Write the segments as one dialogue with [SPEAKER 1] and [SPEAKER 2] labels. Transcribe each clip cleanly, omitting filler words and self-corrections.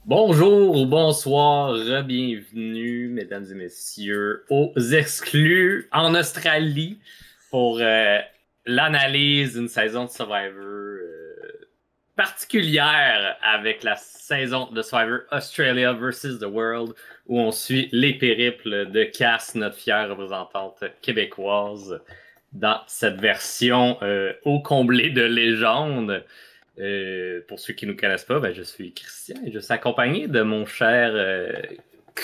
[SPEAKER 1] Bonjour ou bonsoir, bienvenue mesdames et messieurs aux exclus en Australie pour l'analyse d'une saison de Survivor particulière avec la saison de Survivor Australia versus the World où on suit les périples de Cass, notre fière représentante québécoise, dans cette version ô comblée de légendes. Pour ceux qui ne nous connaissent pas, je suis Christian et je suis accompagné de mon cher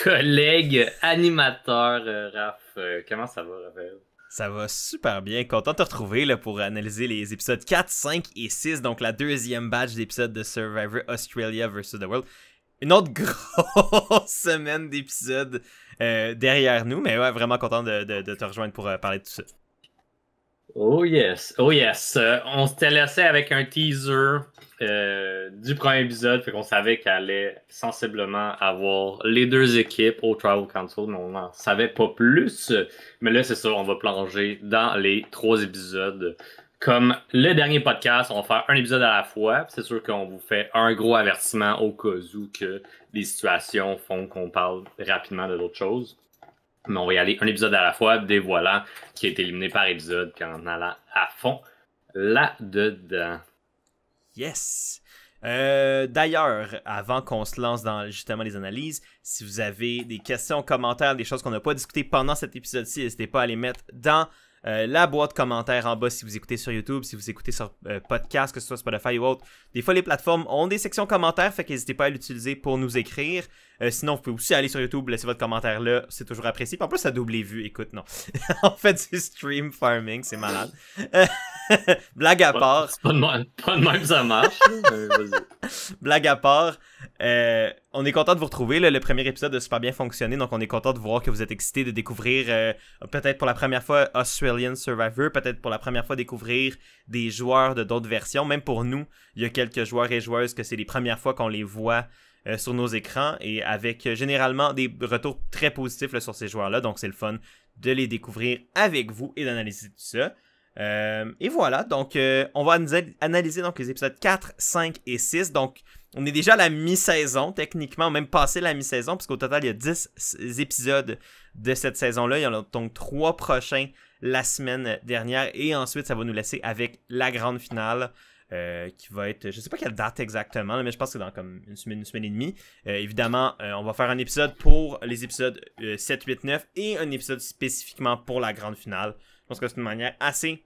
[SPEAKER 1] collègue animateur Raph. Comment ça va, Raphaël?
[SPEAKER 2] Ça va super bien. Content de te retrouver là, pour analyser les épisodes 4, 5 et 6, donc la deuxième batch d'épisodes de Survivor Australia vs. The World. Une autre grosse semaine d'épisodes derrière nous, mais ouais, vraiment content de te rejoindre pour parler de tout ça.
[SPEAKER 1] Oh yes, oh yes. On s'était laissé avec un teaser du premier épisode, fait qu'on savait qu'elle allait sensiblement avoir les deux équipes au Tribal Council, mais on n'en savait pas plus. Mais là, c'est ça, on va plonger dans les 3 épisodes. Comme le dernier podcast, on va faire un épisode à la fois. C'est sûr qu'on vous fait un gros avertissement au cas où que les situations font qu'on parle rapidement de d'autres choses. Mais on va y aller un épisode à la fois, dévoilant qui a été éliminé par épisode en allant à fond là-dedans.
[SPEAKER 2] Yes! D'ailleurs, avant qu'on se lance dans justement les analyses, si vous avez des questions, commentaires, des choses qu'on n'a pas discutées pendant cet épisode-ci, n'hésitez pas à les mettre dans la boîte commentaires en bas si vous écoutez sur YouTube, si vous écoutez sur podcast, que ce soit Spotify ou autre. Des fois, les plateformes ont des sections commentaires, fait qu'hésitez pas à l'utiliser pour nous écrire. Sinon, vous pouvez aussi aller sur YouTube, laisser votre commentaire là, c'est toujours apprécié. Puis en plus, ça double les vues, écoute, non. On fait du stream farming, c'est malade. Blague à part.
[SPEAKER 1] C'est pas de même que ça marche.
[SPEAKER 2] Blague à part, on est content de vous retrouver. Là, le premier épisode a super bien fonctionné, donc on est content de voir que vous êtes excités de découvrir peut-être pour la première fois Australian Survivor, peut-être pour la première fois découvrir des joueurs de d'autres versions. Même pour nous, il y a quelques joueurs et joueuses que c'est les premières fois qu'on les voit sur nos écrans et avec généralement des retours très positifs là, sur ces joueurs-là. Donc c'est le fun de les découvrir avec vous et d'analyser tout ça. Et voilà, donc on va analyser donc les épisodes 4, 5 et 6. Donc on est déjà à la mi-saison, techniquement, même passé la mi-saison, puisqu'au total il y a 10 épisodes de cette saison-là. Il y en a donc 3 prochains la semaine dernière. Et ensuite, ça va nous laisser avec la grande finale. Qui va être, je sais pas quelle date exactement, mais je pense que c'est dans comme une semaine et demie. Évidemment, on va faire un épisode pour les épisodes 7, 8, 9 et un épisode spécifiquement pour la grande finale. Je pense que c'est une manière assez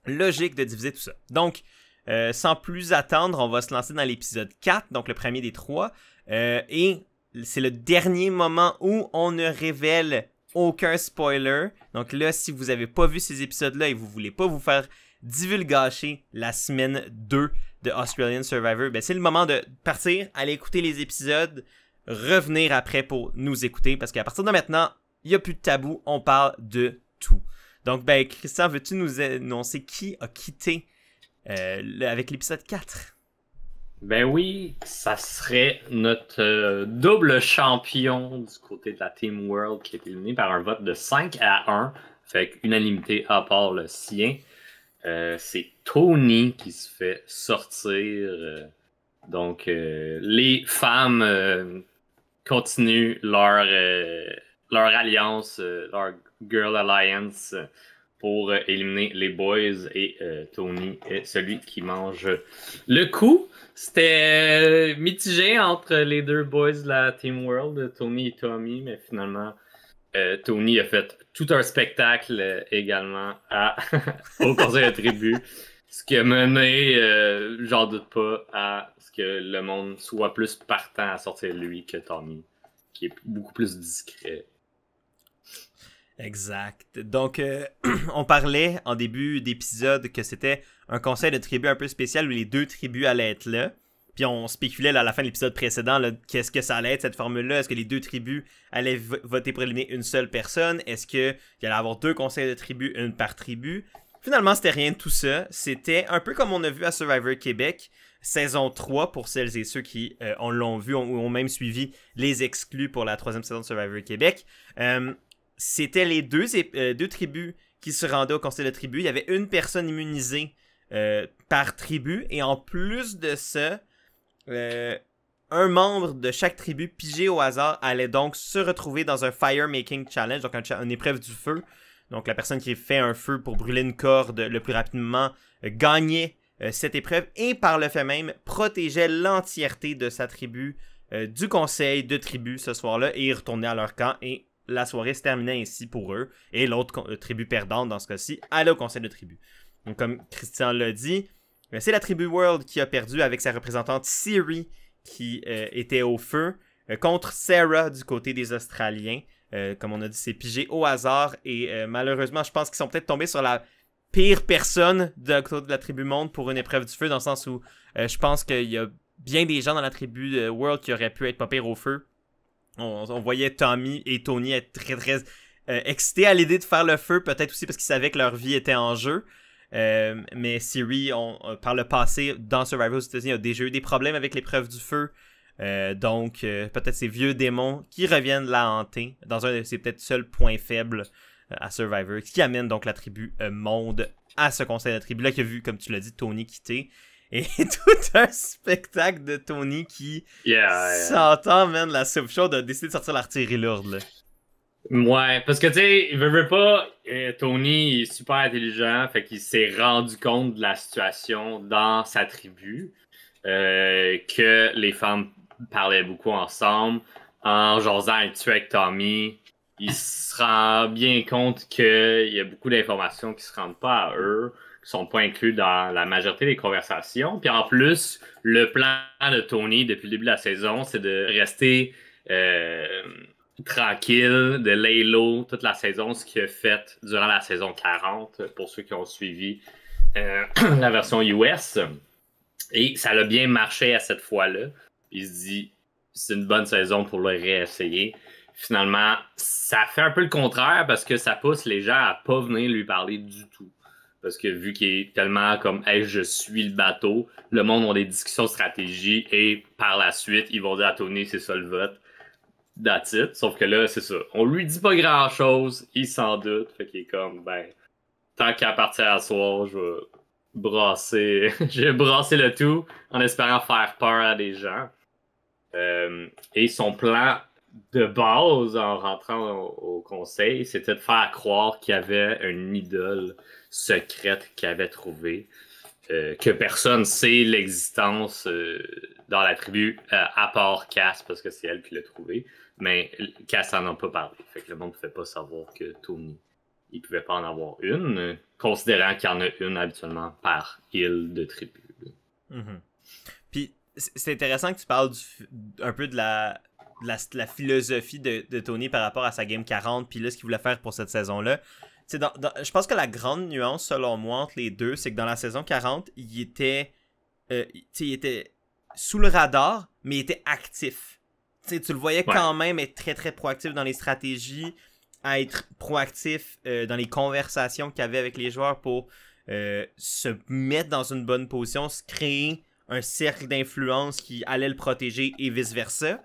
[SPEAKER 2] logique de diviser tout ça. Donc, sans plus attendre, on va se lancer dans l'épisode 4, donc le premier des 3. Et c'est le dernier moment où on ne révèle aucun spoiler. Donc là, si vous n'avez pas vu ces épisodes-là et vous voulez pas vous faire divulgacher la semaine 2 de Australian Survivor, ben c'est le moment de partir, aller écouter les épisodes, revenir après pour nous écouter, parce qu'à partir de maintenant, il n'y a plus de tabou, on parle de tout. Donc, ben, Christian, veux-tu nous annoncer qui a quitté avec l'épisode 4?
[SPEAKER 1] Ben oui, ça serait notre double champion du côté de la Team World qui est éliminé par un vote de 5-1, fait unanimité à part le sien. C'est Tony qui se fait sortir. Donc, les femmes continuent leur alliance, leur Girl Alliance pour éliminer les boys et Tony est celui qui mange le coup. C'était mitigé entre les deux boys de la Team World, Tony et Tommy, mais finalement Tony a fait tout un spectacle également au conseil de tribu, ce qui a mené, j'en doute pas, à ce que le monde soit plus partant à sortir de lui que Tommy, qui est beaucoup plus discret.
[SPEAKER 2] Exact. Donc, on parlait en début d'épisode que c'était un conseil de tribu un peu spécial où les deux tribus allaient être là. Puis on spéculait là, à la fin de l'épisode précédent, qu'est-ce que ça allait être cette formule-là? Est-ce que les deux tribus allaient voter pour éliminer une seule personne? Est-ce qu'il allait avoir 2 conseils de tribu, une par tribu? Finalement, c'était rien de tout ça. C'était un peu comme on a vu à Survivor Québec, saison 3, pour celles et ceux qui l'ont vu ou ont même suivi les exclus pour la 3e saison de Survivor Québec. C'était les deux tribus qui se rendaient au conseil de tribu. Il y avait une personne immunisée par tribu. Et en plus de ça, un membre de chaque tribu pigé au hasard allait donc se retrouver dans un Fire Making Challenge, donc une épreuve du feu. Donc la personne qui fait un feu pour brûler une corde le plus rapidement gagnait cette épreuve et par le fait même protégeait l'entièreté de sa tribu du conseil de tribu ce soir-là et retournait à leur camp et la soirée se terminait ainsi pour eux et l'autre tribu perdante dans ce cas-ci allait au conseil de tribu. Donc comme Christian l'a dit, c'est la tribu World qui a perdu avec sa représentante Siri qui était au feu contre Sarah du côté des Australiens. Comme on a dit, c'est pigé au hasard et malheureusement, je pense qu'ils sont peut-être tombés sur la pire personne de la tribu Monde pour une épreuve du feu, dans le sens où je pense qu'il y a bien des gens dans la tribu World qui auraient pu être pas pires au feu. On voyait Tommy et Tony être très très excités à l'idée de faire le feu, peut-être aussi parce qu'ils savaient que leur vie était en jeu. Mais Siri, par le passé, dans Survivor aux États-Unis, a déjà eu des problèmes avec l'épreuve du feu. Donc, peut-être ces vieux démons qui reviennent la hanter dans un de ses peut-être seuls points faibles à Survivor, qui amène donc la tribu Monde à ce conseil de tribu-là qui a vu, comme tu l'as dit, Tony quitter. Et tout un spectacle de Tony qui s'entend, man, la soupe chaude a décidé de sortir l'artillerie lourde, là.
[SPEAKER 1] Ouais, parce que tu sais, il veut pas, Tony est super intelligent, fait qu'il s'est rendu compte de la situation dans sa tribu, que les femmes parlaient beaucoup ensemble, en jasant un tuer avec Tommy, il se rend bien compte qu'il y a beaucoup d'informations qui se rendent pas à eux, qui sont pas inclus dans la majorité des conversations, puis en plus, le plan de Tony depuis le début de la saison, c'est de rester tranquille, de lay low toute la saison, ce qu'il a fait durant la saison 40, pour ceux qui ont suivi la version US. Et ça a bien marché à cette fois-là. Il se dit, c'est une bonne saison pour le réessayer. Finalement, ça fait un peu le contraire parce que ça pousse les gens à pas venir lui parler du tout. Parce que vu qu'il est tellement comme « Hey, je suis le bateau », le monde a des discussions de stratégie et par la suite, ils vont dire à Tony, c'est ça le vote. That's it. Sauf que là, c'est ça. On lui dit pas grand-chose, il s'en doute. Fait qu'il est comme, ben, tant qu'à partir à soir, je vais brasser le tout en espérant faire peur à des gens. Et son plan de base en rentrant au conseil, c'était de faire croire qu'il y avait une idole secrète qu'il avait trouvée. Que personne sait l'existence dans la tribu, à part Cass, parce que c'est elle qui l'a trouvé. Mais Cass en a pas parlé. Fait que le monde ne pouvait pas savoir que Tony, il pouvait pas en avoir une, considérant qu'il y en a une habituellement par île de tribu.
[SPEAKER 2] Mm-hmm. Puis c'est intéressant que tu parles un peu de la philosophie de Tony par rapport à sa game 40, puis là, ce qu'il voulait faire pour cette saison-là. Je pense que la grande nuance, selon moi, entre les deux, c'est que dans la saison 40, il était sous le radar, mais il était actif. Tu le voyais quand même être très très proactif dans les stratégies, à être proactif dans les conversations qu'il avait avec les joueurs pour se mettre dans une bonne position, se créer un cercle d'influence qui allait le protéger et vice-versa.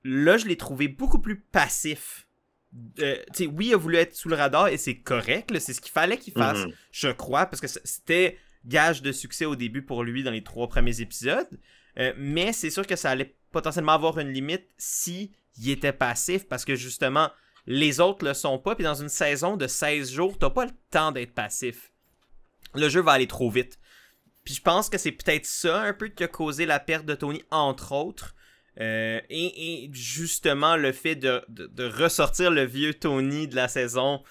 [SPEAKER 2] Là, je l'ai trouvé beaucoup plus passif. Oui, il a voulu être sous le radar et c'est correct, là, c'est ce qu'il fallait qu'il fasse, je crois, parce que c'était gage de succès au début pour lui dans les 3 premiers épisodes. Mais c'est sûr que ça allait potentiellement avoir une limite si il était passif, parce que justement, les autres le sont pas, puis dans une saison de 16 jours, t'as pas le temps d'être passif. Le jeu va aller trop vite. Puis je pense que c'est peut-être ça un peu qui a causé la perte de Tony, entre autres. Et justement, le fait de ressortir le vieux Tony de la saison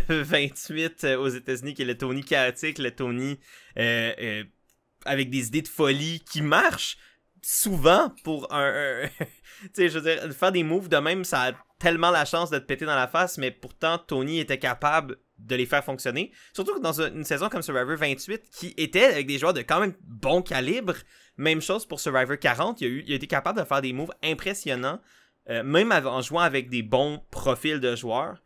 [SPEAKER 2] 28 aux États-Unis, qui est le Tony chaotique, le Tony avec des idées de folie qui marchent souvent pour tu sais, je veux dire, faire des moves de même, ça a tellement la chance de te péter dans la face, mais pourtant Tony était capable de les faire fonctionner. Surtout que dans une saison comme Survivor 28, qui était avec des joueurs de quand même bon calibre, même chose pour Survivor 40, il a été capable de faire des moves impressionnants, même en jouant avec des bons profils de joueurs.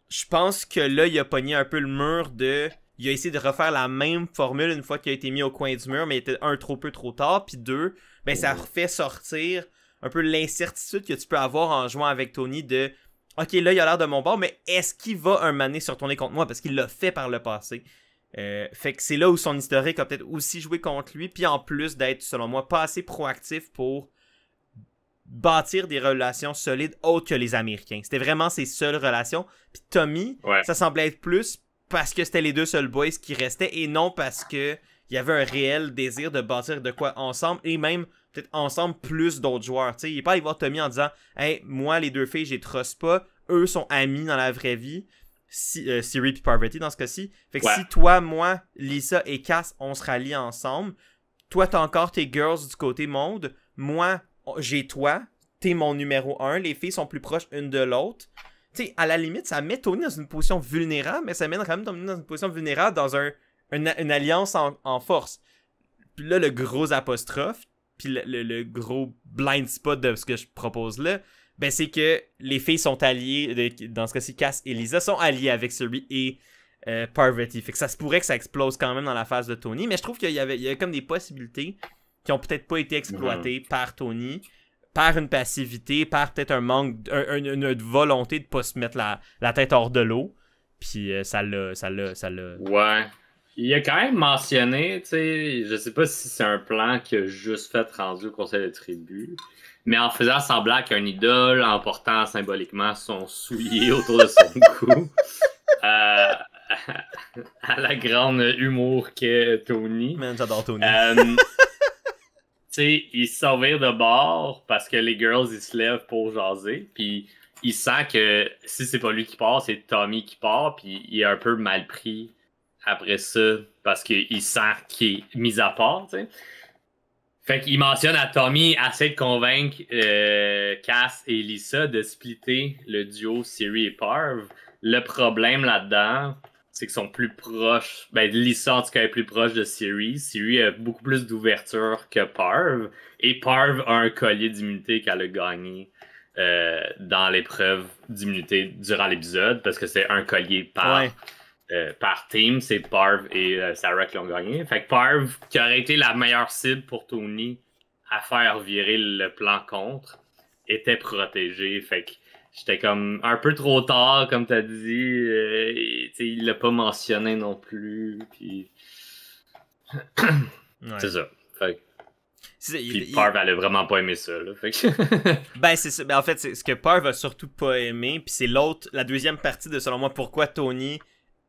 [SPEAKER 2] Je pense que là, il a pogné un peu le mur il a essayé de refaire la même formule une fois qu'il a été mis au coin du mur, mais il était trop peu trop tard, puis 2, ben ça refait sortir un peu l'incertitude que tu peux avoir en jouant avec Tony de « Ok, là, il a l'air de mon bord, mais est-ce qu'il va un mané se retourner contre moi? » Parce qu'il l'a fait par le passé. Fait que c'est là où son historique a peut-être aussi joué contre lui, puis en plus d'être, selon moi, pas assez proactif pour bâtir des relations solides autres que les Américains. C'était vraiment ses seules relations. Puis Tommy, ça semblait être plus parce que c'était les deux seuls boys qui restaient et non parce que il y avait un réel désir de bâtir de quoi ensemble et même peut-être ensemble plus d'autres joueurs. T'sais, il est pas allé voir Tommy en disant « Hey, moi, les deux filles, je les truste pas. Eux sont amis dans la vraie vie. » Siri et Parvati dans ce cas-ci. Fait que si toi, moi, Lisa et Cass, on se rallie ensemble, toi, t'as encore tes girls du côté monde. Moi, j'ai toi. T'es mon numéro 1. Les filles sont plus proches une de l'autre. Tu sais, à la limite, ça met Tony dans une position vulnérable, mais ça met quand même Tony dans une position vulnérable dans une alliance en force. Puis là, le gros apostrophe, puis le gros blind spot de ce que je propose là, ben c'est que les filles sont alliées, dans ce cas-ci, Cass et Lisa sont alliées avec Suri et Parvati. Fait que ça se pourrait que ça explose quand même dans la phase de Tony, mais je trouve qu'il y avait comme des possibilités qui ont peut-être pas été exploitées par Tony, par une passivité, par peut-être un manque, une volonté de pas se mettre la tête hors de l'eau. Puis ça l'a.
[SPEAKER 1] Ouais. Il a quand même mentionné, tu sais, je sais pas si c'est un plan qu'il a juste fait rendu au conseil de tribu, mais en faisant semblant qu'un idole, en portant symboliquement son soulier autour de son cou, à la grande humour qu'est Tony.
[SPEAKER 2] Man, j'adore Tony.
[SPEAKER 1] Tu sais, il se servir de bord parce que les girls, ils se lèvent pour jaser, puis il sent que si c'est pas lui qui part, c'est Tommy qui part, puis il est un peu mal pris après ça, parce qu'il sent qu'il est mis à part, tu sais. Fait qu'il mentionne à Tommy, essaie de convaincre Cass et Lisa de splitter le duo Siri et Parv. Le problème là-dedans, c'est qu'ils sont plus proches. Ben, Lisa, en tout cas, est plus proche de Siri. Siri a beaucoup plus d'ouverture que Parv. Et Parv a un collier d'immunité qu'elle a gagné dans l'épreuve d'immunité durant l'épisode, parce que c'est un collier par team, c'est Parv et Sarah qui l'ont gagné. Fait que Parv, qui aurait été la meilleure cible pour Tony à faire virer le plan contre, était protégé. Fait que j'étais comme un peu trop tard, comme t'as dit. Il l'a pas mentionné non plus. Puis... c'est ça. Fait que... Puis Parv, elle a vraiment pas aimé ça. Là. Fait que...
[SPEAKER 2] ben, c'est ça. Ben, en fait, c'est ce que Parv a surtout pas aimé. Puis c'est la deuxième partie de, selon moi, pourquoi Tony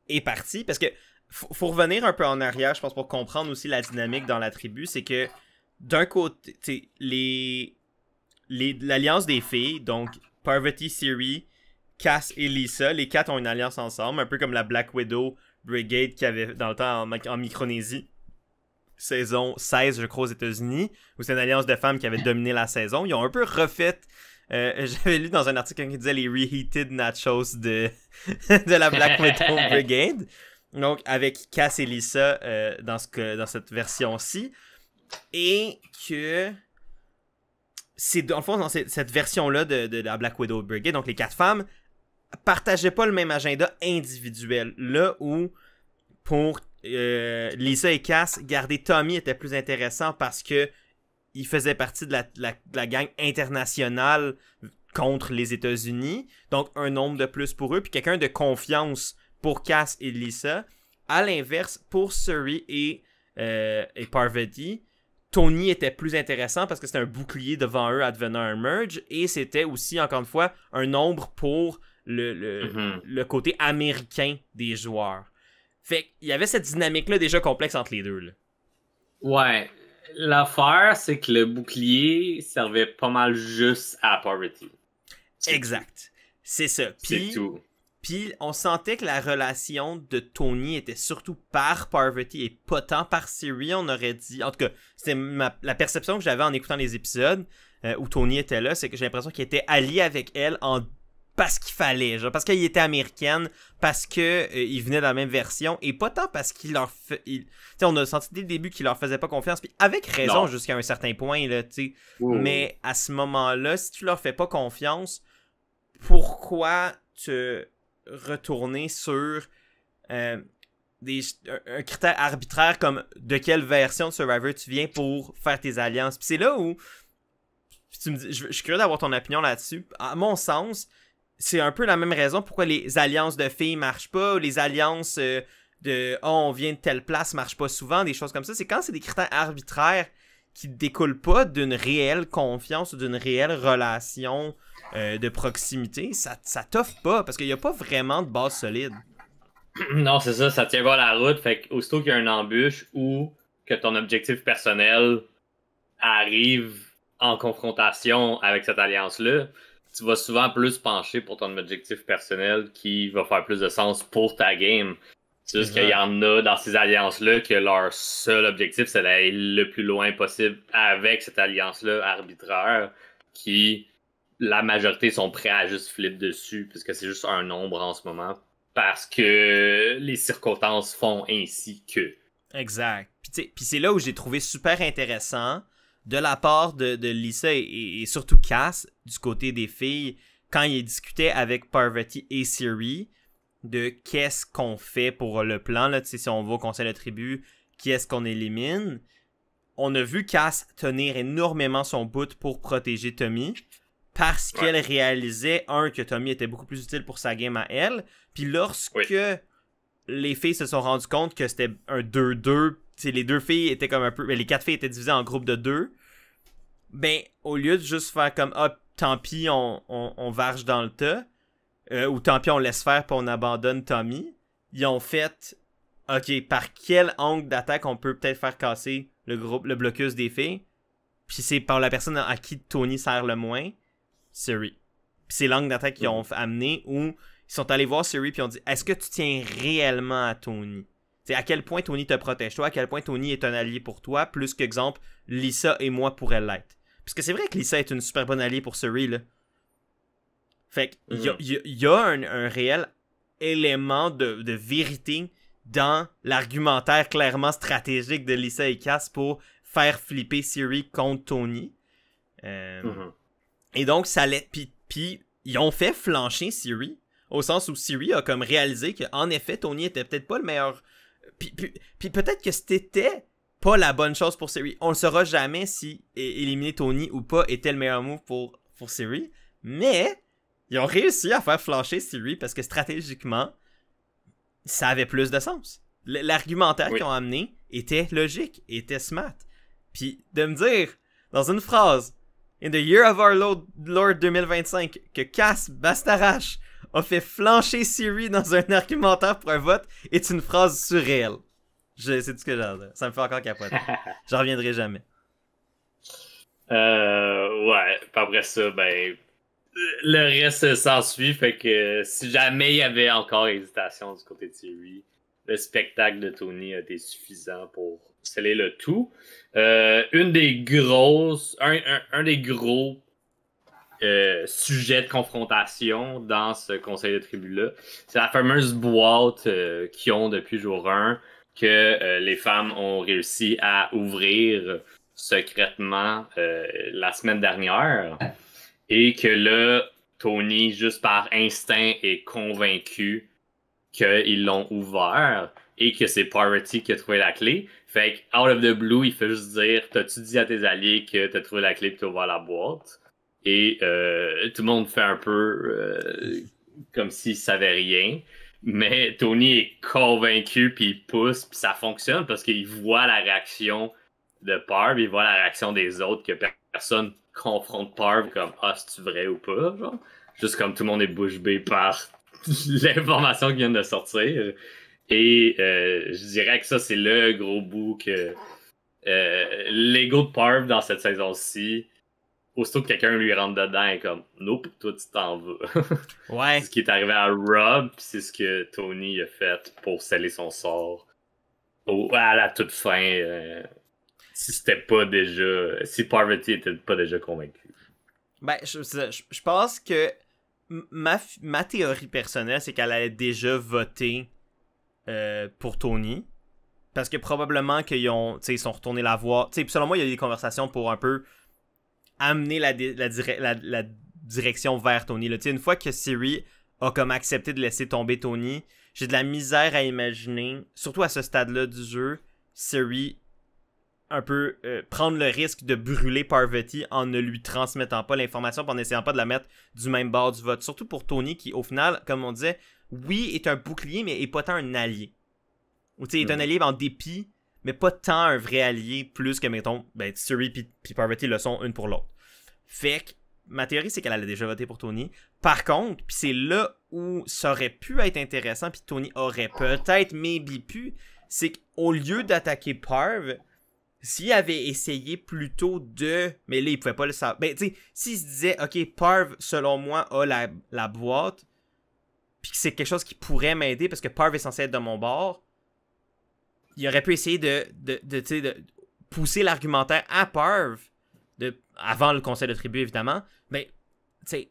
[SPEAKER 2] est parti, parce que faut revenir un peu en arrière, je pense, pour comprendre aussi la dynamique dans la tribu. C'est que d'un côté, l'alliance des filles, donc Parvati, Siri, Cass et Lisa, les quatre ont une alliance ensemble, un peu comme la Black Widow Brigade qu'il y avait dans le temps en Micronésie, saison 16, je crois, aux États-Unis, où c'est une alliance de femmes qui avait dominé la saison. Ils ont un peu refait. J'avais lu dans un article qui disait les reheated nachos de la Black Widow Brigade. Donc, avec Cass et Lisa dans cette version-ci. Et que c'est dans le fond, dans cette version-là de la Black Widow Brigade, donc les quatre femmes, partageaient pas le même agenda individuel. Là où, pour Lisa et Cass, garder Tommy était plus intéressant parce que il faisait partie de la gang internationale contre les États-Unis. Donc, un nombre de plus pour eux. Puis quelqu'un de confiance pour Cass et Lisa. À l'inverse, pour Suri et Parvati, Tony était plus intéressant parce que c'était un bouclier devant eux advenant un merge. Et c'était aussi, encore une fois, un nombre pour le côté américain des joueurs. Fait qu'il y avait cette dynamique-là déjà complexe entre les deux. Là.
[SPEAKER 1] Ouais. L'affaire, c'est que le bouclier servait pas mal juste à Parvati.
[SPEAKER 2] Exact. C'est ça.
[SPEAKER 1] C'est tout.
[SPEAKER 2] Puis on sentait que la relation de Tony était surtout par Parvati et pas tant par Siri, on aurait dit. En tout cas, c'était la perception que j'avais en écoutant les épisodes où Tony était là, c'est que j'ai l'impression qu'il était allié avec elle parce qu'il fallait, genre parce qu'il était américaine, parce que il venait de la même version, et pas tant parce qu'il leur fait... on a senti dès le début qu'il leur faisait pas confiance, puis avec raison jusqu'à un certain point, là, tu sais. Mais à ce moment-là, si tu leur fais pas confiance, pourquoi te retourner sur un critère arbitraire comme de quelle version de Survivor tu viens pour faire tes alliances? Puis c'est là où tu me dis, je suis curieux d'avoir ton opinion là-dessus. À mon sens, c'est un peu la même raison pourquoi les alliances de filles marchent pas, ou les alliances on vient de telle place marchent pas souvent, des choses comme ça. C'est quand c'est des critères arbitraires qui découle pas d'une réelle confiance ou d'une réelle relation de proximité, ça t'offre pas, parce qu'il y a pas vraiment de base solide.
[SPEAKER 1] Non, c'est ça, ça tient pas la route. Fait qu'aussitôt qu'il y a une embûche ou que ton objectif personnel arrive en confrontation avec cette alliance-là, tu vas souvent plus pencher pour ton objectif personnel qui va faire plus de sens pour ta game. C'est juste qu'il y en a dans ces alliances-là que leur seul objectif, c'est d'aller le plus loin possible avec cette alliance-là arbitraire qui, la majorité, sont prêts à juste flip dessus parce que c'est juste un nombre en ce moment. Parce que les circonstances font ainsi que.
[SPEAKER 2] Exact. Puis c'est là où j'ai trouvé super intéressant de la part de Lisa et surtout Cass, du côté des filles, quand ils discutaient avec Parvati et Siri, de qu'est-ce qu'on fait pour le plan, là, si on va au conseil de tribu, qui est-ce qu'on élimine. On a vu Cass tenir énormément son bout pour protéger Tommy, parce qu'elle réalisait, que Tommy était beaucoup plus utile pour sa game à elle, puis lorsque les filles se sont rendues compte que c'était un 2-2, les deux filles étaient comme un peu... les 4 filles étaient divisées en groupes de 2, ben, au lieu de juste faire comme, tant pis, on varge dans le tas, ou tant pis, on laisse faire puis on abandonne Tommy, ils ont fait, ok, par quel angle d'attaque on peut peut-être faire casser le blocus des filles, puis c'est par la personne à qui Tony sert le moins, Siri. Puis c'est l'angle d'attaque qu'ils ont amené où ils sont allés voir Siri puis ont dit, est-ce que tu tiens réellement à Tony? T'sais, à quel point Tony te protège toi, à quel point Tony est un allié pour toi, plus qu'exemple, Lisa et moi pourraient l'être. Parce que c'est vrai que Lisa est une super bonne alliée pour Siri, là. Fait qu'il y a un réel élément de vérité dans l'argumentaire clairement stratégique de Lisa et Cass pour faire flipper Siri contre Tony. Et donc, ça l'est. Puis, ils ont fait flancher Siri, au sens où Siri a comme réalisé qu'en effet, Tony était peut-être pas le meilleur. Puis peut-être que c'était pas la bonne chose pour Siri. On ne saura jamais si éliminer Tony ou pas était le meilleur move pour Siri. Mais ils ont réussi à faire flancher Siri parce que stratégiquement, ça avait plus de sens. L'argumentaire qu'ils ont amené était logique, était smart. Puis de me dire, dans une phrase, In the year of our Lord 2025, que Cass Bastarache a fait flancher Siri dans un argumentaire pour un vote est une phrase surréelle. C'est tout ce que j'ai à dire. Ça me fait encore capoter. J'en reviendrai jamais.
[SPEAKER 1] Ouais. Puis après ça, ben, le reste s'ensuit. Fait que si jamais il y avait encore hésitation du côté de Siri, le spectacle de Tony a été suffisant pour sceller le tout. Un des gros sujets de confrontation dans ce conseil de tribu-là, c'est la fameuse boîte qu'ils ont depuis jour 1 que les femmes ont réussi à ouvrir secrètement la semaine dernière et que là, Tony, juste par instinct, est convaincu qu'ils l'ont ouvert et que c'est Parvati qui a trouvé la clé. Fait que, out of the blue, il fait juste dire, t'as-tu dit à tes alliés que t'as trouvé la clé pis t'as ouvert la boîte? Et tout le monde fait un peu comme s'il savait rien. Mais Tony est convaincu puis il pousse puis ça fonctionne parce qu'il voit la réaction de Parv, il voit la réaction des autres que personne confronte Parv comme « Ah, c'est-tu vrai ou pas? » genre. Juste comme tout le monde est bouche bée par l'information qui vient de sortir. Et je dirais que ça, c'est le gros bout que l'ego de Parv dans cette saison-ci, aussitôt que quelqu'un lui rentre dedans, est comme « Nope, toi tu t'en vas. »
[SPEAKER 2] Ouais.
[SPEAKER 1] C'est ce qui est arrivé à Rob, pis c'est ce que Tony a fait pour sceller son sort à la toute fin. Si Parvati était pas déjà convaincu.
[SPEAKER 2] Ben, je pense que ma théorie personnelle, c'est qu'elle allait déjà voter pour Tony. Parce que probablement qu'ils ils sont retournés la voir. T'sais, selon moi, il y a eu des conversations pour un peu amener la direction vers Tony. Là. Une fois que Siri a comme accepté de laisser tomber Tony, j'ai de la misère à imaginer, surtout à ce stade-là du jeu, Siri un peu prendre le risque de brûler Parvati en ne lui transmettant pas l'information, en n'essayant pas de la mettre du même bord du vote. Surtout pour Tony qui, au final, comme on disait, oui, est un bouclier, mais est pas tant un allié. Ou tu sais, est un allié en dépit mais pas tant un vrai allié, plus que, mettons, ben, Tsuri puis Parvati le sont une pour l'autre. Fait que, ma théorie, c'est qu'elle a déjà voté pour Tony. Par contre, puis c'est là où ça aurait pu être intéressant, puis Tony aurait peut-être maybe pu, c'est qu'au lieu d'attaquer Parv, s'il avait essayé plutôt de... Mais là, il pouvait pas le savoir. Ben, tu sais, s'il se disait, OK, Parv, selon moi, a la boîte, puis que c'est quelque chose qui pourrait m'aider, parce que Parv est censé être de mon bord, il aurait pu essayer de pousser l'argumentaire à Parv, avant le conseil de tribu, évidemment, mais, tu sais,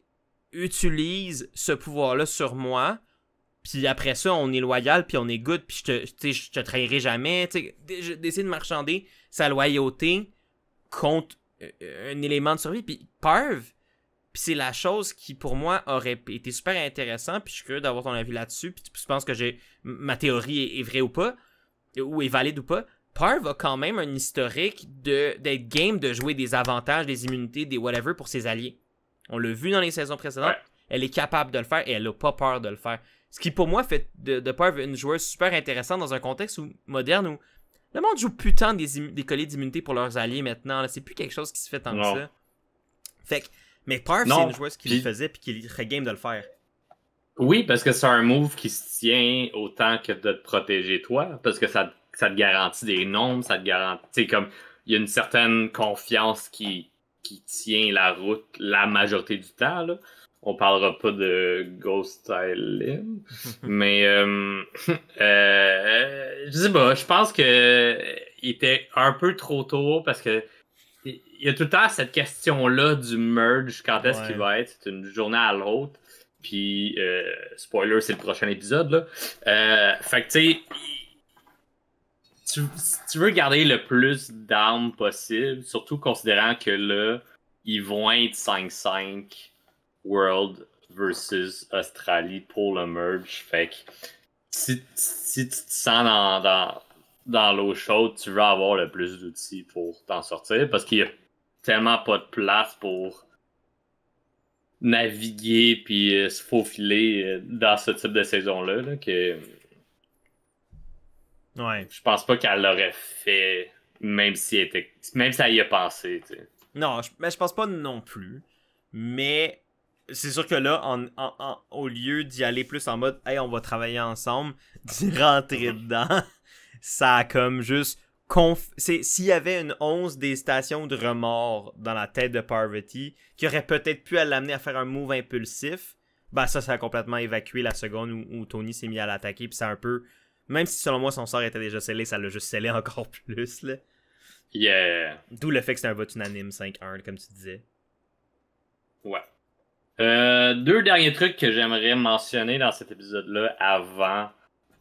[SPEAKER 2] utilise ce pouvoir-là sur moi, puis après ça, on est loyal, puis on est good, puis je te trahirai jamais. D'essayer de marchander sa loyauté contre un élément de survie. Puis Parv, puis c'est la chose qui, pour moi, aurait été super intéressant, puis je suis curieux d'avoir ton avis là-dessus, puis tu penses que ma théorie est vraie ou pas, ou est valide ou pas. Parv a quand même un historique d'être game de jouer des avantages, des immunités, des whatever pour ses alliés. On l'a vu dans les saisons précédentes. Ouais. Elle est capable de le faire et elle n'a pas peur de le faire. Ce qui, pour moi, fait de Parv une joueuse super intéressante dans un contexte moderne où le monde joue plus tant des colliers d'immunité pour leurs alliés maintenant. Là. C'est plus quelque chose qui se fait tant que ça. Fait que, mais Parv, c'est une joueuse qui le faisait et qui serait game de le faire.
[SPEAKER 1] Oui, parce que c'est un move qui se tient autant que de te protéger toi. Parce que ça te garantit des nombres, ça te garantit... Tu sais, comme, il y a une certaine confiance qui tient la route la majorité du temps, là. On parlera pas de Ghost Island, mais je sais pas, je pense que il était un peu trop tôt parce que il y a tout le temps cette question-là du merge, quand est-ce qu'il va être, c'est une journée à l'autre, puis spoiler, c'est le prochain épisode, là. Fait que tu sais, tu veux garder le plus d'armes possible, surtout considérant que là, ils vont être 5-5 World versus Australie pour le merge. Fait que si tu te sens dans l'eau chaude, tu veux avoir le plus d'outils pour t'en sortir parce qu'il y a tellement pas de place pour naviguer puis se faufiler dans ce type de saison-là là, que je pense pas qu'elle l'aurait fait même si elle y a pensé. T'sais.
[SPEAKER 2] Non, mais je pense pas non plus. Mais c'est sûr que là, au lieu d'y aller plus en mode « Hey, on va travailler ensemble », d'y rentrer dedans, ça a comme juste... S'il y avait une once des stations de remords dans la tête de Parvati, qui aurait peut-être pu l'amener à faire un move impulsif, ben ça a complètement évacué la seconde où Tony s'est mis à l'attaquer, puis ça a un peu... Même si selon moi son sort était déjà scellé, ça l'a juste scellé encore plus, là.
[SPEAKER 1] Yeah.
[SPEAKER 2] D'où le fait que c'est un vote unanime 5-1, comme tu disais.
[SPEAKER 1] Ouais. Deux derniers trucs que j'aimerais mentionner dans cet épisode-là avant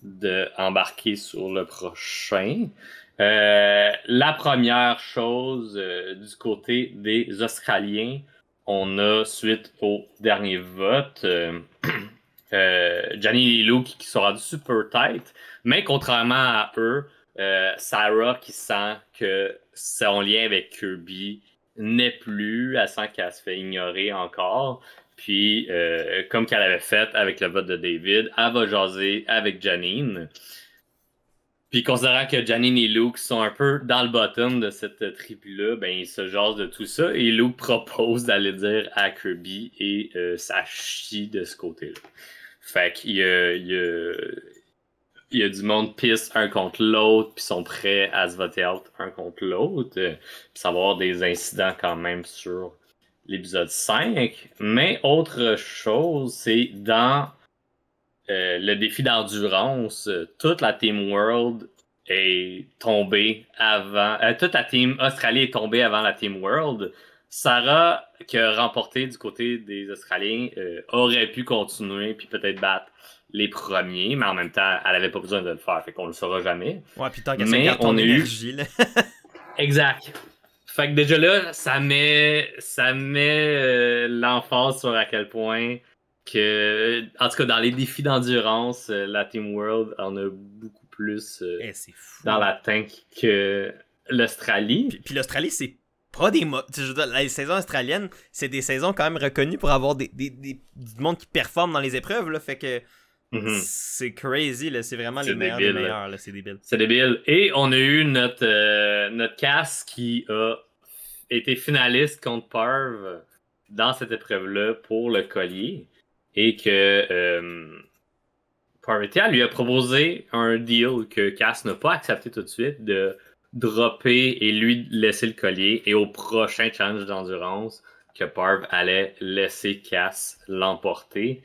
[SPEAKER 1] d'embarquer sur le prochain. La première chose, du côté des Australiens, on a, suite au dernier vote, Gianni et Lou qui sont rendus super tight, mais contrairement à eux, Sarah qui sent que son lien avec Kirby n'est plus, elle sent qu'elle se fait ignorer encore. Puis, comme qu'elle avait fait avec le vote de David, elle va jaser avec Janine. Puis, considérant que Janine et Luke sont un peu dans le bottom de cette tribu-là, ben, ils se jasent de tout ça. Et Luke propose d'aller dire à Kirby et ça chie de ce côté-là. Fait qu'il y a du monde pisse un contre l'autre, puis sont prêts à se voter out un contre l'autre. Puis ça va y avoir des incidents quand même sur l'épisode 5. Mais autre chose, c'est dans le défi d'endurance, toute la Team World est tombée avant... toute la Team Australie est tombée avant la Team World. Sarah, qui a remporté du côté des Australiens, aurait pu continuer puis peut-être battre les premiers, mais en même temps, elle avait pas besoin de le faire, fait qu'on le saura jamais.
[SPEAKER 2] Ouais, puis tant qu'elle se garde ton énergie, là.
[SPEAKER 1] Exact. Fait que déjà là, ça met l'emphase sur à quel point que, en tout cas, dans les défis d'endurance, la Team World en a beaucoup plus
[SPEAKER 2] c'est fou.
[SPEAKER 1] Dans la tank que l'Australie.
[SPEAKER 2] Puis l'Australie, c'est pas des... Les saisons australiennes, c'est des saisons quand même reconnues pour avoir du monde qui performe dans les épreuves, là, fait que
[SPEAKER 1] Mhm.
[SPEAKER 2] C'est crazy, là. C'est vraiment
[SPEAKER 1] C'est
[SPEAKER 2] les meilleurs
[SPEAKER 1] débile,
[SPEAKER 2] des
[SPEAKER 1] là.
[SPEAKER 2] meilleurs, là. C'est débile.
[SPEAKER 1] C'est débile. Et on a eu notre cast qui a été finaliste contre Parv dans cette épreuve-là pour le collier. Et que Parvati lui a proposé un deal que Cass n'a pas accepté tout de suite de dropper et lui laisser le collier. Et au prochain challenge d'endurance, que Parv allait laisser Cass l'emporter.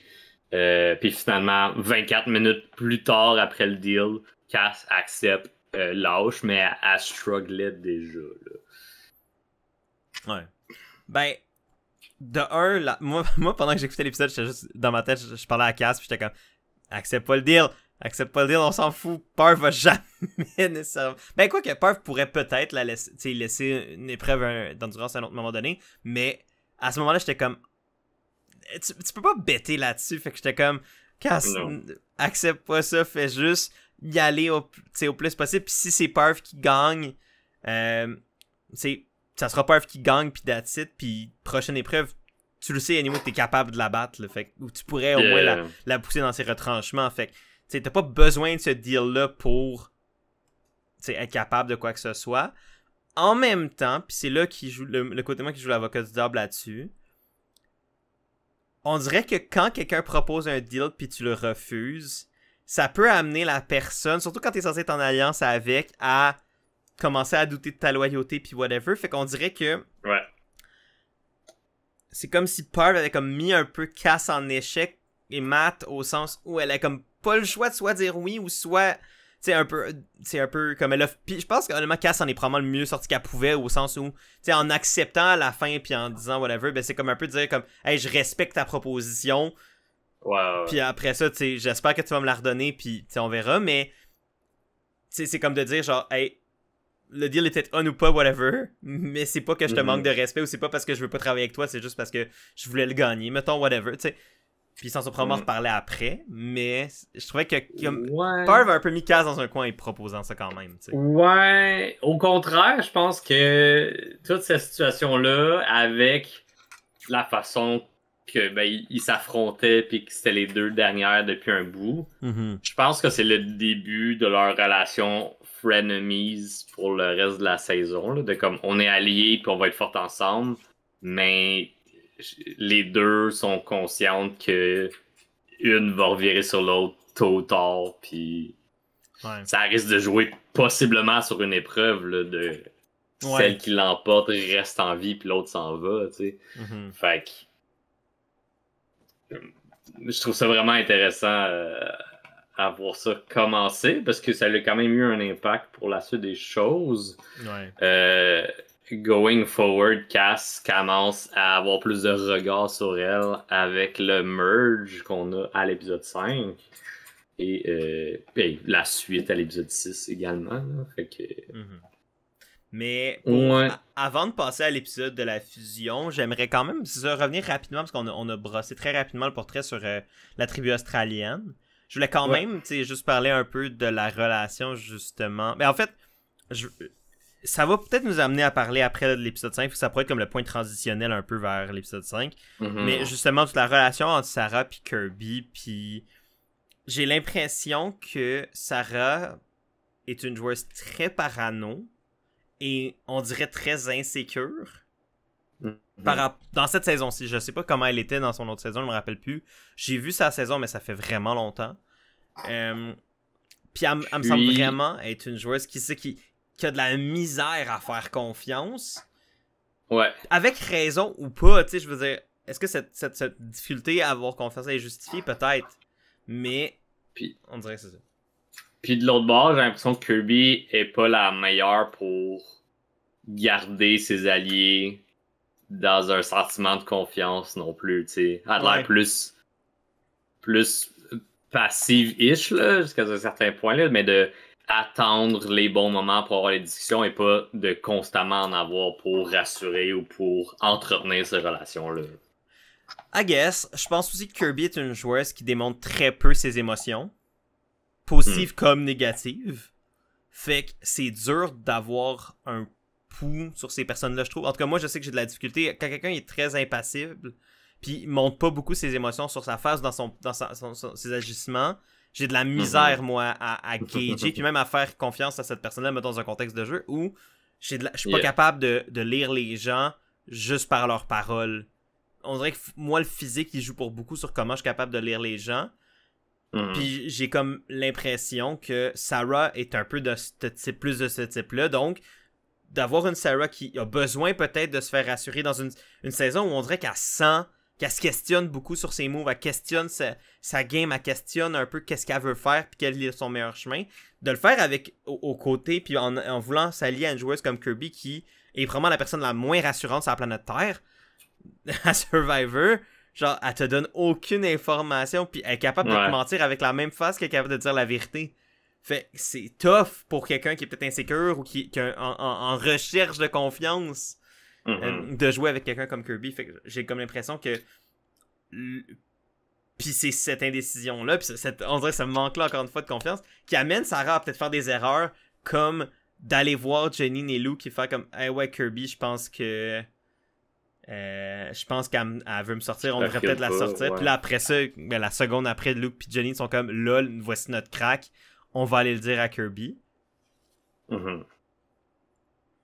[SPEAKER 1] Puis finalement, 24 minutes plus tard après le deal, Cass accepte lâche, mais elle strugglait déjà. Là.
[SPEAKER 2] Ouais. Ben, de un, moi, pendant que j'écoutais l'épisode, j'étais juste dans ma tête, je parlais à Cass, puis j'étais comme, accepte pas le deal, on s'en fout, Parv va jamais nécessairement. Ben, quoi que Parv pourrait peut-être laisser une épreuve d'endurance à un autre moment donné, mais à ce moment-là, j'étais comme, tu peux pas bêter là-dessus, fait que j'étais comme, Cass, accepte pas ça, fais juste y aller au plus possible, puis si c'est Parv qui gagne, ça sera Parv qui gagne, puis that's it, puis prochaine épreuve, tu le sais, anyway, que t'es capable de la battre, là, fait ou tu pourrais au moins la pousser dans ses retranchements, fait que t'as pas besoin de ce deal-là pour être capable de quoi que ce soit. En même temps, puis c'est là qui joue le côté moi qui joue l'avocat du diable là-dessus, on dirait que quand quelqu'un propose un deal puis tu le refuses, ça peut amener la personne, surtout quand t'es censé être en alliance avec, à commencer à douter de ta loyauté puis whatever. Fait qu'on dirait que c'est comme si Parv avait comme mis un peu Cass en échec et Matt au sens où elle a comme pas le choix de soit dire oui ou soit c'est un peu comme elle a. Puis je pense qu'honnêtement Cass en est probablement le mieux sorti qu'elle pouvait au sens où en acceptant à la fin puis en disant whatever, ben c'est comme un peu dire comme hey, je respecte ta proposition. Puis après ça, j'espère que tu vas me la redonner puis on verra, mais c'est comme de dire genre hey, le deal était on ou pas, whatever, mais c'est pas que je te manque de respect ou c'est pas parce que je veux pas travailler avec toi, c'est juste parce que je voulais le gagner, mettons, whatever, tu sais. Puis ils s'en sont probablement reparlé après, mais je trouvais que Parv a un peu mis Cass dans un coin en proposant ça quand même, tu sais.
[SPEAKER 1] Ouais, au contraire, je pense que toute cette situation-là, avec la façon que ils s'affrontaient puis que c'était les deux dernières depuis un bout, je pense que c'est le début de leur relation frenemies pour le reste de la saison, là, de comme on est alliés puis on va être forts ensemble, mais les deux sont conscientes que une va revirer sur l'autre tôt ou tard, puis ça risque de jouer possiblement sur une épreuve là, de celle qui l'emporte reste en vie puis l'autre s'en va, tu sais. Fait que je trouve ça vraiment intéressant à voir ça commencer parce que ça a quand même eu un impact pour la suite des choses. Going forward, Cass commence à avoir plus de regard sur elle avec le merge qu'on a à l'épisode 5 et la suite à l'épisode 6 également. Là. Fait que...
[SPEAKER 2] Mais avant de passer à l'épisode de la fusion, j'aimerais quand même revenir rapidement parce qu'on a brossé très rapidement le portrait sur la tribu australienne. Je voulais quand même juste parler un peu de la relation justement. Mais en fait, ça va peut-être nous amener à parler après de l'épisode 5, ça pourrait être comme le point transitionnel un peu vers l'épisode 5. Mais justement, toute la relation entre Sarah et Kirby, puis j'ai l'impression que Sarah est une joueuse très parano et on dirait très insécure. Dans cette saison-ci, je sais pas comment elle était dans son autre saison, je me rappelle plus. J'ai vu sa saison, mais ça fait vraiment longtemps. Puis elle me semble vraiment être une joueuse qui a de la misère à faire confiance. Avec raison ou pas, tu sais, je veux dire, est-ce que cette difficulté à avoir confiance est justifiée? Peut-être. Mais on dirait que c'est ça.
[SPEAKER 1] Puis de l'autre bord, j'ai l'impression que Kirby est pas la meilleure pour garder ses alliés dans un sentiment de confiance non plus, tu sais. Elle a l'air plus passive-ish, là, jusqu'à un certain point, là, mais de attendre les bons moments pour avoir les discussions et pas de constamment en avoir pour rassurer ou pour entretenir ces relations-là.
[SPEAKER 2] I guess. Je pense aussi que Kirby est une joueuse qui démontre très peu ses émotions, positives comme négatives. Fait que c'est dur d'avoir un pouls sur ces personnes-là, je trouve. En tout cas, moi, je sais que j'ai de la difficulté. Quand quelqu'un est très impassible, puis il montre pas beaucoup ses émotions sur sa face, ses agissements. J'ai de la misère, moi, à gager, puis même à faire confiance à cette personne-là, mais dans un contexte de jeu où je suis pas capable de lire les gens juste par leurs paroles. On dirait que moi, le physique, il joue pour beaucoup sur comment je suis capable de lire les gens. Puis j'ai comme l'impression que Sarah est un peu de ce type, plus de ce type-là. Donc, d'avoir une Sarah qui a besoin peut-être de se faire rassurer dans une saison où on dirait qu'elle se questionne beaucoup sur ses moves, elle questionne sa game, elle questionne un peu qu'est-ce qu'elle veut faire puis quel est son meilleur chemin. De le faire avec au côté puis en voulant s'allier à une joueuse comme Kirby qui est vraiment la personne la moins rassurante sur la planète Terre à Survivor. Genre, elle te donne aucune information, puis elle est capable de te mentir avec la même face qu'elle est capable de dire la vérité. Fait que c'est tough pour quelqu'un qui est peut-être insécure ou qui est en recherche de confiance de jouer avec quelqu'un comme Kirby. Fait que j'ai comme l'impression que... Puis c'est cette indécision-là, puis on dirait que ça me manque là encore une fois de confiance, qui amène Sarah à peut-être faire des erreurs, comme d'aller voir Janine et Lou qui fait comme « Hey ouais, Kirby, je pense qu'elle veut me sortir, on devrait peut-être la sortir. » Puis là, après ça, la seconde après, Luke et Janine sont comme « Lol, voici notre crack, on va aller le dire à Kirby. »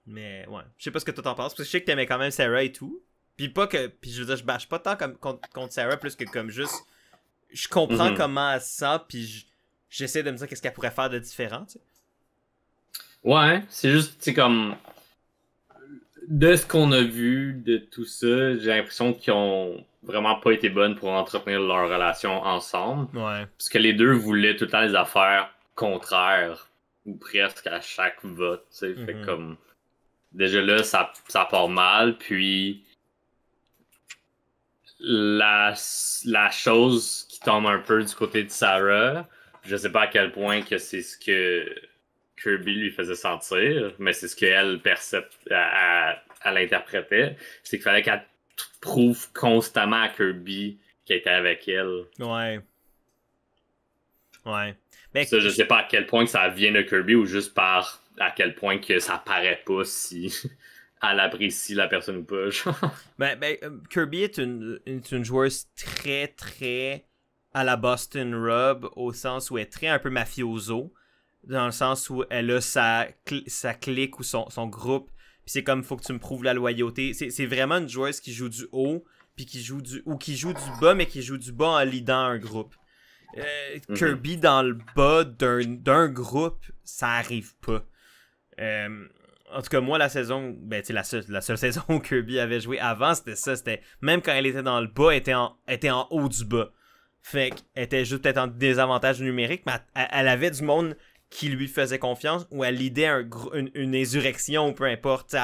[SPEAKER 2] Mais ouais, je sais pas ce que toi t'en penses, parce que je sais que t'aimais quand même Sarah et tout. Puis je veux dire, je bâche pas tant contre Sarah, plus que comme juste... Je comprends comment elle se sent, puis j'essaie de me dire qu'est-ce qu'elle pourrait faire de différent, tu sais.
[SPEAKER 1] Ouais, c'est juste, c'est comme... De ce qu'on a vu de tout ça, j'ai l'impression qu'ils ont vraiment pas été bonnes pour entretenir leur relation ensemble.
[SPEAKER 2] Ouais.
[SPEAKER 1] Parce que les deux voulaient tout le temps les affaires contraires, ou presque à chaque vote, tu sais. Fait comme... Déjà là, ça part mal, puis... La chose qui tombe un peu du côté de Sarah, je sais pas à quel point que c'est ce que Kirby lui faisait sentir, mais c'est ce qu'elle elle interprétait, c'est qu'il fallait qu'elle prouve constamment à Kirby qu'elle était avec elle.
[SPEAKER 2] Ouais.
[SPEAKER 1] Mais ça, je sais pas à quel point que ça vient de Kirby ou juste par à quel point que ça paraît pas si elle apprécie la personne ou pas.
[SPEAKER 2] Kirby est une joueuse très, très à la Boston Rob, au sens où elle est très un peu mafioso, dans le sens où elle a sa clique ou son groupe, puis c'est comme, faut que tu me prouves la loyauté. C'est vraiment une joueuse qui joue du haut, puis qui joue du bas, mais qui joue du bas en leadant un groupe. Kirby dans le bas d'un groupe, ça arrive pas. En tout cas, moi, la saison... la seule saison où Kirby avait joué avant, c'était ça. C'était même quand elle était dans le bas, elle était en haut du bas. Fait qu'elle était juste peut-être en désavantage numérique, mais elle avait du monde qui lui faisait confiance, ou elle lidait une insurrection, ou peu importe.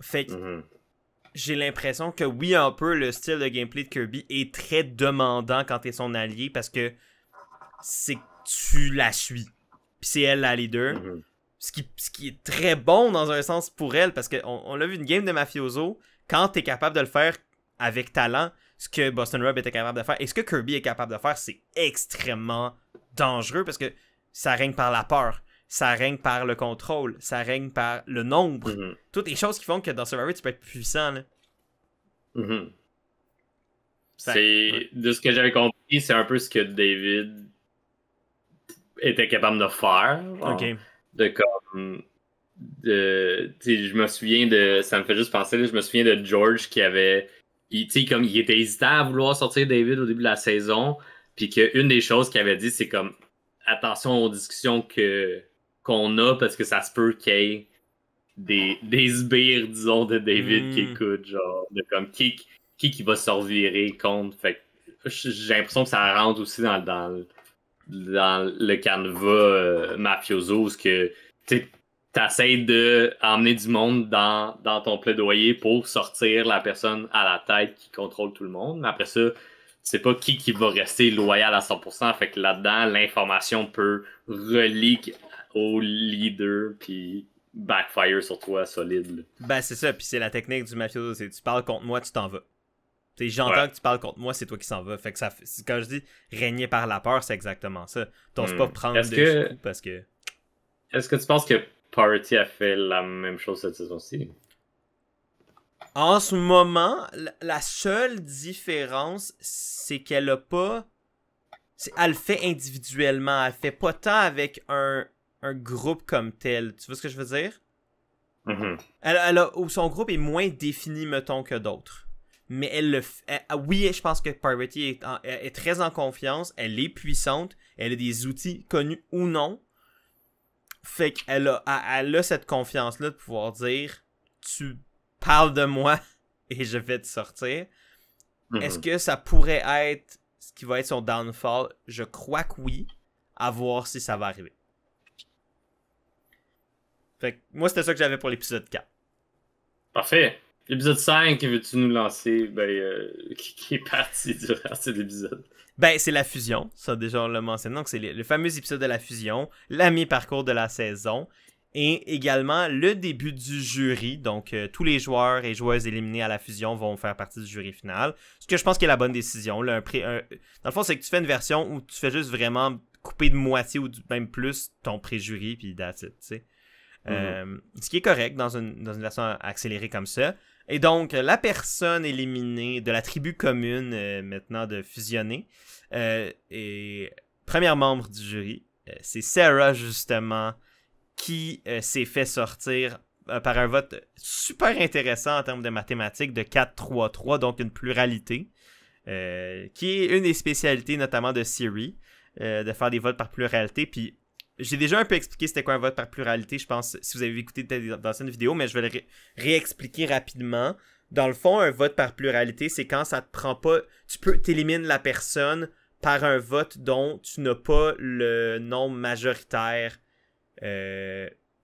[SPEAKER 2] Fait que j'ai l'impression que oui, un peu, le style de gameplay de Kirby est très demandant quand t'es son allié, parce que c'est que tu la suis. Puis c'est elle la leader. Ce qui est très bon dans un sens pour elle, parce qu'on l'a vu une game de mafioso, quand t'es capable de le faire avec talent, ce que Boston Rob était capable de faire, et ce que Kirby est capable de faire, c'est extrêmement dangereux, parce que ça règne par la peur, ça règne par le contrôle, ça règne par le nombre. Toutes les choses qui font que dans Survivor, tu peux être puissant, là.
[SPEAKER 1] De ce que j'avais compris, c'est un peu ce que David était capable de faire. Je me souviens ça me fait juste penser, je me souviens de George qui avait, il était hésitant à vouloir sortir David au début de la saison, puis qu'une des choses qu'il avait dit, c'est comme, attention aux discussions qu'on a, parce que ça se peut qu'il y ait des sbires, disons, de David qui écoutent, genre, de comme, qui va se revirer contre. Fait que j'ai l'impression que ça rentre aussi dans le canevas mafioso, où que t'essayes de emmener du monde dans ton plaidoyer pour sortir la personne à la tête qui contrôle tout le monde. Mais après ça, tu sais pas qui va rester loyal à 100%. Fait que là-dedans, l'information peut relier au leader puis backfire sur toi solide.
[SPEAKER 2] C'est ça. Puis c'est la technique du mafioso. C'est tu parles contre moi, tu t'en vas. J'entends que tu parles contre moi, c'est toi qui s'en vas. Fait que quand je dis régner par la peur, c'est exactement ça. T'oses pas prendre des coups parce que...
[SPEAKER 1] Est-ce que tu penses que Parity a fait la même chose cette saison-ci?
[SPEAKER 2] En ce moment, la seule différence, c'est qu'elle a pas... Elle le fait individuellement, elle le fait pas tant avec un groupe comme tel. Tu vois ce que je veux dire?
[SPEAKER 1] Mhm.
[SPEAKER 2] Son groupe est moins défini, mettons, que d'autres. Mais elle le fait. Oui, je pense que Parvati est très en confiance, elle est puissante, elle a des outils connus ou non. Fait qu'elle elle a cette confiance-là de pouvoir dire tu parles de moi et je vais te sortir. Est-ce que ça pourrait être ce qui va être son downfall? Je crois que oui. À voir si ça va arriver. Fait que moi, c'était ça que j'avais pour l'épisode 4.
[SPEAKER 1] Parfait. L'épisode 5, veux-tu nous lancer? Qui est parti durant cet épisode?
[SPEAKER 2] Ben, c'est la fusion. Ça, déjà, on l'a mentionné. Donc, c'est le fameux épisode de la fusion, la mi-parcours de la saison, et également le début du jury. Donc, tous les joueurs et joueuses éliminés à la fusion vont faire partie du jury final. Ce que je pense qui est la bonne décision. Là, dans le fond, c'est que tu fais une version où tu fais juste vraiment couper de moitié ou même plus ton pré-jury, puis that's it, tu sais. Ce qui est correct dans une version accélérée comme ça. Et donc, la personne éliminée de la tribu commune, maintenant de fusionner, est première membre du jury. C'est Sarah, justement, qui s'est fait sortir par un vote super intéressant en termes de mathématiques de 4-3-3, donc une pluralité, qui est une des spécialités notamment de Siri, de faire des votes par pluralité. Puis, j'ai déjà un peu expliqué c'était quoi un vote par pluralité, je pense, si vous avez écouté d'anciennes vidéos, mais je vais le réexpliquer rapidement. Dans le fond, un vote par pluralité, c'est quand ça te prend pas... t'élimines la personne par un vote dont tu n'as pas le nombre majoritaire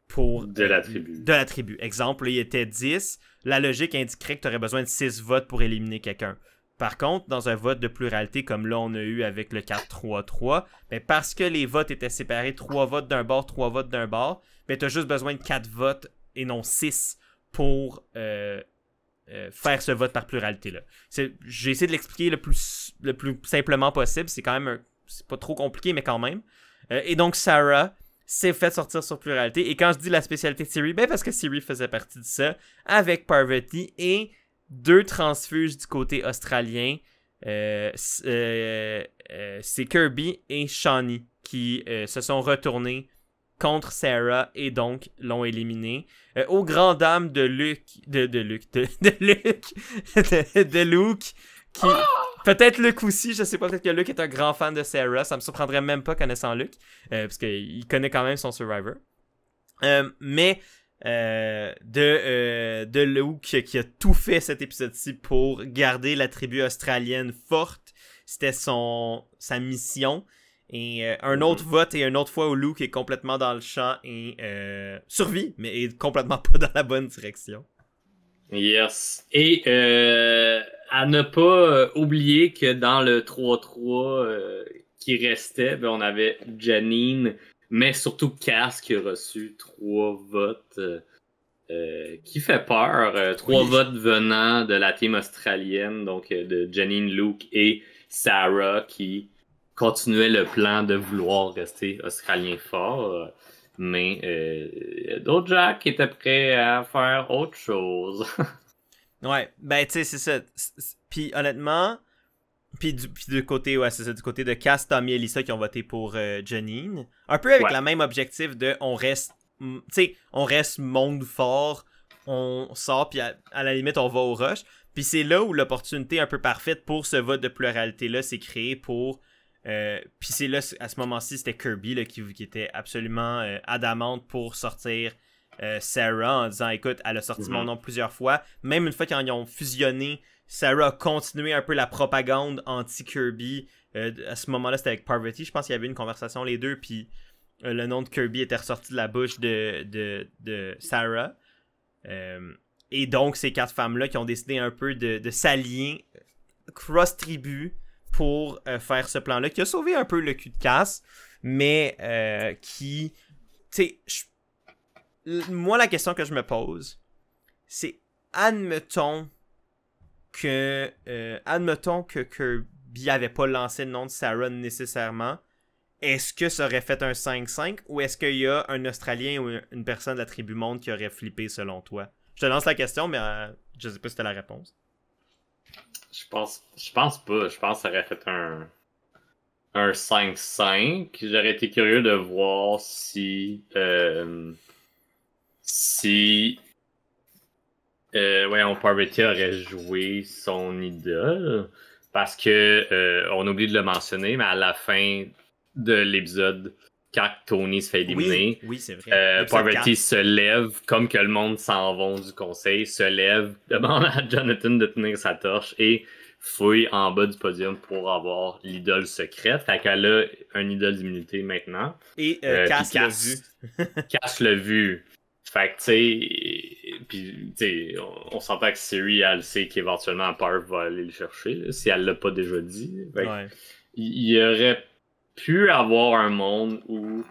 [SPEAKER 2] pour...
[SPEAKER 1] De la tribu.
[SPEAKER 2] De la tribu. Exemple, là, il était 10. La logique indiquerait que tu aurais besoin de 6 votes pour éliminer quelqu'un. Par contre, dans un vote de pluralité comme là on a eu avec le 4-3-3, ben parce que les votes étaient séparés, 3 votes d'un bord, 3 votes d'un bord, ben tu as juste besoin de 4 votes et non 6 pour faire ce vote par pluralité-là. J'ai essayé de l'expliquer le plus simplement possible, c'est quand même c'est pas trop compliqué, mais quand même. Et donc Sarah s'est fait sortir sur pluralité, et quand je dis la spécialité de Siri, ben parce que Siri faisait partie de ça, avec Parvati et 2 transfuges du côté australien. C'est Kirby et Shawnee qui se sont retournés contre Sarah et donc l'ont éliminé. Aux grandes dames de Luke. De Luke. De Luke. Qui. Peut-être Luke aussi, je sais pas, peut-être que Luke est un grand fan de Sarah. Ça me surprendrait même pas connaissant Luke. Parce qu'il connaît quand même son Survivor. Mais. De Luke qui a tout fait cet épisode-ci pour garder la tribu australienne forte. C'était sa mission. Et un autre vote et une autre fois où Luke est complètement dans le champ et survit, mais est complètement pas dans la bonne direction.
[SPEAKER 1] Yes. Et à ne pas oublier que dans le 3-3 qui restait, ben, on avait Janine, mais surtout Cass qui a reçu 3 votes qui fait peur. 3 votes venant de la team australienne, donc de Janine, Luke et Sarah qui continuaient le plan de vouloir rester australien fort. Mais d'autres Jack qui étaient prêts à faire autre chose.
[SPEAKER 2] Ouais, ben tu sais, c'est ça. Puis honnêtement, puis du côté, ouais, c'est ça, du côté de Cass, Tommy et Lisa qui ont voté pour Janine. Un peu avec la même objectif de on reste, tu sais, on reste monde fort, on sort, puis à la limite, on va au rush. Puis c'est là où l'opportunité un peu parfaite pour ce vote de pluralité-là s'est créée pour... puis c'est là, à ce moment-ci, c'était Kirby là, qui était absolument adamante pour sortir Sarah en disant, écoute, elle a sorti mon nom plusieurs fois. Même une fois qu'ils ont fusionné, Sarah a continué un peu la propagande anti-Kirby. À ce moment-là, c'était avec Parvati. Je pense qu'il y avait une conversation, les deux, puis le nom de Kirby était ressorti de la bouche de Sarah. Et donc, ces 4 femmes-là qui ont décidé un peu de s'allier cross-tribu pour faire ce plan-là, qui a sauvé un peu le cul de Cass, mais qui... Tu sais, moi, la question que je me pose, c'est admettons que Kirby avait pas lancé le nom de Sarah nécessairement, est-ce que ça aurait fait un 5-5 ou est-ce qu'il y a un Australien ou une personne de la tribu monde qui aurait flippé selon toi? Je te lance la question, mais Je sais pas si c'était la réponse.
[SPEAKER 1] Je pense pas. Je pense que ça aurait fait un 5-5. J'aurais été curieux de voir si voyons, Parvati aurait joué son idole. Parce que on oublie de le mentionner, mais à la fin de l'épisode, quand Tony se fait éliminer,
[SPEAKER 2] Oui, c'est vrai.
[SPEAKER 1] Parvati se lève, comme que le monde s'en va du conseil, se lève, demande à Jonathan de tenir sa torche et fouille en bas du podium pour avoir l'idole secrète. Fait qu'elle a un idole d'immunité maintenant.
[SPEAKER 2] Et Cass l'a vu.
[SPEAKER 1] Cass l'a vu. Fait que, tu sais, puis, tu sais, on s'entend que Siri, elle sait qu'éventuellement Parv va aller le chercher, là, si elle l'a pas déjà dit. Fait
[SPEAKER 2] Ouais.
[SPEAKER 1] il y aurait pu avoir un monde où,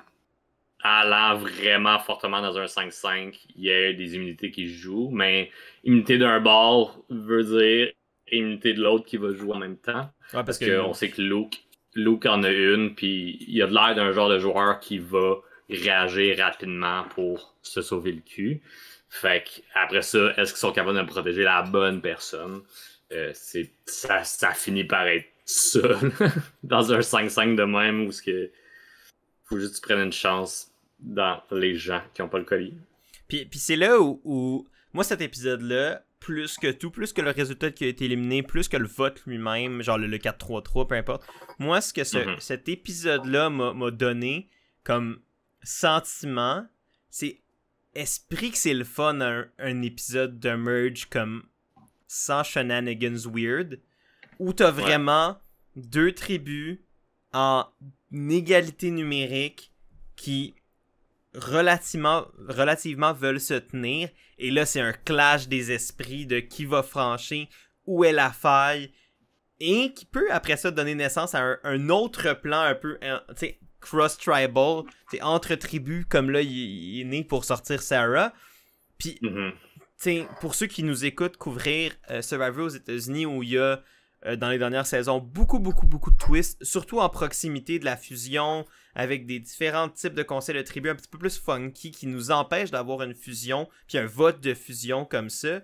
[SPEAKER 1] allant vraiment fortement dans un 5-5, il y a des immunités qui jouent, mais immunité d'un bord veut dire immunité de l'autre qui va jouer en même temps.
[SPEAKER 2] Ouais,
[SPEAKER 1] parce qu'on sait que Luke en a une, puis il a l'air d'un genre de joueur qui va réagir rapidement pour se sauver le cul. Fait que après ça, est-ce qu'ils sont capables de protéger la bonne personne? Ça finit par être ça, dans un 5-5 de même, où faut juste que tu prennes une chance dans les gens qui n'ont pas le collier.
[SPEAKER 2] Puis c'est là où moi, cet épisode-là, plus que tout, plus que le résultat qui a été éliminé, plus que le vote lui-même, genre le 4-3-3, peu importe, moi, ce que cet épisode-là m'a donné comme sentiment, c'est esprit que c'est le fun un épisode d'un merge comme sans shenanigans weird, où t'as vraiment deux tribus en égalité numérique qui relativement veulent se tenir, et là c'est un clash des esprits de qui va franchir, où est la faille, et qui peut après ça donner naissance à un autre plan un peu, tu sais, cross-tribal, entre tribus, comme là il est né pour sortir Sarah. Puis pour ceux qui nous écoutent couvrir Survivor aux États-Unis, où il y a dans les dernières saisons beaucoup de twists, surtout en proximité de la fusion, avec des différents types de conseils de tribu un petit peu plus funky qui nous empêchent d'avoir une fusion, puis un vote de fusion comme ça.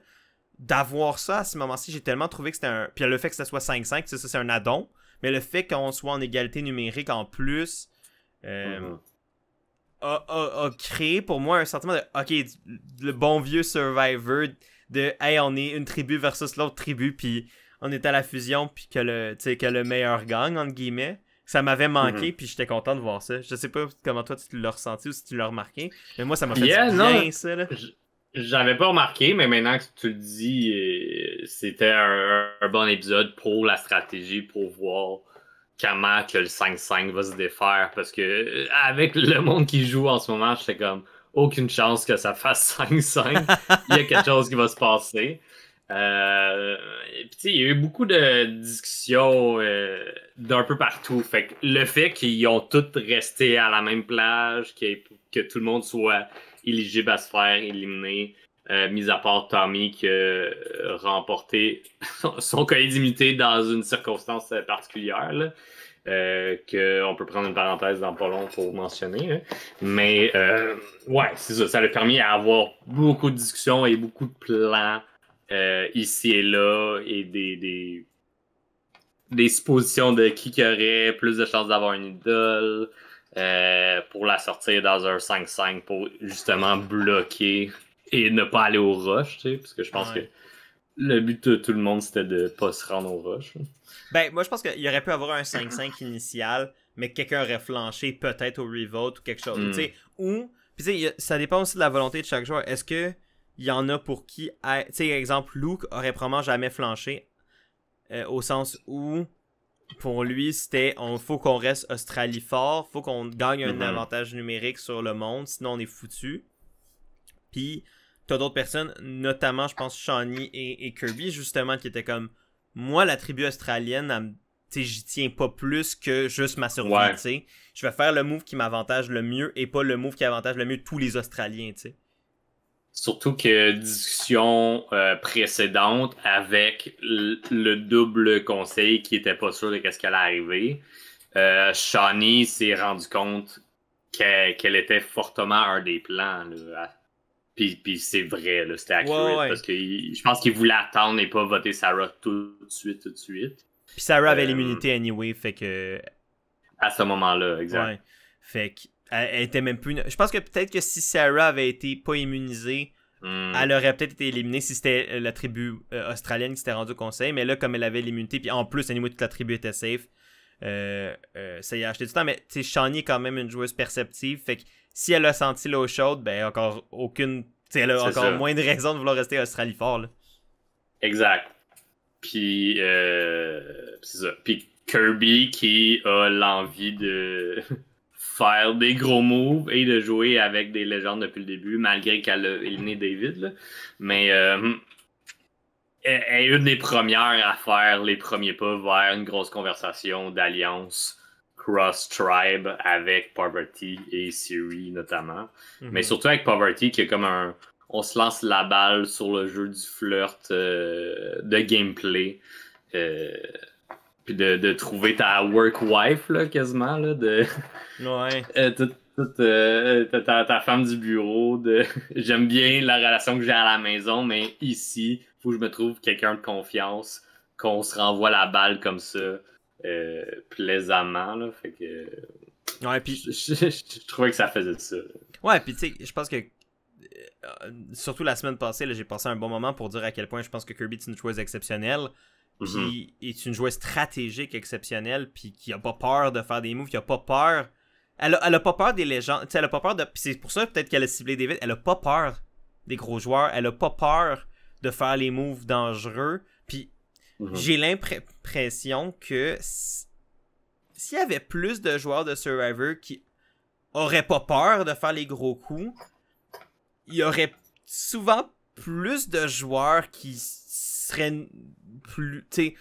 [SPEAKER 2] D'avoir ça à ce moment-ci, j'ai tellement trouvé que c'était un... Puis le fait que ça soit 5-5, ça c'est un addon, mais le fait qu'on soit en égalité numérique en plus a créé pour moi un sentiment de ok, le bon vieux Survivor de hey, on est une tribu versus l'autre tribu, puis on est à la fusion, puis que le meilleur gagne, entre guillemets. Ça m'avait manqué, puis j'étais content de voir ça. Je sais pas comment toi tu l'as ressenti ou si tu l'as remarqué, mais moi ça m'a fait du bien, ça. Là.
[SPEAKER 1] J'avais pas remarqué, mais maintenant que tu le dis, c'était un bon épisode pour la stratégie, pour voir comment que le 5-5 va se défaire. Parce que avec le monde qui joue en ce moment, j'étais comme aucune chance que ça fasse 5-5. Il y a quelque chose qui va se passer. Il y a eu beaucoup de discussions d'un peu partout. Fait que le fait qu'ils ont tous resté à la même plage, que tout le monde soit éligible à se faire éliminer, mis à part Tommy qui a remporté son collier d'immunité dans une circonstance particulière, là, qu'on peut prendre une parenthèse dans pas long pour mentionner. Là. Mais ouais, c'est ça. Ça a permis d'avoir beaucoup de discussions et beaucoup de plans ici et là, et des suppositions de qui aurait plus de chances d'avoir une idole pour la sortir dans un 5-5 pour justement bloquer et ne pas aller au rush, tu sais, parce que je pense que le but de tout le monde c'était de pas se rendre au rush.
[SPEAKER 2] Ben, moi je pense qu'il aurait pu avoir un 5-5 initial, mais que quelqu'un aurait flanché peut-être au revote ou quelque chose, tu sais, ou, puis tu sais, ça dépend aussi de la volonté de chaque joueur. Est-ce que il y en a pour qui, tu sais, exemple, Luke aurait probablement jamais flanché, au sens où, pour lui, c'était, faut qu'on reste Australie fort, faut qu'on gagne un avantage numérique sur le monde, sinon on est foutu. Puis, t'as d'autres personnes, notamment, je pense, Shawnee et Kirby, justement, qui étaient comme, moi, la tribu australienne, tu sais, j'y tiens pas plus que juste ma survie, tu sais. Je vais faire le move qui m'avantage le mieux et pas le move qui avantage le mieux tous les Australiens, tu sais.
[SPEAKER 1] Surtout que discussion précédente avec le double conseil qui était pas sûr de qu'est-ce qui allait arriver. Shawnee s'est rendu compte qu'elle était fortement un des plans. Là. Puis c'est vrai, là, c'était accurate,
[SPEAKER 2] Ouais.
[SPEAKER 1] parce que je pense qu'il voulait attendre et pas voter Sarah tout de suite.
[SPEAKER 2] Puis Sarah avait l'immunité anyway, fait que...
[SPEAKER 1] À ce moment-là, exact.
[SPEAKER 2] Ouais. Fait qu'elle était même plus... Je pense que peut-être que si Sarah avait été pas immunisée, elle aurait peut-être été éliminée si c'était la tribu australienne qui s'était rendue au conseil, mais là, comme elle avait l'immunité, puis en plus, anyway, toute la tribu était safe, ça y a acheté du temps, mais tu sais, Shani est quand même une joueuse perceptive, fait que si elle a senti l'eau chaude, ben encore aucune... T'sais, elle a encore
[SPEAKER 1] ça.
[SPEAKER 2] moins de raison de vouloir rester à Australie fort, là.
[SPEAKER 1] Exact. Puis, c'est ça. Puis Kirby qui a l'envie de faire des gros moves et de jouer avec des légendes depuis le début, malgré qu'elle a éliminé David. Là. Mais elle est une des premières à faire les premiers pas vers une grosse conversation d'alliance cross-tribe avec Parvati et Siri notamment. Mais surtout avec Parvati qui est comme un... On se lance la balle sur le jeu du flirt de gameplay. Puis de trouver ta work wife, là, quasiment. Là,
[SPEAKER 2] Ouais.
[SPEAKER 1] ta femme du bureau. J'aime bien la relation que j'ai à la maison, mais ici, il faut que je me trouve quelqu'un de confiance, qu'on se renvoie la balle comme ça, plaisamment. Là, fait que...
[SPEAKER 2] Ouais, puis...
[SPEAKER 1] je trouvais que ça faisait ça.
[SPEAKER 2] Ouais, puis tu sais, je pense que surtout la semaine passée, là, j'ai passé un bon moment pour dire à quel point je pense que Kirby est une joueuse exceptionnelle, puis est une joueuse stratégique exceptionnelle, puis qui a pas peur de faire des moves, qui a pas peur. Elle a pas peur des légendes, tu sais, elle a pas peur de. Puis c'est pour ça peut-être qu'elle a ciblé David. Elle a pas peur des gros joueurs, elle a pas peur de faire les moves dangereux, puis j'ai l'impression que s'il y avait plus de joueurs de Survivor qui auraient pas peur de faire les gros coups, il y aurait souvent plus de joueurs qui seraient plus, tu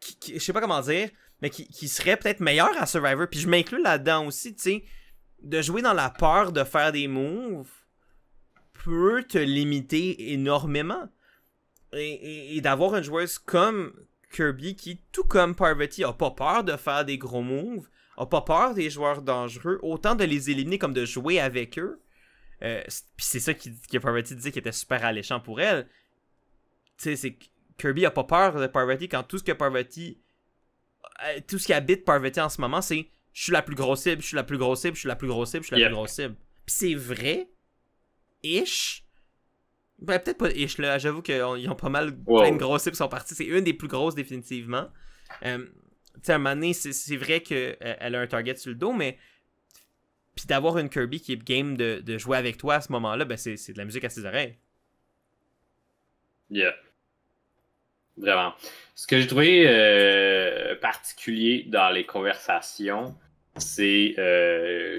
[SPEAKER 2] sais, je sais pas comment dire, mais qui seraient peut-être meilleurs à Survivor. Puis je m'inclus là-dedans aussi, tu sais, de jouer dans la peur de faire des moves peut te limiter énormément. Et d'avoir une joueuse comme Kirby qui, tout comme Parvati, a pas peur de faire des gros moves, a pas peur des joueurs dangereux, autant de les éliminer comme de jouer avec eux. Puis c'est ça que Parvati disait qui était super alléchant pour elle. Tu sais, c'est que Kirby a pas peur de Parvati quand tout ce que Parvati... tout ce qui habite Parvati en ce moment, c'est je suis la plus grosse cible, je suis la plus grosse cible, je suis la plus grosse cible, je suis la plus grosse cible. Puis c'est vrai, ish. Ben peut-être pas ish, là. J'avoue qu'ils ont pas mal plein de grosses cibles qui sont parties. C'est une des plus grosses, définitivement. Tu sais, à un moment donné, c'est vrai qu'elle a un target sur le dos, mais... Puis d'avoir une Kirby qui est game de jouer avec toi à ce moment-là, ben c'est de la musique à ses oreilles.
[SPEAKER 1] Yeah. Vraiment. Ce que j'ai trouvé particulier dans les conversations, c'est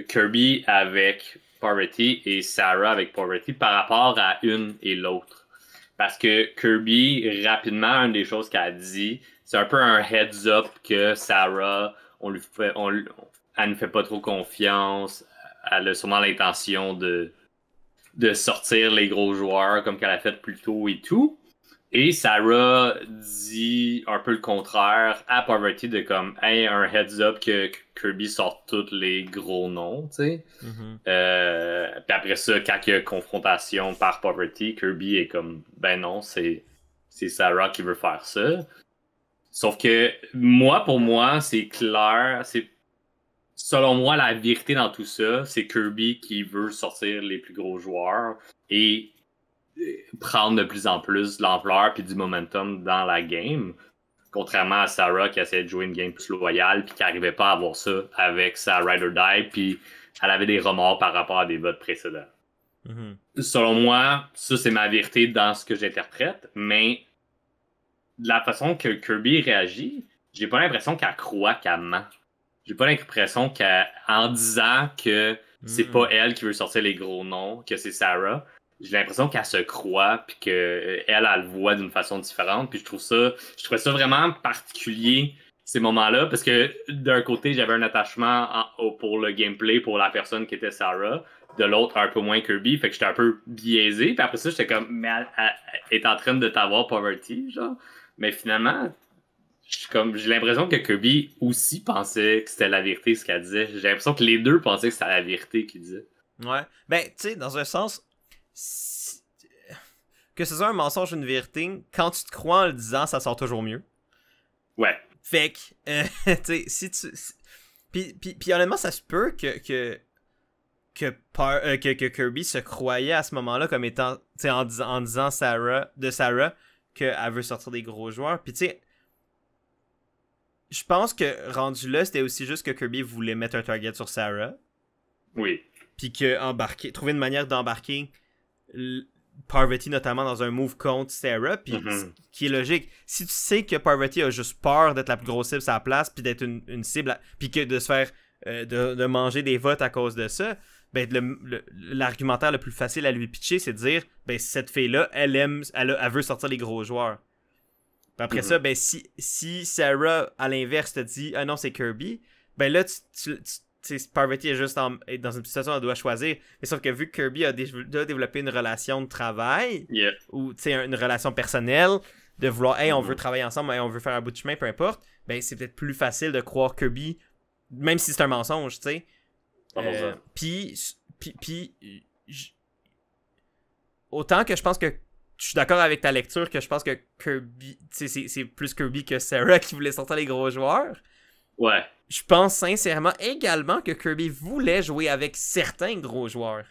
[SPEAKER 1] Kirby avec Parvati et Sarah avec Parvati par rapport à une et l'autre. Parce que Kirby, rapidement, une des choses qu'elle a dit, c'est un peu un heads up que Sarah, elle ne fait pas trop confiance. Elle a sûrement l'intention de sortir les gros joueurs comme qu'elle a fait plus tôt et tout. Et Sarah dit un peu le contraire à Parvati de comme hey, un heads up que Kirby sort tous les gros noms, tu sais. Puis après ça, quand il y a confrontation par Parvati, Kirby est comme ben non, c'est Sarah qui veut faire ça. Sauf que pour moi, c'est clair, selon moi, la vérité dans tout ça, c'est Kirby qui veut sortir les plus gros joueurs et prendre de plus en plus de l'ampleur puis du momentum dans la game. Contrairement à Sarah qui essayait de jouer une game plus loyale puis qui n'arrivait pas à avoir ça avec sa Ride or Die puis elle avait des remords par rapport à des votes précédents. Selon moi, ça c'est ma vérité dans ce que j'interprète, mais de la façon que Kirby réagit, j'ai pas l'impression qu'elle croit qu'elle ment. J'ai pas l'impression qu'en disant que c'est pas elle qui veut sortir les gros noms, que c'est Sarah, j'ai l'impression qu'elle se croit puis qu'elle le voit d'une façon différente. Puis je trouvais ça vraiment particulier ces moments-là parce que d'un côté j'avais un attachement pour le gameplay pour la personne qui était Sarah, de l'autre un peu moins Kirby, fait que j'étais un peu biaisé. Puis après ça j'étais comme mais elle est en train de t'avoir Poverty, genre. Mais finalement j'ai l'impression que Kirby aussi pensait que c'était la vérité ce qu'elle disait. J'ai l'impression que les deux pensaient que c'était la vérité qu'il disait.
[SPEAKER 2] Ouais. Ben, tu sais, dans un sens, que ce soit un mensonge ou une vérité, quand tu te crois en le disant, ça sort toujours mieux.
[SPEAKER 1] Ouais.
[SPEAKER 2] Fait que, tu sais, si tu... Puis honnêtement, ça se peut que Kirby se croyait à ce moment-là comme étant, tu sais, en disant Sarah qu'elle veut sortir des gros joueurs. Puis tu sais, je pense que rendu là, c'était aussi juste que Kirby voulait mettre un target sur Sarah.
[SPEAKER 1] Oui.
[SPEAKER 2] Puis que trouver une manière d'embarquer Parvati notamment dans un move contre Sarah, puis qui est logique. Si tu sais que Parvati a juste peur d'être la plus grosse cible à sa place, puis d'être une cible, puis que de se faire de manger des votes à cause de ça, ben l'argumentaire le plus facile à lui pitcher, c'est de dire, ben cette fille-là, elle veut sortir les gros joueurs. Puis après ça, ben si Sarah à l'inverse te dit, ah non c'est Kirby, ben là Parvati est juste est dans une situation où elle doit choisir. Mais sauf que vu que Kirby a développé une relation de travail, ou une relation personnelle, de vouloir, hey, on veut travailler ensemble, hey, on veut faire un bout de chemin, peu importe, ben c'est peut-être plus facile de croire Kirby, même si c'est un mensonge, tu sais. Puis, autant que je pense que je suis d'accord avec ta lecture, que je pense que Kirby, c'est plus Kirby que Sarah qui voulait sortir les gros joueurs.
[SPEAKER 1] Ouais.
[SPEAKER 2] Je pense sincèrement également que Kirby voulait jouer avec certains gros joueurs.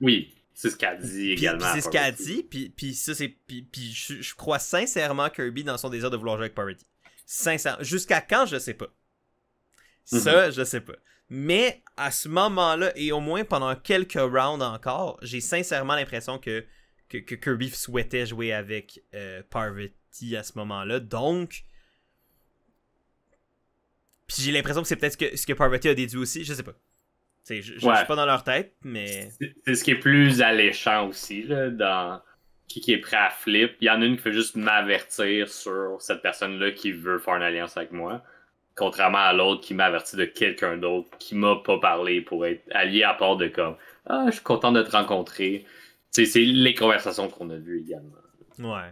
[SPEAKER 1] Oui, c'est ce qu'elle dit également.
[SPEAKER 2] C'est ce qu'elle dit, puis ça c'est puis je crois sincèrement Kirby dans son désir de vouloir jouer avec Parvati. Sincèrement, jusqu'à quand je sais pas. Ça, je sais pas. Mais à ce moment-là et au moins pendant quelques rounds encore, j'ai sincèrement l'impression que Kirby souhaitait jouer avec Parvati à ce moment-là. Donc puis j'ai l'impression que c'est peut-être ce que Parvati a déduit aussi, je sais pas. Je suis pas dans leur tête, mais...
[SPEAKER 1] C'est ce qui est plus alléchant aussi, là, dans qui est prêt à flip. Il y en a une qui fait juste m'avertir sur cette personne-là qui veut faire une alliance avec moi, contrairement à l'autre qui m'avertit de quelqu'un d'autre qui m'a pas parlé pour être allié à part de comme « Ah, je suis content de te rencontrer ». C'est les conversations qu'on a vues également.
[SPEAKER 2] Ouais.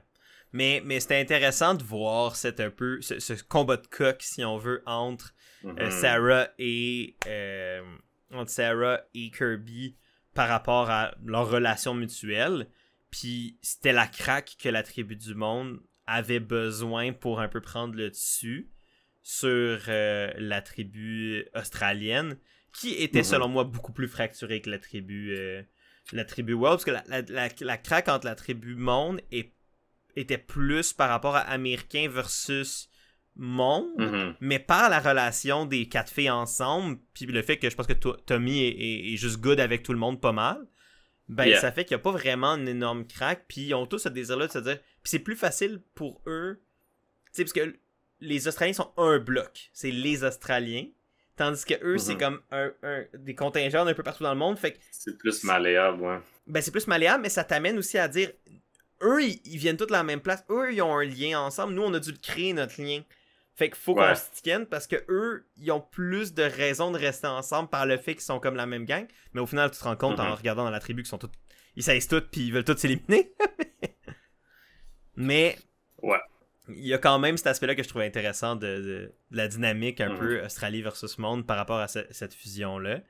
[SPEAKER 2] Mais c'était intéressant de voir ce combat de coq, si on veut, entre Sarah et Kirby par rapport à leur relation mutuelle. Puis c'était la craque que la tribu du monde avait besoin pour un peu prendre le dessus sur la tribu australienne, qui était selon moi beaucoup plus fracturée que la tribu World, parce que la craque entre la tribu monde était plus par rapport à américain versus monde, mais par la relation des 4 filles ensemble, puis le fait que je pense que Tommy est juste good avec tout le monde pas mal, ben ça fait qu'il n'y a pas vraiment une énorme craque, puis ils ont tous ce désir-là de se dire, puis c'est plus facile pour eux, tu sais, parce que les Australiens sont un bloc, c'est les Australiens, tandis que eux c'est comme des contingents un peu partout dans le monde, fait que
[SPEAKER 1] c'est plus malléable, ouais.
[SPEAKER 2] Ben c'est plus malléable, mais ça t'amène aussi à dire, eux, ils viennent tous de la même place. Eux, ils ont un lien ensemble. Nous, on a dû le créer, notre lien. Fait qu'il faut qu'on se tienne parce que eux, ils ont plus de raisons de rester ensemble par le fait qu'ils sont comme la même gang. Mais au final, tu te rends compte en regardant dans la tribu qu'ils sont tous... Ils s'aissent tous puis ils veulent tous s'éliminer. Mais...
[SPEAKER 1] Ouais.
[SPEAKER 2] Il y a quand même cet aspect-là que je trouvais intéressant de la dynamique un peu Australie versus monde par rapport à cette fusion-là.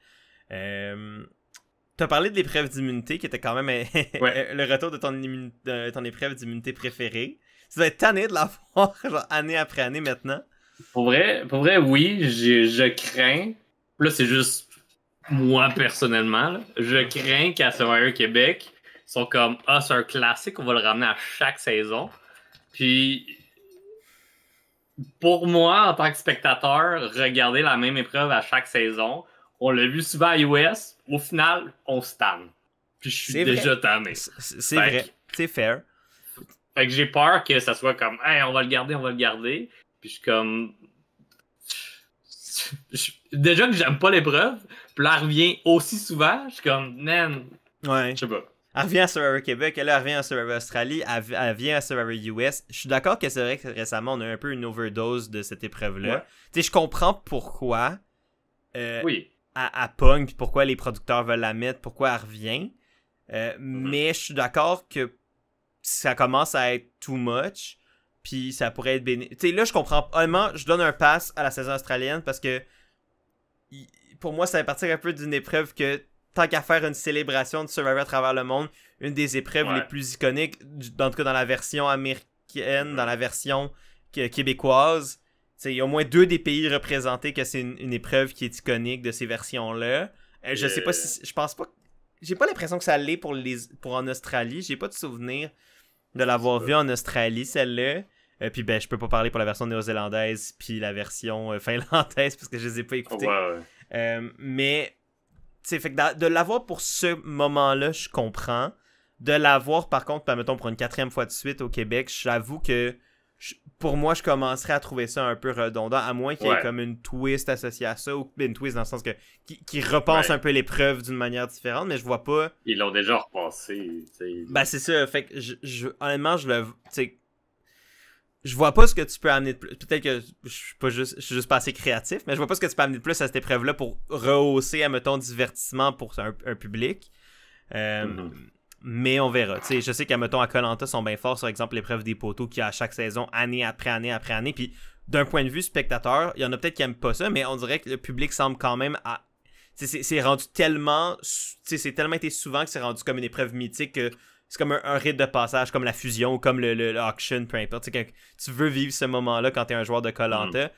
[SPEAKER 2] T'as parlé de l'épreuve d'immunité qui était quand même le retour de ton épreuve d'immunité préférée. Tu dois être tanné de la voir genre, année après année maintenant.
[SPEAKER 1] Pour vrai oui, je crains. Là, c'est juste moi personnellement. Là, je crains qu'à Survivor Québec, ils sont comme c'est un classique, on va le ramener à chaque saison. Puis pour moi, en tant que spectateur, regarder la même épreuve à chaque saison, on l'a vu souvent à US, au final, on se tanne. Puis je suis déjà tanné.
[SPEAKER 2] C'est vrai, c'est fair.
[SPEAKER 1] Fait que j'ai peur que ça soit comme, hey, on va le garder. Puis je suis comme... Déjà que j'aime pas l'épreuve, puis là, elle revient aussi souvent, je suis comme, man,
[SPEAKER 2] ouais.
[SPEAKER 1] Je sais pas.
[SPEAKER 2] Elle revient à Survivor Québec, elle revient à Survivor Australie, elle vient à Survivor US. Je suis d'accord que c'est vrai que récemment, on a un peu une overdose de cette épreuve-là. Ouais. Tu sais, je comprends pourquoi...
[SPEAKER 1] oui.
[SPEAKER 2] À pogne, puis pourquoi les producteurs veulent la mettre, pourquoi elle revient. Mais je suis d'accord que ça commence à être too much, puis ça pourrait être bénéfique. Tu sais, là, je comprends. Honnêtement, je donne un pass à la saison australienne parce que pour moi, ça va partir un peu d'une épreuve que tant qu'à faire une célébration de Survivor à travers le monde, une des épreuves les plus iconiques, en tout cas dans la version américaine, dans la version québécoise. Il y a au moins 2 des pays représentés que c'est une épreuve qui est iconique de ces versions-là. Je sais pas si... Je pense pas... J'ai pas l'impression que ça l'est pour en Australie. J'ai pas de souvenir de l'avoir vu en Australie, celle-là. Puis je peux pas parler pour la version néo-zélandaise puis la version finlandaise parce que je les ai pas écoutées. Mais, tu sais, fait que de l'avoir pour ce moment-là, je comprends. De l'avoir, par contre, mettons, pour une 4e fois de suite au Québec, j'avoue que pour moi, je commencerais à trouver ça un peu redondant, à moins qu'il y ait comme une twist associée à ça, ou une twist dans le sens que qui repense un peu l'épreuve d'une manière différente, mais je vois pas...
[SPEAKER 1] Ils l'ont déjà repassé, tu sais.
[SPEAKER 2] C'est ça, fait que honnêtement, je vois pas ce que tu peux amener de plus. Peut-être que je suis juste pas assez créatif, mais je vois pas ce que tu peux amener de plus à cette épreuve-là pour rehausser, admettons, divertissement pour un public. Mais on verra. T'sais, je sais qu'admettons, à Koh-Lanta sont bien forts, sur exemple, l'épreuve des poteaux qu'il y a à chaque saison, année après année après année. Puis d'un point de vue spectateur, il y en a peut-être qui aiment pas ça, mais on dirait que le public semble quand même à... C'est rendu tellement... C'est tellement été souvent que c'est rendu comme une épreuve mythique que c'est comme un rite de passage, comme la fusion, ou comme le auction, peu importe. Quand tu veux vivre ce moment-là quand t'es un joueur de Koh-Lanta.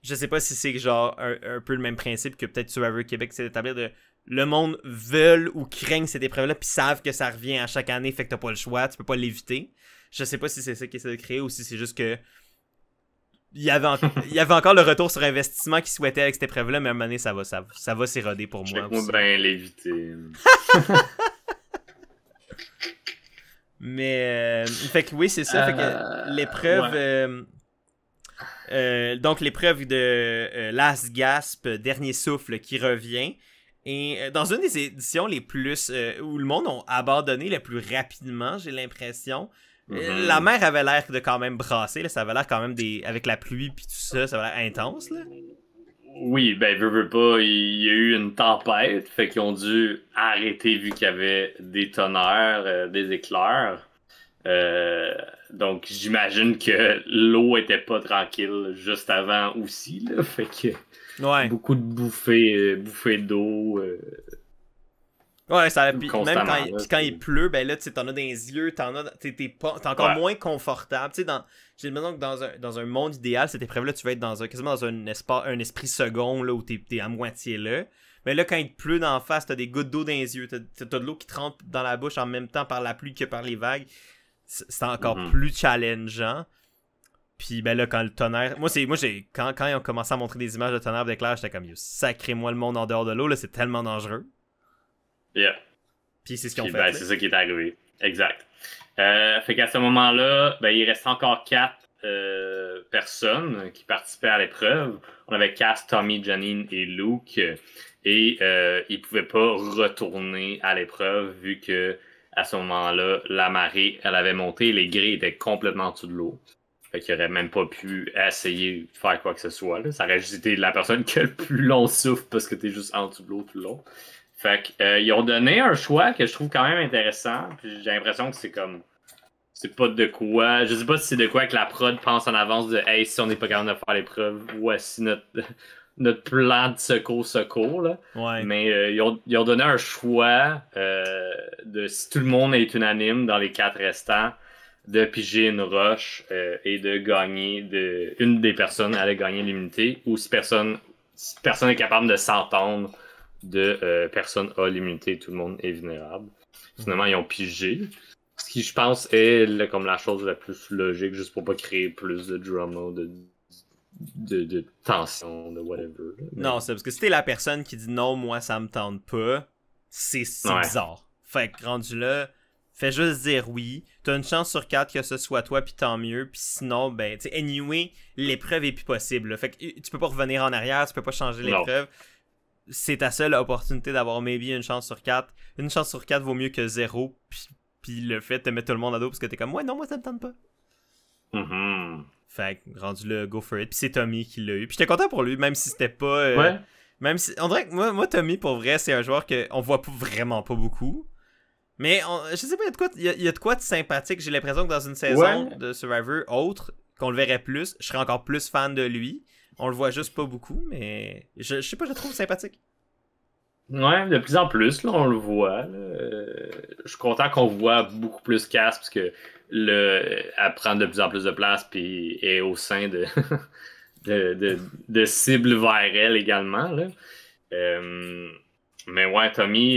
[SPEAKER 2] Je sais pas si c'est genre un peu le même principe que peut-être Survivor Québec s'est d'établir de... Le monde veulent ou craignent cette épreuve-là puis savent que ça revient à chaque année, fait que t'as pas le choix, tu peux pas l'éviter. Je sais pas si c'est ça qu'ils essaient de créer ou si c'est juste que il y avait encore le retour sur investissement qu'ils souhaitaient avec cette épreuve-là, mais à un moment donné, ça va s'éroder pour moi.
[SPEAKER 1] Check-moi bien l'éviter.
[SPEAKER 2] Mais fait que oui, c'est ça. Fait que l'épreuve... donc l'épreuve de Last Gasp, Dernier Souffle qui revient. Et dans une des éditions les plus... où le monde a abandonné le plus rapidement, j'ai l'impression. La mer avait l'air de quand même brasser. Là, ça avait l'air quand même avec la pluie puis tout ça, ça avait l'air intense. Là.
[SPEAKER 1] Oui, veux pas, il y a eu une tempête, fait qu'ils ont dû arrêter vu qu'il y avait des tonnerres, des éclairs. Donc j'imagine que l'eau était pas tranquille juste avant aussi, là, fait que beaucoup de bouffées d'eau.
[SPEAKER 2] Ouais, ça puis même quand il pleut, ben là tu t'en as dans les yeux, t'es encore moins confortable. Tu sais, j'ai l'impression que dans un monde idéal, cette épreuve-là, tu vas être quasiment dans un esprit second là où t'es à moitié là. Mais là, quand il te pleut d'en face, t'as des gouttes d'eau dans les yeux, t'as de l'eau qui te rentre dans la bouche en même temps par la pluie que par les vagues. C'est encore plus challengeant. Puis ben là, quand le tonnerre... Quand ils ont commencé à montrer des images de tonnerre d'éclair, j'étais comme, sacrez-moi le monde en dehors de l'eau, là, c'est tellement dangereux.
[SPEAKER 1] Yeah.
[SPEAKER 2] Puis c'est ce qu'ils ont fait.
[SPEAKER 1] C'est ça qui est arrivé. Exact. Fait qu'à ce moment-là, il reste encore 4 personnes qui participaient à l'épreuve. On avait Cass, Tommy, Janine et Luke. Et ils pouvaient pas retourner à l'épreuve vu que à ce moment-là, la marée, elle avait monté. Les grilles étaient complètement en dessous de l'eau. Fait qu'ils n'auraient même pas pu essayer de faire quoi que ce soit. Là. Ça aurait juste été la personne qui a le plus long souffle parce que t'es juste en dessous de l'eau tout le long. Fait qu'ils ont donné un choix que je trouve quand même intéressant. Puis j'ai l'impression que c'est comme... C'est pas de quoi... Je sais pas si c'est de quoi que la prod pense en avance de « Hey, si on n'est pas capable de faire l'épreuve, voici notre plan de secours. » là.
[SPEAKER 2] Ouais.
[SPEAKER 1] Mais ils ont donné un choix de si tout le monde est unanime dans les 4 restants, de piger une roche et de gagner... Une des personnes allait gagner l'immunité. Ou si personne est capable de s'entendre... personne a l'immunité, tout le monde est vulnérable. Finalement, ils ont pigé. Ce qui, je pense, est comme la chose la plus logique, juste pour pas créer plus de drama, de tension, de whatever.
[SPEAKER 2] Non, c'est parce que si t'es la personne qui dit non, moi ça me tente pas, c'est bizarre. Fait que rendu là, fais juste dire oui. T'as une chance sur 4 que ce soit toi, puis tant mieux. Puis sinon, tu sais, anyway, l'épreuve est plus possible. Là. Fait que tu peux pas revenir en arrière, tu peux pas changer l'épreuve. Non. C'est ta seule opportunité d'avoir maybe une chance sur 4. Une chance sur 4 vaut mieux que 0. Puis le fait de te mettre tout le monde à dos parce que t'es comme, ouais, non, moi ça me tente pas. Fait que rendu là, go for it. Puis c'est Tommy qui l'a eu. Puis j'étais content pour lui, même si c'était pas. Même si. On dirait que moi, Tommy, pour vrai, c'est un joueur qu'on voit vraiment pas beaucoup. Mais je sais pas, il y a de quoi de sympathique. J'ai l'impression que dans une saison de Survivor autre, qu'on le verrait plus, je serais encore plus fan de lui. On le voit juste pas beaucoup, mais je sais pas, je le trouve sympathique.
[SPEAKER 1] Ouais, de plus en plus, là, on le voit. Là. Je suis content qu'on voit beaucoup plus Cass parce que elle prend de plus en plus de place puis est au sein de cibles vers elle également. Là. Euh, mais ouais, Tommy,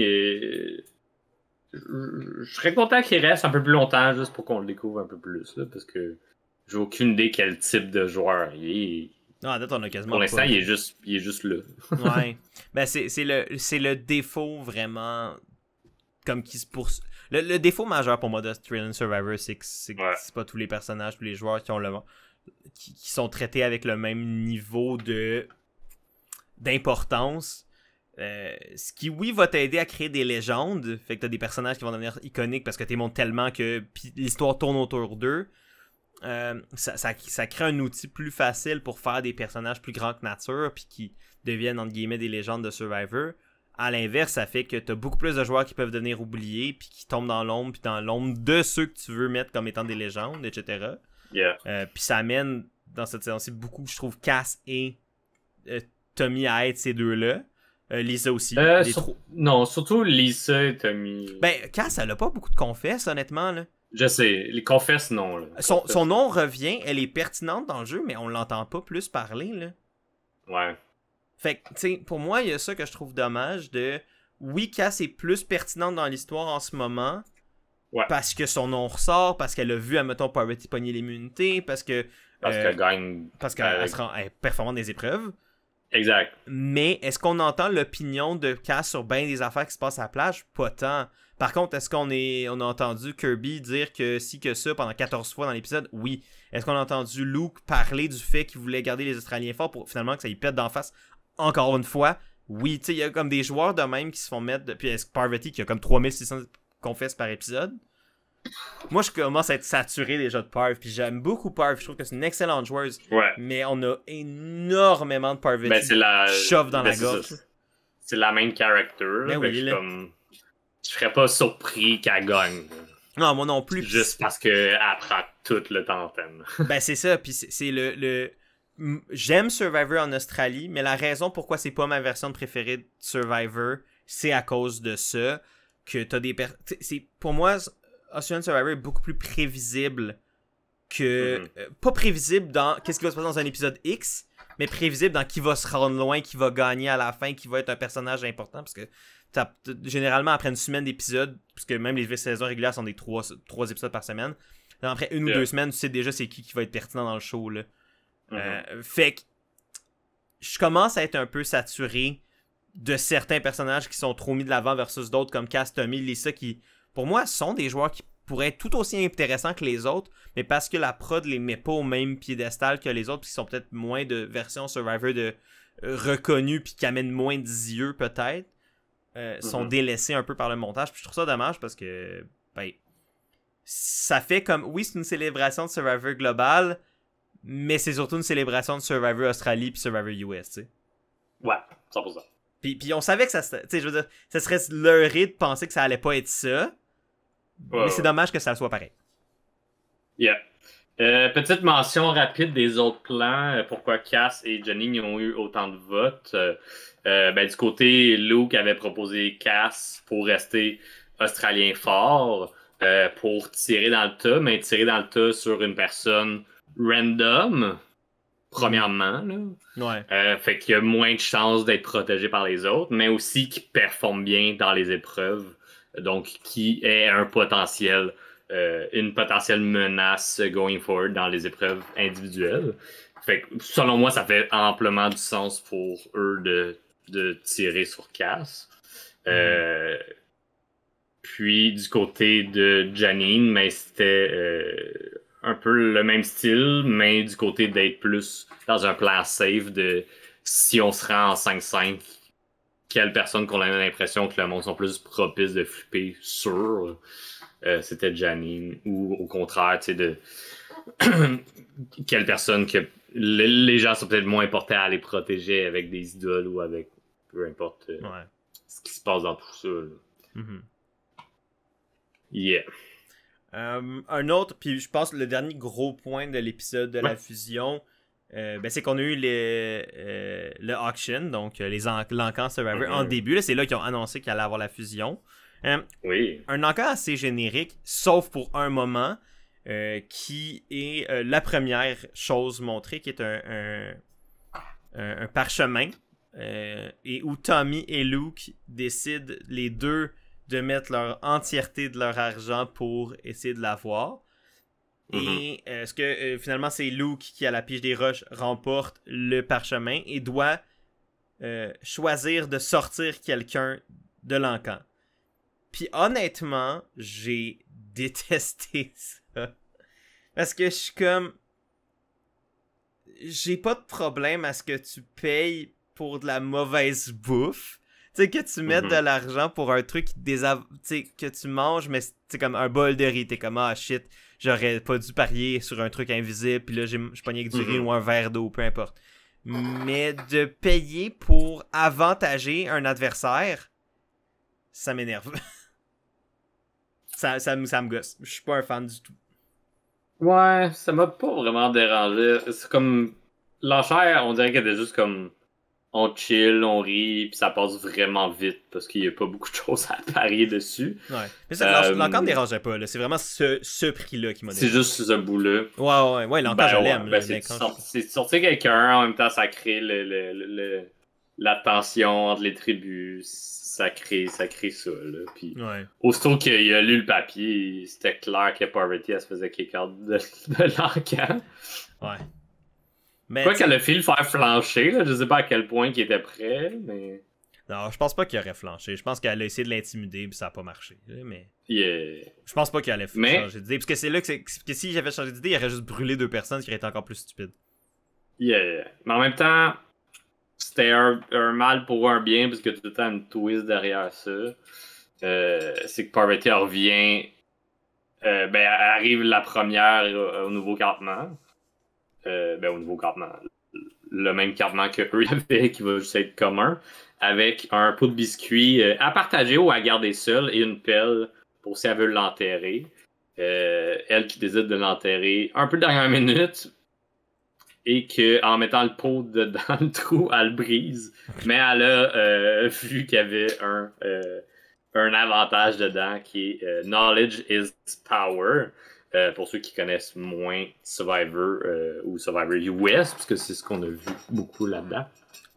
[SPEAKER 1] je serais content qu'il reste un peu plus longtemps juste pour qu'on le découvre un peu plus. Là, parce que j'ai aucune idée quel type de joueur il est.
[SPEAKER 2] Non, à date, on a
[SPEAKER 1] Pour
[SPEAKER 2] quasiment
[SPEAKER 1] l'instant,
[SPEAKER 2] pas vu.
[SPEAKER 1] il est juste là.
[SPEAKER 2] Ouais. Ben, c'est le défaut vraiment comme qui se poursuit. Le défaut majeur pour moi de Thrilling Survivor, c'est que
[SPEAKER 1] Ouais.
[SPEAKER 2] c'est pas tous les personnages, tous les joueurs qui ont qui sont traités avec le même niveau de d'importance. Ce qui, oui, va t'aider à créer des légendes. Fait que t'as des personnages qui vont devenir iconiques parce que t'es montres tellement que pis l'histoire tourne autour d'eux. Ça crée un outil plus facile pour faire des personnages plus grands que nature puis qui deviennent, entre guillemets, des légendes de Survivor. À l'inverse, ça fait que t'as beaucoup plus de joueurs qui peuvent devenir oubliés puis qui tombent dans l'ombre puis dans l'ombre de ceux que tu veux mettre comme étant des légendes, etc.
[SPEAKER 1] Yeah.
[SPEAKER 2] Puis ça amène, dans cette saison-ci, beaucoup, je trouve, Cass et Tommy à être ces deux-là. Lisa aussi.
[SPEAKER 1] Non, surtout Lisa et Tommy.
[SPEAKER 2] Ben, Cass, elle a pas beaucoup de confesses, honnêtement, là.
[SPEAKER 1] Je sais, les confesses, non. Là.
[SPEAKER 2] Son nom revient, elle est pertinente dans le jeu, mais on l'entend pas plus parler, là.
[SPEAKER 1] Ouais.
[SPEAKER 2] Fait que, tu sais, pour moi, il y a ça que je trouve dommage de... Oui, Cass est plus pertinente dans l'histoire en ce moment,
[SPEAKER 1] Ouais.
[SPEAKER 2] parce que son nom ressort, parce qu'elle a vu, admettons, Parvati pogner l'immunité, parce que...
[SPEAKER 1] Parce qu'elle gagne.
[SPEAKER 2] Parce qu'elle elle est performante des épreuves.
[SPEAKER 1] Exact.
[SPEAKER 2] Mais est-ce qu'on entend l'opinion de Cass sur bien des affaires qui se passent à la plage? Pas tant. Par contre, est-ce qu'on a entendu Kirby dire que si que ça pendant 14 fois dans l'épisode? Oui. Est-ce qu'on a entendu Luke parler du fait qu'il voulait garder les Australiens forts pour finalement que ça y pète d'en face encore une fois? Oui. Tu sais, il y a comme des joueurs de même qui se font mettre... Puis est-ce que Parvati qui a comme 3600 confesses par épisode? Moi, je commence à être saturé déjà de Parv, puis j'aime beaucoup Parv. Je trouve que c'est une excellente joueuse.
[SPEAKER 1] Ouais.
[SPEAKER 2] Mais on a énormément de Parvati qui chauffe dans la gorge.
[SPEAKER 1] C'est la main character.
[SPEAKER 2] Ben oui,
[SPEAKER 1] je serais pas surpris qu'elle gagne.
[SPEAKER 2] Non, moi non plus.
[SPEAKER 1] Juste parce qu'elle prend tout le temps d'antenne.
[SPEAKER 2] Ben c'est ça, puis c'est le... J'aime Survivor en Australie, mais la raison pourquoi c'est pas ma version préférée de Survivor, c'est à cause de ça, que t'as des... Pour moi, Australian Survivor est beaucoup plus prévisible que... pas prévisible dans qu'est-ce qui va se passer dans un épisode X, mais prévisible dans qui va se rendre loin, qui va gagner à la fin, qui va être un personnage important, parce que généralement, après une semaine d'épisodes, puisque même les saisons régulières sont des 3 épisodes par semaine, après 1 ou 2 semaines, tu sais déjà c'est qui va être pertinent dans le show. Là. Fait que je commence à être un peu saturé de certains personnages qui sont trop mis de l'avant versus d'autres comme Cass, Tommy, Lisa, qui, pour moi, sont des joueurs qui pourraient être tout aussi intéressants que les autres, mais parce que la prod les met pas au même piédestal que les autres, puis qui sont peut-être moins de versions Survivor de reconnues, puis qui amènent moins d'yeux peut-être, sont délaissés un peu par le montage. Puis je trouve ça dommage parce que ben, ça fait comme... Oui, c'est une célébration de Survivor global, mais c'est surtout une célébration de Survivor Australie puis Survivor US, tu sais.
[SPEAKER 1] Ouais, 100%.
[SPEAKER 2] Puis on savait que ça... Tu sais, je veux dire, ça serait leurré de penser que ça allait pas être ça, mais c'est dommage que ça soit pareil.
[SPEAKER 1] Yeah. Petite mention rapide des autres plans. Pourquoi Cass et Janine ont eu autant de votes. Du côté, Luke avait proposé Cass pour rester australien fort, pour tirer dans le tas, mais tirer dans le tas sur une personne random, premièrement. Là.
[SPEAKER 2] Ouais.
[SPEAKER 1] Fait qu'il y a moins de chances d'être protégé par les autres, mais aussi qui performe bien dans les épreuves. Donc, qui est un potentiel... une potentielle menace going forward dans les épreuves individuelles. Fait que, selon moi, ça fait amplement du sens pour eux de tirer sur Cass. Puis, du côté de Janine, mais c'était un peu le même style, mais du côté d'être plus dans un plan safe de si on se rend en 5-5, quelle personne qu'on a l'impression que le monde sont plus propices de flipper sur... c'était Janine, ou au contraire, tu sais, de quelle personne que les gens sont peut-être moins portés à les protéger avec des idoles ou avec peu importe ce qui se passe dans tout ça. Yeah.
[SPEAKER 2] Un autre, puis je pense le dernier gros point de l'épisode de la fusion, c'est qu'on a eu le auction, donc l'encan Survivor en début. Là, c'est là qu'ils ont annoncé qu'il allait avoir la fusion.
[SPEAKER 1] Oui.
[SPEAKER 2] Un encan assez générique, sauf pour un moment, qui est la première chose montrée, qui est un parchemin, et où Tommy et Luke décident les deux de mettre leur entièreté de leur argent pour essayer de l'avoir. Et ce que finalement c'est Luke qui à la pige des roches remporte le parchemin et doit choisir de sortir quelqu'un de l'encan. Puis honnêtement, j'ai détesté ça. Parce que je suis comme... J'ai pas de problème à ce que tu payes pour de la mauvaise bouffe. Tu sais, que tu mettes de l'argent pour un truc que tu manges, mais c'est comme un bol de riz. T'es comme, ah shit, j'aurais pas dû parier sur un truc invisible, puis là, je pognais avec du riz ou un verre d'eau, peu importe. Mais de payer pour avantager un adversaire, ça m'énerve. ça me gosse. Je suis pas un fan du tout.
[SPEAKER 1] Ouais, ça m'a pas vraiment dérangé. C'est comme... L'enchère, on dirait qu'elle était juste comme... On chill, on rit, puis ça passe vraiment vite parce qu'il y a pas beaucoup de choses à parier dessus.
[SPEAKER 2] Ouais. Mais l'encan me dérangeait pas, là. C'est vraiment ce prix-là qui m'a dérangé.
[SPEAKER 1] C'est juste ce bout-là.
[SPEAKER 2] Ouais, l'encan, je l'aime.
[SPEAKER 1] C'est sortir quelqu'un, en même temps, ça crée la tension entre les tribus. Ça crée ça, là. Puis, aussitôt qu'il a lu le papier, c'était clair que Parvati, elle se faisait kick-out de l'encan.
[SPEAKER 2] Ouais.
[SPEAKER 1] Mais quoi qu'elle a fait le faire flancher, là. Je sais pas à quel point il était prêt, mais...
[SPEAKER 2] Non, je pense pas qu'il aurait flanché. Je pense qu'elle a essayé de l'intimider, puis ça a pas marché. Mais...
[SPEAKER 1] Yeah.
[SPEAKER 2] Je pense pas qu'il allait changer d'idée. Parce que c'est là que si j'avais changé d'idée, il aurait juste brûlé deux personnes qui auraient été encore plus stupides.
[SPEAKER 1] Yeah. Mais en même temps, c'était un mal pour un bien, parce que tout le temps une twist derrière ça. C'est que Parvati revient... elle arrive la première au nouveau campement. Au nouveau campement. Le même campement que eux avaient, qui va juste être commun, avec un pot de biscuits à partager ou à garder seul et une pelle pour si elle veut l'enterrer. Elle qui décide de l'enterrer un peu dernière minute et qu'en mettant le pot dans le trou, elle le brise. Mais elle a vu qu'il y avait un avantage dedans qui est Knowledge is Power. Pour ceux qui connaissent moins Survivor ou Survivor US, parce que c'est ce qu'on a vu beaucoup là-dedans.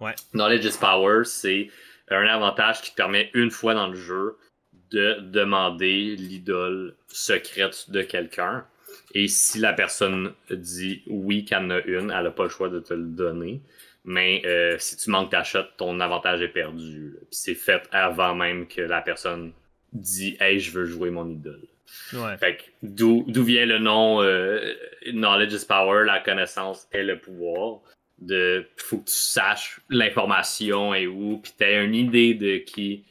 [SPEAKER 2] Ouais.
[SPEAKER 1] Knowledge is Power, c'est un avantage qui te permet une fois dans le jeu de demander l'idole secrète de quelqu'un. Et si la personne dit oui qu'elle en a une, elle n'a pas le choix de te le donner. Mais si tu manques ta shot, ton avantage est perdu. Puis c'est fait avant même que la personne dit « Hey, je veux jouer mon idole ».
[SPEAKER 2] Ouais.
[SPEAKER 1] Fait que d'où vient le nom Knowledge is Power, la connaissance est le pouvoir. Faut que tu saches l'information et où, pis t'as une idée de qui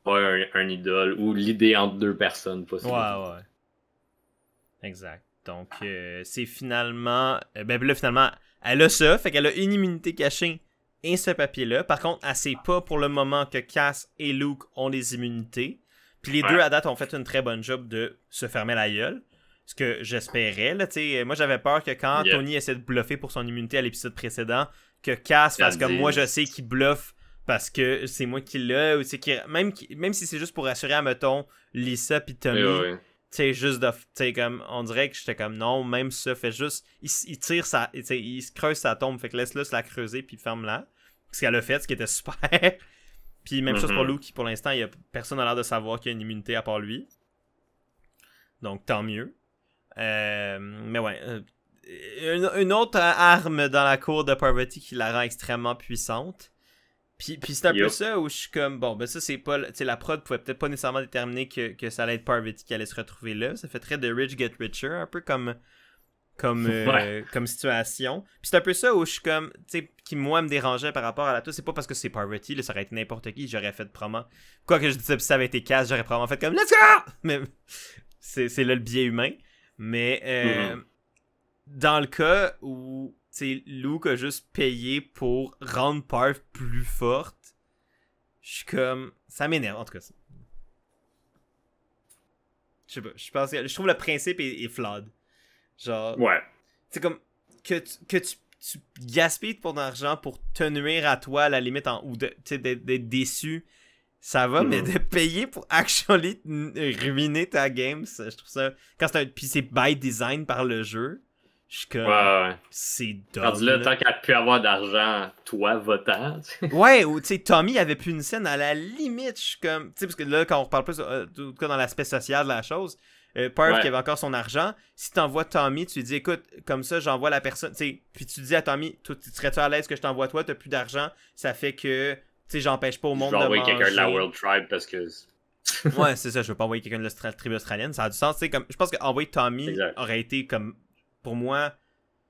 [SPEAKER 1] a un idole, ou l'idée entre deux personnes possible.
[SPEAKER 2] Ouais. Exact. Donc, c'est finalement... finalement, elle a ça, fait qu'elle a une immunité cachée et ce papier-là. Par contre, elle sait pas pour le moment que Cass et Luke ont des immunités. Puis les deux, à date, ont fait une très bonne job de se fermer la gueule. Ce que j'espérais, là, tu sais. Moi, j'avais peur que quand Tony essaie de bluffer pour son immunité à l'épisode précédent, que Cass fasse comme moi, je sais qu'il bluffe parce que c'est moi qui l'ai, ou même si c'est juste pour rassurer, admettons, Lisa puis Tommy, tu sais, juste de, tu sais, comme, on dirait que j'étais comme, non, même ça, fait juste, il tire il se creuse sa tombe, fait que laisse-le se la creuser puis ferme-la. Ce qu'elle a fait, ce qui était super. Puis même chose pour Luke, qui pour l'instant, personne n'a l'air de savoir qu'il y a une immunité à part lui. Donc tant mieux. Mais ouais. Une autre arme dans la cour de Parvati qui la rend extrêmement puissante. Puis c'est un peu ça où je suis comme, bon, ben ça c'est pas... Tu sais, la prod pouvait peut-être pas nécessairement déterminer que ça allait être Parvati qui allait se retrouver là. Ça fait très de Rich Get Richer, un peu comme situation. Puis c'est un peu ça où je suis comme, tu sais, qui moi me dérangeait par rapport à la touche. C'est pas parce que c'est Parvati, là, ça aurait été n'importe qui, j'aurais fait promo. Quoi que je disais, si ça avait été Cass, j'aurais probablement fait comme Let's go! Mais c'est là le biais humain. Mais dans le cas où, tu sais, Luke a juste payé pour rendre Parv plus forte, je suis comme, ça m'énerve en tout cas. Je sais pas, je trouve le principe est flawed. Genre,
[SPEAKER 1] ouais.
[SPEAKER 2] C'est comme que tu gaspilles ton argent pour te nuire à toi, à la limite, ou d'être déçu, ça va, mais de payer pour actually ruiner ta game, je trouve ça... Puis c'est by design par le jeu, je suis comme...
[SPEAKER 1] Ouais.
[SPEAKER 2] C'est dumb.
[SPEAKER 1] Rendu là, tant qu'à pu avoir d'argent, toi, votant.
[SPEAKER 2] Ouais, ou tu sais, Tommy avait plus une scène à la limite, je suis comme... Tu sais, parce que là, quand on reparle plus, en tout cas dans l'aspect social de la chose, Parv qui avait encore son argent, si t'envoies Tommy, tu lui dis, écoute, comme ça, j'envoie la personne, tu sais, puis tu dis à Tommy, serais-tu à l'aise que je t'envoie toi, t'as plus d'argent, ça fait que, tu sais, j'empêche pas au monde de manger.
[SPEAKER 1] Je vais envoyer quelqu'un de la World Tribe parce que...
[SPEAKER 2] Ouais, c'est ça, je veux pas envoyer quelqu'un de la tribu australienne, ça a du sens, tu sais, comme, je pense qu'envoyer Tommy aurait été comme, pour moi,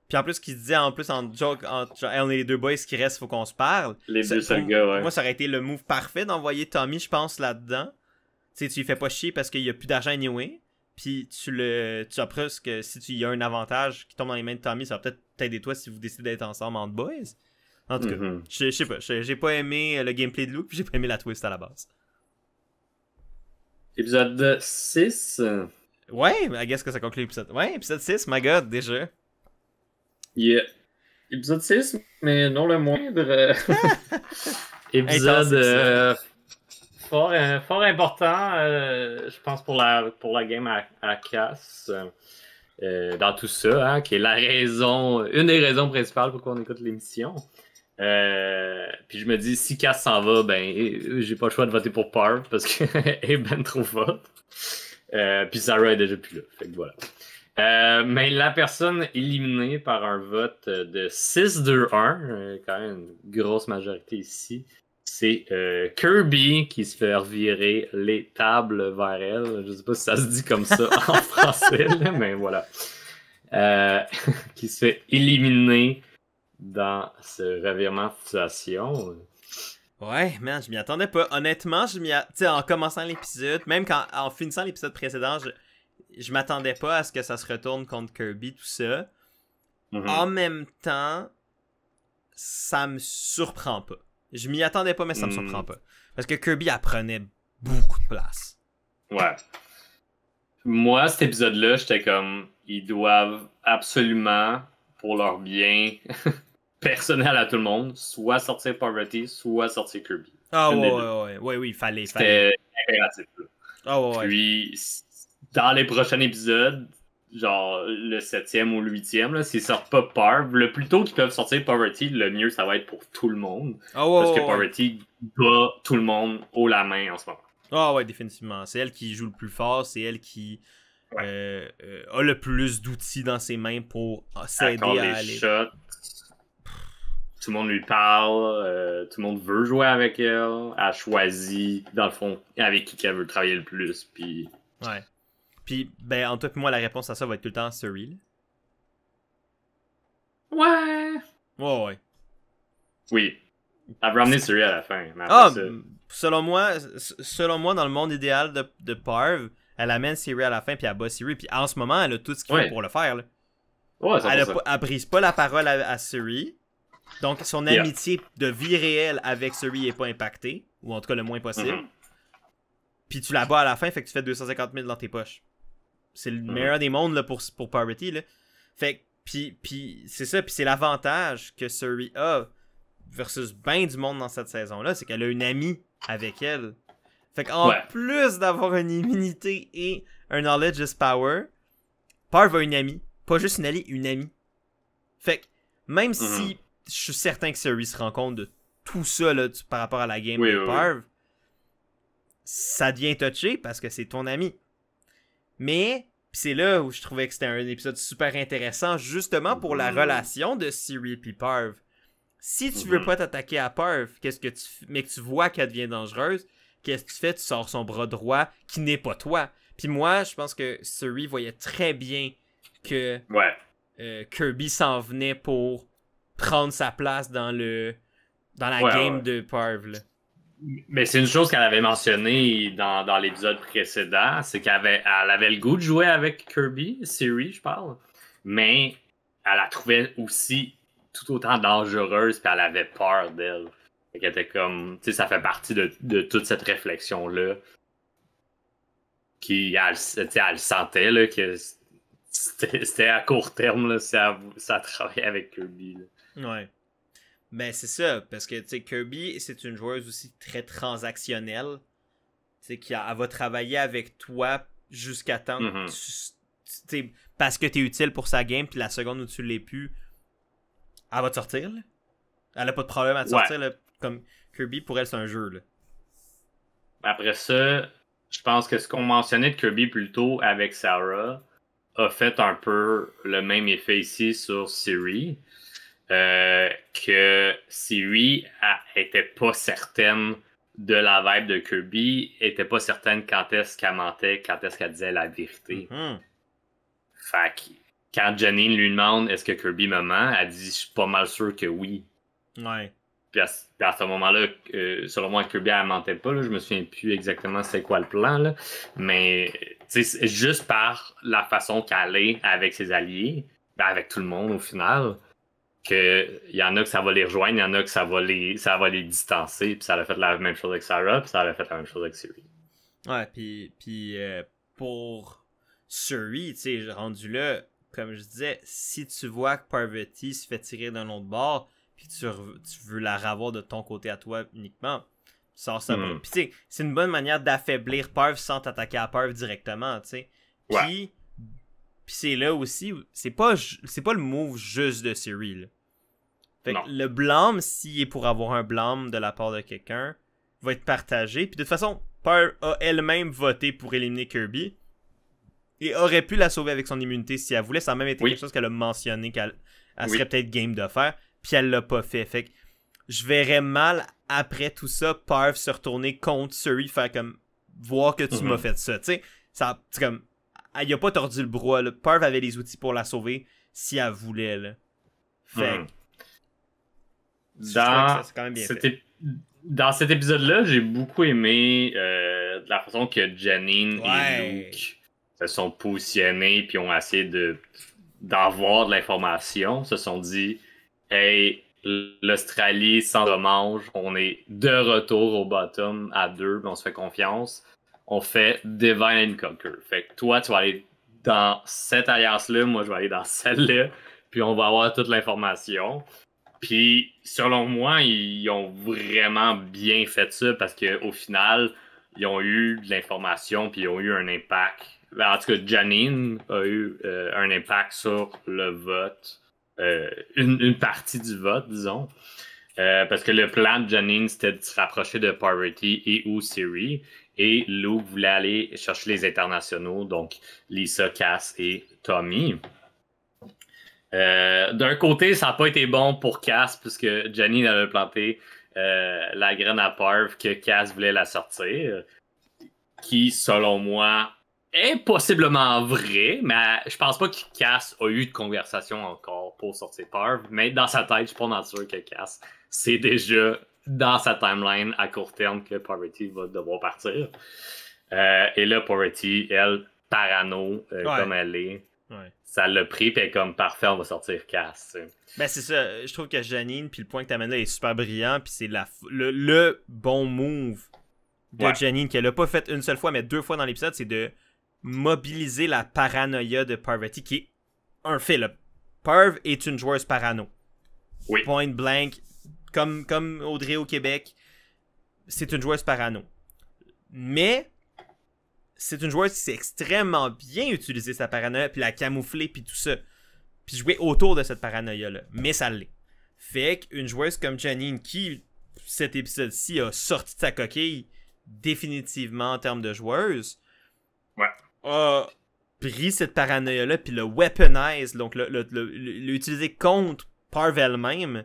[SPEAKER 2] puis en plus, qu'il se disait, en plus, en joke, on est les deux boys qui restent, faut qu'on se parle.
[SPEAKER 1] Les deux seuls gars, ouais.
[SPEAKER 2] Pour moi, ça aurait été le move parfait d'envoyer Tommy, je pense, là-dedans. Tu sais, tu lui fais pas chier parce qu'il y a plus d'argent anyway. Puis tu apprends que si tu y as un avantage qui tombe dans les mains de Tommy, ça va peut-être t'aider toi si vous décidez d'être ensemble entre boys. En tout cas, je sais pas. J'ai pas aimé le gameplay de Luke, puis j'ai pas aimé la twist à la base.
[SPEAKER 1] Épisode 6.
[SPEAKER 2] Ouais, I guess que ça conclut l'épisode. Ouais, épisode 6, my god, déjà.
[SPEAKER 1] Yeah. Épisode 6, mais non le moindre. Épisode fort important, je pense, pour la game à Cass. Dans tout ça, hein, qui est une des raisons principales pour qu'on écoute l'émission. Puis je me dis, si Cass s'en va, ben, j'ai pas le choix de voter pour Parv parce qu'elle est ben trop forte. Puis Sarah est déjà plus là. Fait que voilà. Mais la personne éliminée par un vote de 6-2-1, quand même une grosse majorité ici, c'est Kirby qui se fait revirer les tables vers elle. Je sais pas si ça se dit comme ça en français, là, mais voilà. Qui se fait éliminer dans ce revirement de situation.
[SPEAKER 2] Ouais, man, je m'y attendais pas. Honnêtement, tu sais, en commençant l'épisode, même en finissant l'épisode précédent, je m'attendais pas à ce que ça se retourne contre Kirby, tout ça. En même temps, ça me surprend pas. Je m'y attendais pas, mais ça me surprend pas. Parce que Kirby, elle prenait beaucoup de place.
[SPEAKER 1] Ouais. Moi, cet épisode-là, j'étais comme, ils doivent absolument, pour leur bien personnel à tout le monde, soit sortir Parvati, soit sortir Kirby.
[SPEAKER 2] Ah ouais, il fallait.
[SPEAKER 1] C'était impératif, là.
[SPEAKER 2] Ah ouais.
[SPEAKER 1] Puis, dans les prochains épisodes, genre le 7e ou le 8e, là, s'ils sortent pas Parv, le plus tôt qu'ils peuvent sortir Parvati, le mieux ça va être pour tout le monde. Parce que Parvati bat tout le monde haut la main en ce moment.
[SPEAKER 2] Ah ouais, définitivement. C'est elle qui joue le plus fort, c'est elle qui a le plus d'outils dans ses mains pour s'aider à aller.
[SPEAKER 1] Shots. Tout le monde lui parle, tout le monde veut jouer avec elle. Elle choisit, dans le fond, avec qui elle veut travailler le plus. Puis...
[SPEAKER 2] Ouais. Puis, ben, entre toi et moi, la réponse à ça va être tout le temps Surreal.
[SPEAKER 1] Ouais.
[SPEAKER 2] Ouais.
[SPEAKER 1] Oui. Elle veut ramener Surreal à la fin. Mais
[SPEAKER 2] selon moi, dans le monde idéal de Parv, elle amène Siri à la fin, puis elle bat Siri. Puis en ce moment, elle a tout ce qu'il faut pour le faire. Là.
[SPEAKER 1] Ouais,
[SPEAKER 2] elle brise pas la parole à Siri. Donc, son amitié de vie réelle avec Siri est pas impactée. Ou en tout cas, le moins possible. Puis tu la bats à la fin, fait que tu fais 250 000 dans tes poches. C'est le meilleur des mondes là, pour Parvati. Là. Fait que, puis c'est ça, puis c'est l'avantage que Suri a versus ben du monde dans cette saison-là, c'est qu'elle a une amie avec elle. Fait qu'en plus d'avoir une immunité et un knowledge is power, Parv a une amie. Pas juste une alliée, une amie. Fait que, même si je suis certain que Suri se rend compte de tout ça là, par rapport à la game de Parv, ça devient touché parce que c'est ton ami. Mais c'est là où je trouvais que c'était un épisode super intéressant, justement pour la relation de Siri et Parv. Si tu veux pas t'attaquer à Parv, mais que tu vois qu'elle devient dangereuse, qu'est-ce que tu fais? Tu sors son bras droit qui n'est pas toi. Puis moi, je pense que Siri voyait très bien que Kirby s'en venait pour prendre sa place dans la game de Parv. Là.
[SPEAKER 1] Mais c'est une chose qu'elle avait mentionnée dans l'épisode précédent, c'est qu'elle avait le goût de jouer avec Kirby, Siri, je parle, mais elle la trouvait aussi tout autant dangereuse, puis elle avait peur d'elle. Fait qu'elle était comme, tu sais, ça fait partie de toute cette réflexion-là. Elle le sentait, là, que c'était à court terme, là, si elle travaillait avec Kirby. Là.
[SPEAKER 2] Ouais. Ben, c'est ça, parce que, tu sais, Kirby, c'est une joueuse aussi très transactionnelle. Tu sais, elle va travailler avec toi jusqu'à temps que
[SPEAKER 1] Mhm.
[SPEAKER 2] parce que t'es utile pour sa game, puis la seconde où tu l'es plus, elle va te sortir, là. Elle a pas de problème à te
[SPEAKER 1] Ouais.
[SPEAKER 2] sortir, là. Comme Kirby, pour elle, c'est un jeu, là.
[SPEAKER 1] Après ça, je pense que ce qu'on mentionnait de Kirby plus tôt avec Sarah a fait un peu le même effet ici sur Siri. Que Siri était pas certaine de la vibe de Kirby, était pas certaine quand est-ce qu'elle mentait, quand est-ce qu'elle disait la vérité.
[SPEAKER 2] Mhm.
[SPEAKER 1] Fait que quand Janine lui demande est-ce que Kirby me ment, elle dit je suis pas mal sûr que oui.
[SPEAKER 2] Ouais.
[SPEAKER 1] Puis à ce moment-là, selon moi, Kirby elle mentait pas. Là, je me souviens plus exactement c'est quoi le plan. Là. Mais c'est juste par la façon qu'elle est avec ses alliés, ben, avec tout le monde au final, qu'il y en a que ça va les rejoindre, il y en a que ça va les distancer. Puis ça a fait la même chose avec Sarah, puis ça a fait la même chose avec Siri.
[SPEAKER 2] Ouais, puis pour Suri, tu sais, rendu là, comme je disais, si tu vois que Parvati se fait tirer d'un autre bord, puis tu veux la ravoir de ton côté à toi uniquement, tu sors ça.
[SPEAKER 1] Hmm.
[SPEAKER 2] Puis tu sais, c'est une bonne manière d'affaiblir Parv sans t'attaquer à Parv directement, tu sais.
[SPEAKER 1] Ouais.
[SPEAKER 2] Puis c'est là aussi, c'est pas le move juste de Siri, là. Fait que
[SPEAKER 1] Non.
[SPEAKER 2] le blâme, s'il est pour avoir un blâme de la part de quelqu'un, va être partagé. Puis de toute façon, Pearl a elle-même voté pour éliminer Kirby. Et aurait pu la sauver avec son immunité si elle voulait. Ça a même été
[SPEAKER 1] Oui.
[SPEAKER 2] quelque chose qu'elle a mentionné qu'elle
[SPEAKER 1] Oui.
[SPEAKER 2] serait peut-être game de faire. Puis elle l'a pas fait. Fait que je verrais mal, après tout ça, Parv se retourner contre Suri, faire comme voir que tu m'as fait ça. Tu sais, c'est comme. Elle a pas tordu le bras. Là. Parv avait les outils pour la sauver si elle voulait. Là. Fait que je trouvais que ça, c'est quand même bien fait.
[SPEAKER 1] Dans cet épisode-là, j'ai beaucoup aimé la façon que Janine et
[SPEAKER 2] Ouais.
[SPEAKER 1] Luke se sont positionnés puis ont essayé d'avoir de l'information. Se sont dit hey, l'Australie sans remanche, on est de retour au bottom à 2, on se fait confiance. On fait Divine and Conquer. Fait que toi, tu vas aller dans cette alliance-là, moi je vais aller dans celle-là, puis on va avoir toute l'information. Puis, selon moi, ils ont vraiment bien fait ça parce qu'au final, ils ont eu de l'information puis ils ont eu un impact. En tout cas, Janine a eu un impact sur le vote, une partie du vote, disons. Parce que le plan de Janine, c'était de se rapprocher de Parvati et ou Siri. Et Luke voulait aller chercher les internationaux, donc Lisa, Cass et Tommy. D'un côté, ça n'a pas été bon pour Cass, puisque Janine avait planté la graine à Parv que Cass voulait la sortir, qui, selon moi, est possiblement vrai, mais je pense pas que Cass a eu de conversation encore pour sortir Parv, mais dans sa tête, je suis pas sûr que Cass, c'est déjà dans sa timeline à court terme que Parvati va devoir partir. Et là, Parvati, elle, parano, comme elle est,
[SPEAKER 2] Ouais.
[SPEAKER 1] ça l'a pris, puis comme parfait, on va sortir Cass.
[SPEAKER 2] Ben c'est ça, je trouve que Janine, puis le point que t'amènes là est super brillant, puis c'est le bon move de Janine, qu'elle a pas fait une seule fois, mais 2 fois dans l'épisode, c'est de mobiliser la paranoïa de Parvati, qui est un fait, là. Parv est une joueuse parano.
[SPEAKER 1] Oui.
[SPEAKER 2] Point blank, comme Audrey au Québec, c'est une joueuse parano. Mais c'est une joueuse qui sait extrêmement bien utiliser sa paranoïa, puis la camoufler, puis tout ça. Puis jouer autour de cette paranoïa-là. Mais ça l'est. Fait qu'une joueuse comme Janine, qui, cet épisode-ci, a sorti de sa coquille, définitivement en termes de joueuse, a pris cette paranoïa-là, puis le weaponize, donc l'utiliser contre Parv elle-même,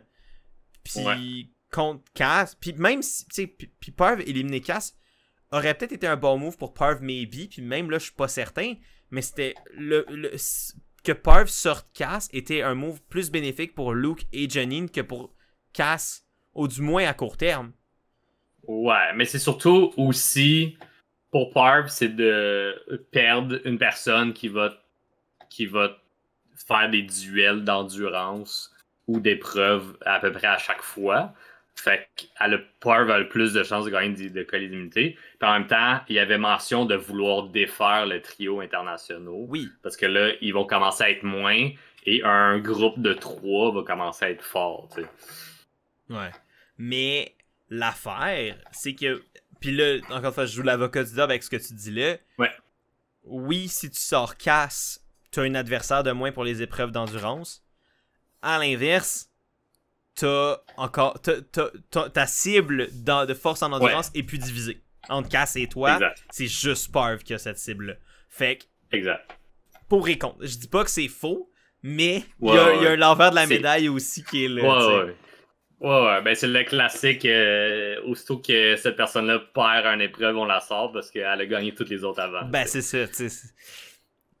[SPEAKER 2] puis contre Cass. Puis même si, tu sais, puis Parv éliminer Cass aurait peut-être été un bon move pour Parv maybe, puis même là, je suis pas certain, mais c'était que Parv sorte Cass était un move plus bénéfique pour Luke et Janine que pour Cass, ou du moins à court terme.
[SPEAKER 1] Ouais, mais c'est surtout aussi, pour Parv, c'est de perdre une personne qui va faire des duels d'endurance ou d'épreuves à peu près à chaque fois. Fait qu'elle Power a le plus de chances de gagner de colis d'immunité. Puis en même temps, il y avait mention de vouloir défaire le trio internationaux.
[SPEAKER 2] Oui.
[SPEAKER 1] Parce que là, ils vont commencer à être moins et un groupe de 3 va commencer à être fort, tu sais.
[SPEAKER 2] Ouais. Mais l'affaire, c'est que... Puis là, encore une fois, je joue l'avocat du diable avec ce que tu dis là.
[SPEAKER 1] Ouais.
[SPEAKER 2] Oui, si tu sors Cass, t'as un adversaire de moins pour les épreuves d'endurance. À l'inverse, t'as encore... ta cible de force en endurance est plus divisée. Entre Cass et toi, c'est juste Parv qui a cette cible-là. Fait que...
[SPEAKER 1] Exact.
[SPEAKER 2] Pour et contre. Je dis pas que c'est faux, mais il y a l'envers de la médaille aussi qui est là.
[SPEAKER 1] Ouais, ben c'est le classique. Aussitôt que cette personne-là perd une épreuve, on la sort parce qu'elle a gagné toutes les autres avant.
[SPEAKER 2] Ben c'est ça, tu sais.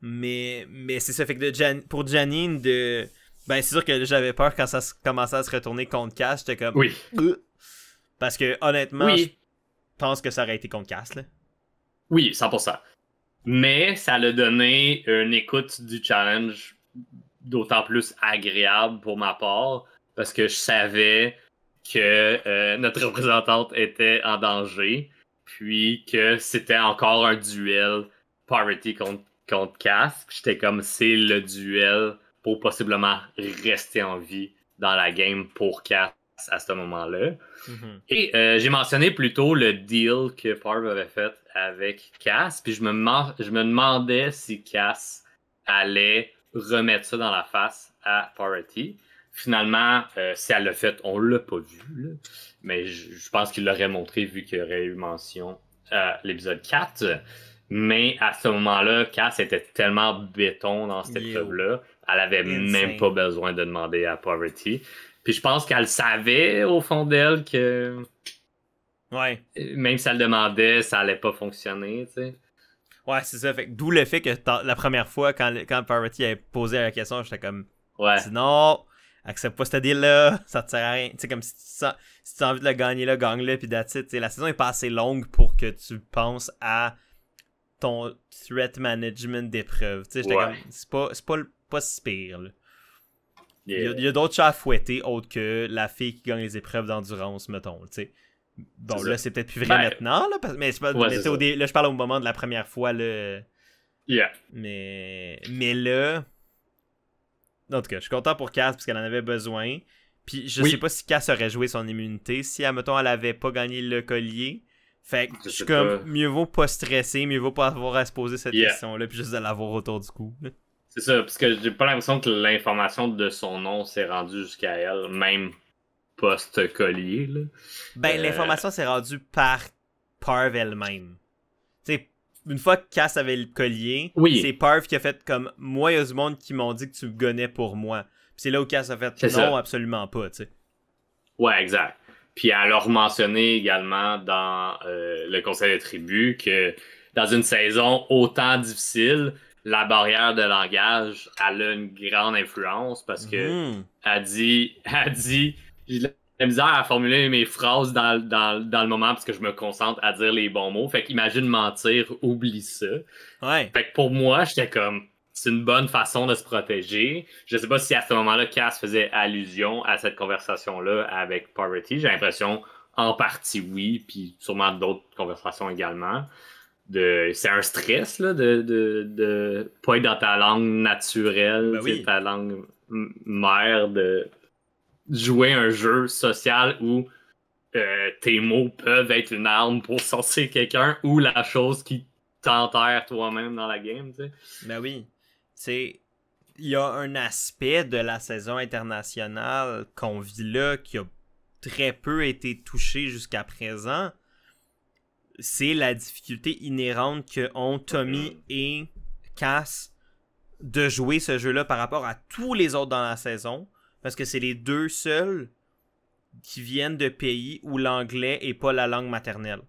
[SPEAKER 2] Mais c'est ça, fait que pour Janine, ben c'est sûr que j'avais peur quand ça commençait à se retourner contre Cass, j'étais comme...
[SPEAKER 1] Oui.
[SPEAKER 2] Parce que honnêtement, je pense que ça aurait été contre Cass, là.
[SPEAKER 1] Oui, 100%. Mais ça l'a donné une écoute du challenge d'autant plus agréable pour ma part. Parce que je savais que notre représentante était en danger, puis que c'était encore un duel Parvati contre Cass. J'étais comme, c'est le duel pour possiblement rester en vie dans la game pour Cass à ce moment-là. Mm-hmm. Et j'ai mentionné plutôt le deal que Parv avait fait avec Cass, puis je me demandais si Cass allait remettre ça dans la face à Parvati. Finalement, si elle l'a fait, on l'a pas vu. Là. Mais je pense qu'il l'aurait montré vu qu'il y aurait eu mention à l'épisode 4. Mais à ce moment-là, Cass était tellement béton dans cette épreuve-là, elle avait même pas besoin de demander à Parvati. Puis je pense qu'elle savait au fond d'elle que même si elle demandait, ça allait pas fonctionner, tu sais.
[SPEAKER 2] Ouais, c'est ça. D'où le fait que la première fois, quand Parvati avait posé la question, j'étais comme... Sinon... accepte pas ce deal-là, ça te sert à rien. Tu sais, comme si tu as envie de le gagner là, gagne-le, puis that's it. La saison est pas assez longue pour que tu penses à ton threat management d'épreuve. Tu sais, j'étais comme, c'est pas si pire, là. Il y a d'autres chats à fouetter autres que la fille qui gagne les épreuves d'endurance, mettons, tu sais. Bon, là, c'est peut-être plus vrai maintenant, là, mais là, je parle au moment de la première fois, là.
[SPEAKER 1] Yeah.
[SPEAKER 2] Mais là... En tout cas, je suis content pour Cass parce qu'elle en avait besoin. Puis je sais pas si Cass aurait joué son immunité si, admettons, elle avait pas gagné le collier. Fait que je suis comme, mieux vaut pas stresser, mieux vaut pas avoir à se poser cette question-là, puis juste de l'avoir autour du cou.
[SPEAKER 1] C'est ça, parce que j'ai pas l'impression que l'information de son nom s'est rendue jusqu'à elle, même post-collier. Là.
[SPEAKER 2] Ben, l'information s'est rendue par Parv elle-même. Tu sais, une fois que Cass avait le collier, c'est Parv qui a fait comme, moi, il y a du monde qui m'ont dit que tu me gonnais pour moi. Puis c'est là où Cass a fait, non, absolument pas, tu sais.
[SPEAKER 1] Ouais, exact. Puis elle a mentionné également dans le conseil de tribu que dans une saison autant difficile, la barrière de langage, elle a une grande influence parce que elle dit, j'ai de la misère à formuler mes phrases dans le moment parce que je me concentre à dire les bons mots. Fait qu'imagine mentir, oublie ça.
[SPEAKER 2] Ouais.
[SPEAKER 1] Fait que pour moi, j'étais comme, c'est une bonne façon de se protéger. Je sais pas si à ce moment-là, Cass faisait allusion à cette conversation-là avec Parvati. J'ai l'impression, en partie oui, puis sûrement d'autres conversations également. C'est un stress là, de pas être dans ta langue naturelle, ta langue mère, de jouer un jeu social où tes mots peuvent être une arme pour sortir quelqu'un ou la chose qui t'enterre toi-même dans la game, tu sais.
[SPEAKER 2] Ben oui. Il y a un aspect de la saison internationale qu'on vit là qui a très peu été touché jusqu'à présent. C'est la difficulté inhérente que ont Tommy et Cass de jouer ce jeu-là par rapport à tous les autres dans la saison. Parce que c'est les deux seuls qui viennent de pays où l'anglais est pas la langue maternelle.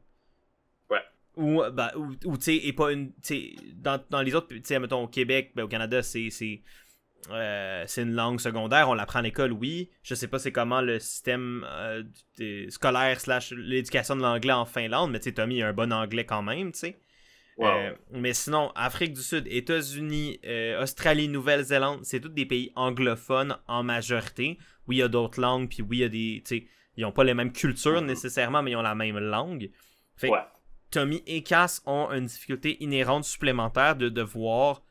[SPEAKER 1] Ouais.
[SPEAKER 2] Ou tu sais, est pas une. Dans les autres, tu sais, mettons au Québec, au Canada, c'est une langue secondaire, on l'apprend à l'école, oui. Je sais pas c'est comment le système scolaire / l'éducation de l'anglais en Finlande, mais tu sais, Tommy a un bon anglais quand même, tu sais.
[SPEAKER 1] Wow.
[SPEAKER 2] Mais sinon, Afrique du Sud, États-Unis, Australie, Nouvelle-Zélande, c'est tous des pays anglophones en majorité. Oui, il y a d'autres langues, puis oui, il y a des, tu sais, ils ont pas les mêmes cultures nécessairement, mais ils ont la même langue. Fait que Tommy et Cass ont une difficulté inhérente supplémentaire de devoir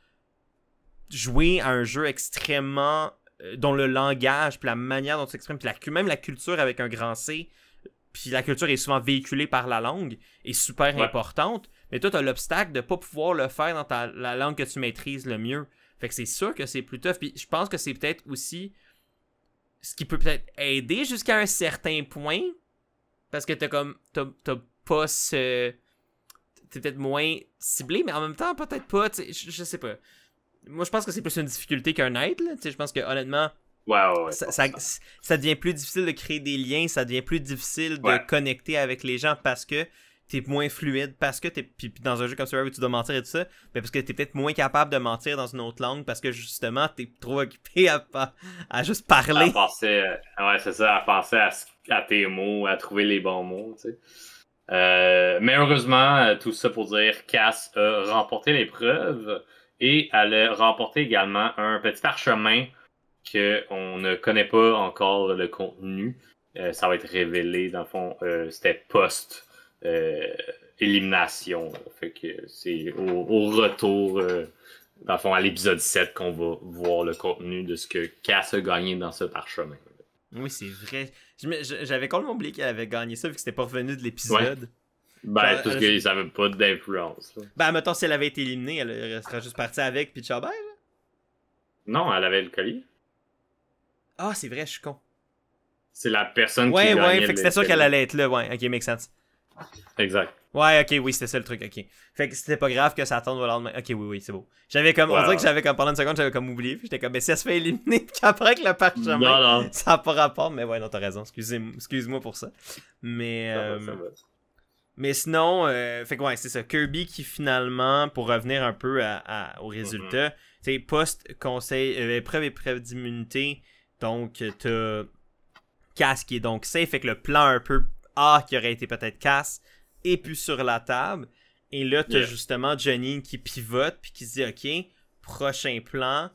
[SPEAKER 2] jouer à un jeu extrêmement dont le langage, puis la manière dont tu s'exprime, puis même la culture avec un grand C, puis la culture est souvent véhiculée par la langue, est super importante, mais toi, t'as l'obstacle de pas pouvoir le faire dans la langue que tu maîtrises le mieux. Fait que c'est sûr que c'est plus tough, puis je pense que c'est peut-être aussi ce qui peut peut-être aider jusqu'à un certain point, parce que t'as pas ce... T'es peut-être moins ciblé, mais en même temps, peut-être pas, je sais pas. Moi, je pense que c'est plus une difficulté qu'un aide, là. Je pense que, honnêtement, ça devient plus difficile de créer des liens, ça devient plus difficile de connecter avec les gens parce que t'es moins fluide, parce que puis dans un jeu comme ça où tu dois mentir et tout ça, mais parce que t'es peut-être moins capable de mentir dans une autre langue parce que, justement, t'es trop occupé à juste parler.
[SPEAKER 1] À penser, c'est ça, à penser à tes mots, à trouver les bons mots, tu sais. Mais heureusement, tout ça pour dire Cass a remporté l'épreuve et elle a remporté également un petit parchemin qu'on ne connaît pas encore le contenu. Ça va être révélé, dans le fond, c'était post élimination. Fait que c'est au retour, dans le fond, à l'épisode 7 qu'on va voir le contenu de ce que Cass a gagné dans ce parchemin.
[SPEAKER 2] Oui, c'est vrai. J'avais complètement oublié qu'elle avait gagné ça vu que c'était pas revenu de l'épisode.
[SPEAKER 1] Ben, parce qu'ils n'avaient pas d'influence. Là.
[SPEAKER 2] Ben, mettons, si elle avait été éliminée, elle serait juste partie avec puis ciao bye, là.
[SPEAKER 1] Non, elle avait le collier.
[SPEAKER 2] Ah, c'est vrai, je suis con.
[SPEAKER 1] C'est la personne qui
[SPEAKER 2] gagnait.
[SPEAKER 1] Ouais,
[SPEAKER 2] fait que c'était sûr qu'elle allait être là, ouais. Ok, make sense.
[SPEAKER 1] Exact.
[SPEAKER 2] Ouais, ok, oui, c'était ça le truc, ok. Fait que c'était pas grave que ça tombe au lendemain. Ok, oui, c'est beau. J'avais comme, on dirait que j'avais comme, pendant une seconde, j'avais comme oublié, puis j'étais comme, mais si elle se fait éliminer, puis qu'après que le parchemin, ça a pas rapport, mais ouais, non, t'as raison, excuse-moi pour ça. Mais,
[SPEAKER 1] ça va.
[SPEAKER 2] Mais sinon, fait que ouais, c'est ça, Kirby qui finalement, pour revenir un peu au résultat, tu sais, post-conseil, épreuve d'immunité, donc t'as Cass qui est donc safe, fait que le plan un peu A qui aurait été peut-être Cass, est plus sur la table. Et là, t'as justement Janine qui pivote puis qui se dit ok, prochain plan,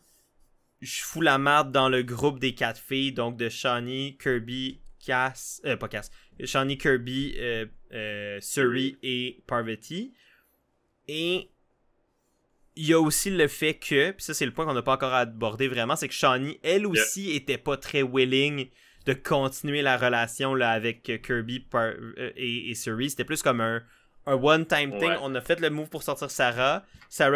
[SPEAKER 2] je fous la merde dans le groupe des 4 filles, donc de Shawnee, Kirby, Cass, pas Cass, Shawnee, Kirby, Suri et Parvati. Et il y a aussi le fait que, puis ça c'est le point qu'on n'a pas encore abordé vraiment, c'est que Shawnee, elle aussi, était pas très willing de continuer la relation là, avec Kirby et Suri. C'était plus comme un one-time thing. On a fait le move pour sortir Sarah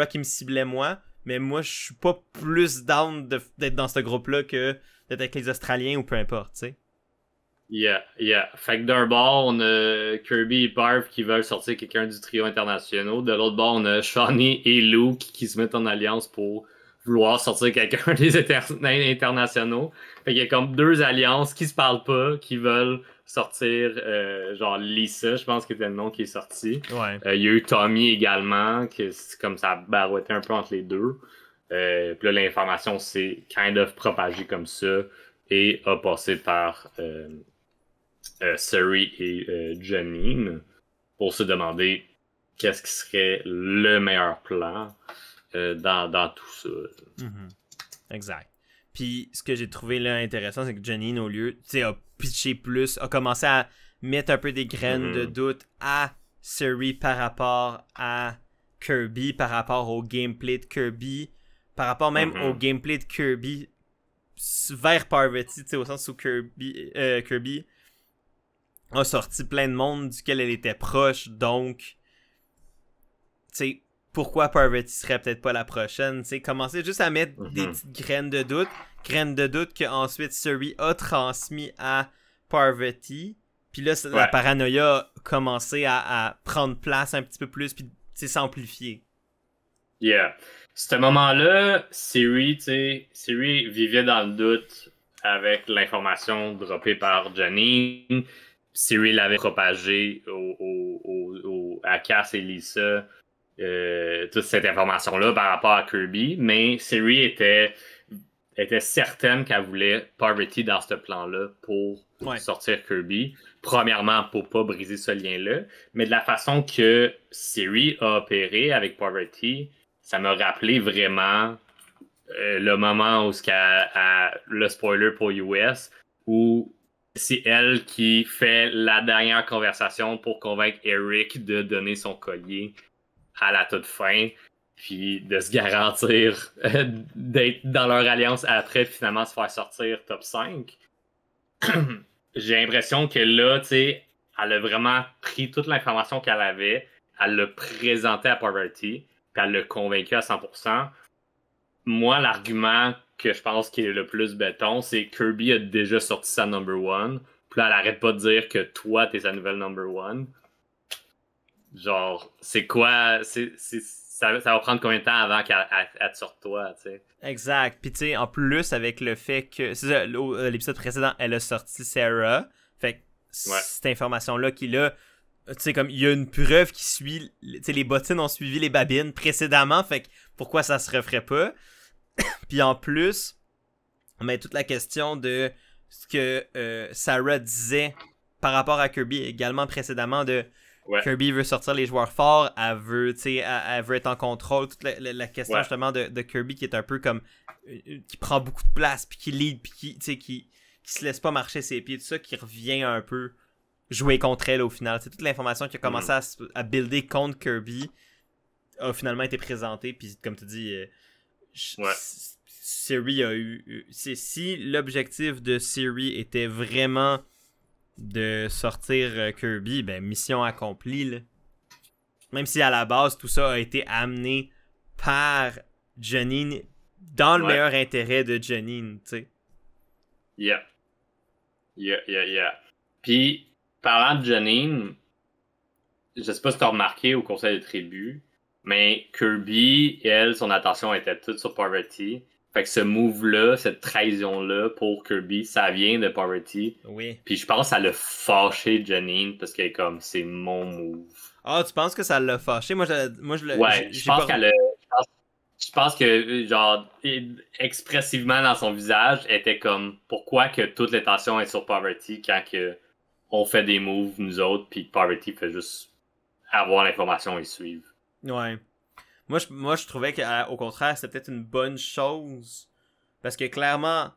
[SPEAKER 2] qui me ciblait moi, mais moi je suis pas plus down d'être dans ce groupe-là que d'être avec les Australiens ou peu importe, tu sais.
[SPEAKER 1] Fait que d'un bord, on a Kirby et Parv qui veulent sortir quelqu'un du trio international. De l'autre bord, on a Shawnee et Luke qui se mettent en alliance pour vouloir sortir quelqu'un des internationaux. Fait qu'il y a comme 2 alliances qui se parlent pas, qui veulent sortir, genre Lisa, je pense que c'était le nom qui est sorti.
[SPEAKER 2] Ouais.
[SPEAKER 1] Il y a eu Tommy également, que c'est comme ça barouettait un peu entre les deux. Puis là, l'information s'est kind of propagée comme ça et a passé par Suri et Janine pour se demander qu'est-ce qui serait le meilleur plan dans tout ça.
[SPEAKER 2] Exact. Puis ce que j'ai trouvé là intéressant, c'est que Janine, au lieu, tu sais, a pitché plus, a commencé à mettre un peu des graines de doute à Suri par rapport à Kirby, par rapport au gameplay de Kirby, par rapport même au gameplay de Kirby vers Parvati, tu sais, au sens où Kirby a sorti plein de monde duquel elle était proche, donc, tu sais, pourquoi Parvati serait peut-être pas la prochaine, tu sais, commencer juste à mettre des petites graines de doute qu'ensuite Suri a transmis à Parvati, puis là, la paranoïa a commencé à prendre place un petit peu plus, puis, tu sais, s'amplifier.
[SPEAKER 1] Ce moment-là, Suri vivait dans le doute avec l'information droppée par Janine. Suri l'avait propagée à Cass et Lisa, toute cette information-là par rapport à Kirby, mais Suri était certaine qu'elle voulait Parvati dans ce plan-là pour sortir Kirby. Premièrement, pour pas briser ce lien-là, mais de la façon que Suri a opéré avec Parvati, ça m'a rappelé vraiment le moment où le spoiler pour US, où c'est elle qui fait la dernière conversation pour convaincre Eric de donner son collier à la toute fin, puis de se garantir d'être dans leur alliance après, puis finalement se faire sortir top 5. J'ai l'impression que là, tu sais, elle a vraiment pris toute l'information qu'elle avait, elle l'a présentée à Parvati, puis elle l'a convaincu à 100%. Moi, l'argument que je pense qui est le plus béton, c'est que Kirby a déjà sorti sa number one. Puis là, elle arrête pas de dire que toi, t'es sa nouvelle number one. Genre, c'est quoi? Ça va prendre combien de temps avant qu'elle te sorte toi, tu sais?
[SPEAKER 2] Exact. Puis tu sais, en plus, avec le fait que... C'est ça, l'épisode précédent, elle a sorti Sarah. Fait que cette information-là qu'il a... Tu sais, comme, il y a une preuve qui suit... Tu sais, les bottines ont suivi les babines précédemment. Fait que pourquoi ça se referait pas? Puis en plus, mais toute la question de ce que Sarah disait par rapport à Kirby également précédemment de Kirby veut sortir les joueurs forts, elle veut être en contrôle, toute la question justement de Kirby qui est un peu comme qui prend beaucoup de place, puis qui lead, puis qui se laisse pas marcher ses pieds, tout ça, qui revient un peu jouer contre elle au final. C'est toute l'information qui a commencé à builder contre Kirby a finalement été présentée, puis comme tu dis... Siri a eu... Si l'objectif de Siri était vraiment de sortir Kirby, ben mission accomplie, là. Même si à la base, tout ça a été amené par Janine dans le meilleur intérêt de Janine, tu sais.
[SPEAKER 1] Yeah. Puis, parlant de Janine, je sais pas si t'as remarqué au Conseil des tribus, mais Kirby, elle, son attention était toute sur Parvati. Fait que ce move-là, cette trahison-là pour Kirby, ça vient de Parvati.
[SPEAKER 2] Oui.
[SPEAKER 1] Puis je pense que ça l'a fâché Janine parce qu'elle est comme, c'est mon move.
[SPEAKER 2] Ah, tu penses que ça l'a fâché? Moi,
[SPEAKER 1] je pense qu'elle a... Je pense que, genre, expressivement dans son visage, elle était comme, pourquoi que toute l'attention est sur Parvati quand que on fait des moves, nous autres, puis Parvati fait juste avoir l'information et suivre.
[SPEAKER 2] Ouais. Moi, je trouvais qu'au contraire, c'était peut-être une bonne chose. Parce que clairement...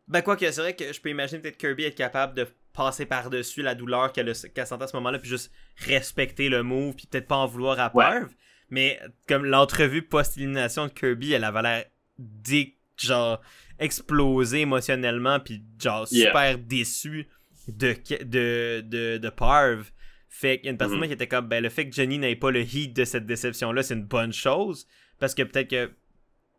[SPEAKER 2] Ben, quoi que c'est vrai que je peux imaginer peut-être Kirby être capable de passer par-dessus la douleur qu'elle sentait à ce moment-là, puis juste respecter le move, puis peut-être pas en vouloir à Parv. Mais comme l'entrevue post-élimination de Kirby, elle avait l'air genre explosée émotionnellement, puis genre super déçue de Parv. Fait qu'il y a une personne qui était comme, ben le fait que Jenny n'ait pas le heat de cette déception-là, c'est une bonne chose, parce que peut-être que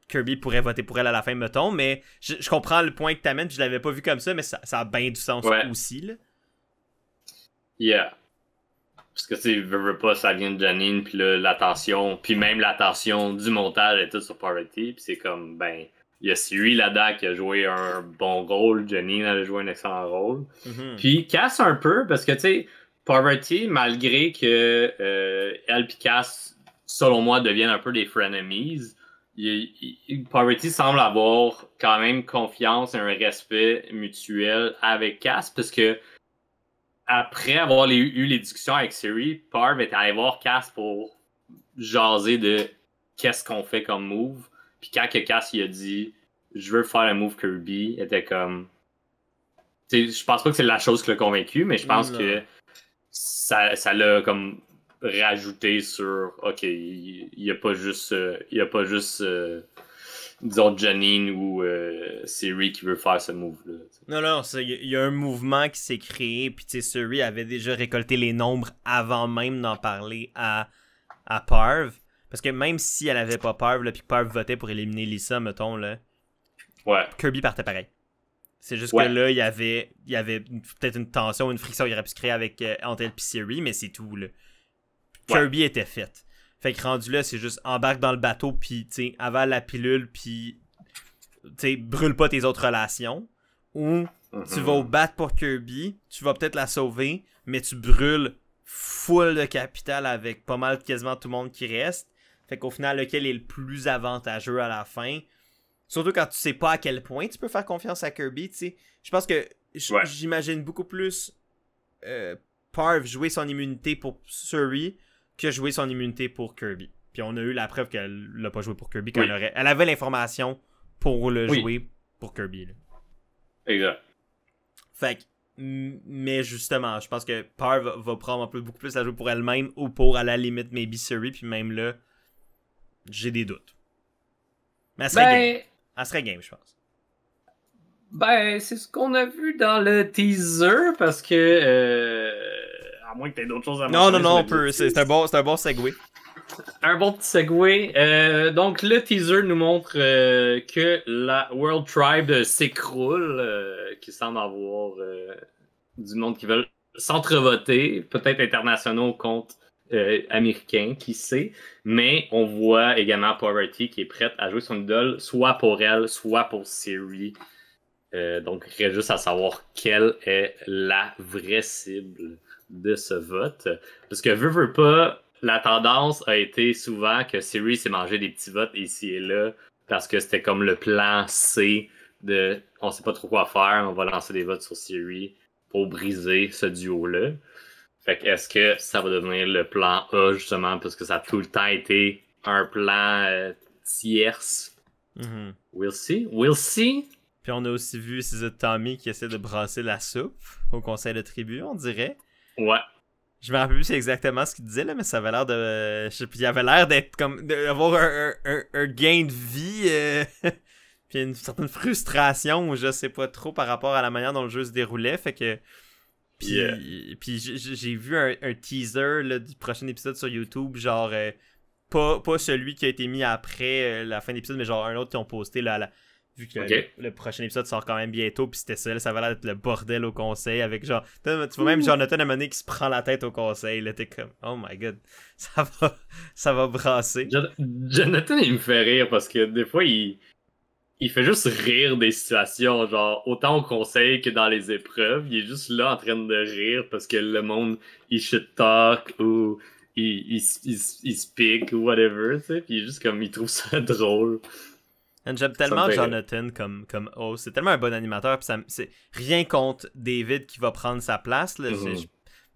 [SPEAKER 2] Kirby pourrait voter pour elle à la fin, mettons, mais je comprends le point que t'amènes, puis je l'avais pas vu comme ça, mais ça a bien du sens aussi, là.
[SPEAKER 1] Yeah. Parce que, tu sais, veux pas, ça vient de Janine, puis là, l'attention, puis même l'attention du montage est toute sur Parvati, puis c'est comme, ben, il y a Siri là-dedans qui a joué un bon rôle, Janine a joué un excellent rôle. Puis casse un peu, parce que, tu sais, Parvati, malgré que elle et Cass, selon moi, deviennent un peu des frenemies, Parvati semble avoir quand même confiance et un respect mutuel avec Cass, parce que après avoir eu les discussions avec Siri, Parv est allé voir Cass pour jaser de qu'est-ce qu'on fait comme move. Puis quand que Cass il a dit je veux faire un move Kirby, il était comme... Je pense pas que c'est la chose qui l'a convaincu, mais je pense que ça l'a comme rajouté sur ok, il y a pas juste disons Janine ou Siri qui veut faire ce move là.
[SPEAKER 2] Non, il y a un mouvement qui s'est créé, puis tu sais, Siri avait déjà récolté les nombres avant même d'en parler à Parv, parce que même si elle avait pas Parv là, puis que Parv votait pour éliminer Lisa, mettons là, Kirby partait pareil. C'est juste que là, il y avait peut-être une tension, une friction qu'il aurait pu se créer avec entre elle et Siri, mais c'est tout, là. Kirby était faite. Fait que rendu là, c'est juste embarque dans le bateau, puis tu sais, avale la pilule, puis tu sais, brûle pas tes autres relations. Ou tu vas au bat pour Kirby, tu vas peut-être la sauver, mais tu brûles full de capital avec pas mal quasiment tout le monde qui reste. Fait qu'au final, lequel est le plus avantageux à la fin? Surtout quand tu sais pas à quel point tu peux faire confiance à Kirby, tu sais. Je pense que j'imagine beaucoup plus Parv jouer son immunité pour Suri que jouer son immunité pour Kirby. Puis on a eu la preuve qu'elle l'a pas joué pour Kirby quand elle avait l'information pour le jouer pour Kirby. Là.
[SPEAKER 1] Exact.
[SPEAKER 2] Fait que Mais justement, je pense que Power va prendre un peu beaucoup plus à jouer pour elle-même ou pour, à la limite, maybe Suri. Puis même là, j'ai des doutes. Mais elle serait game. Elle serait game, je pense.
[SPEAKER 1] Ben, c'est ce qu'on a vu dans le teaser, parce que... à moins que t'aies d'autres choses à mentionner.
[SPEAKER 2] Non, on peut. C'est un bon segue.
[SPEAKER 1] Un bon petit segue. Donc, le teaser nous montre que la World Tribe s'écroule, qu'il semble avoir du monde qui veulent s'entrevoter, peut-être internationaux contre américains, qui sait. Mais on voit également Poverty qui est prête à jouer son idole, soit pour elle, soit pour Siri. Donc, il reste juste à savoir quelle est la vraie cible de ce vote. Parce que veut pas, la tendance a été souvent que Siri s'est mangé des petits votes ici et là, parce que c'était comme le plan C de on sait pas trop quoi faire, on va lancer des votes sur Siri pour briser ce duo-là. Fait que est-ce que ça va devenir le plan A, justement, parce que ça a tout le temps été un plan tierce?
[SPEAKER 2] Mm-hmm.
[SPEAKER 1] We'll see.
[SPEAKER 2] Puis on a aussi vu CZ Tommy qui essaie de brasser la soupe au conseil de tribu, on dirait.
[SPEAKER 1] Ouais.
[SPEAKER 2] Je me rappelle plus c'est exactement ce qu'il disait, là, mais ça avait l'air de... il avait l'air d'être comme... d'avoir un gain de vie, puis une certaine frustration, ou je sais pas trop, par rapport à la manière dont le jeu se déroulait, fait que... Puis j'ai vu un teaser là, du prochain épisode sur YouTube, genre... pas celui qui a été mis après la fin de l'épisode, mais genre un autre qu'ils ont posté, là, vu que le prochain épisode sort quand même bientôt, puis c'était ça, là, ça va l'air d'être le bordel au conseil, avec genre, tu vois même Jonathan à un moment donné qui se prend la tête au conseil, là, t'es comme, oh my god, ça va brasser.
[SPEAKER 1] Jonathan, il me fait rire, parce que des fois, il fait juste rire des situations, genre, autant au conseil que dans les épreuves, il est juste là en train de rire, parce que le monde, il shit talk, ou il speak, ou whatever, tu sais, puis il est juste comme, il trouve ça drôle.
[SPEAKER 2] J'aime tellement Jonathan comme host. C'est tellement un bon animateur. Pis c'est rien contre David qui va prendre sa place. Là,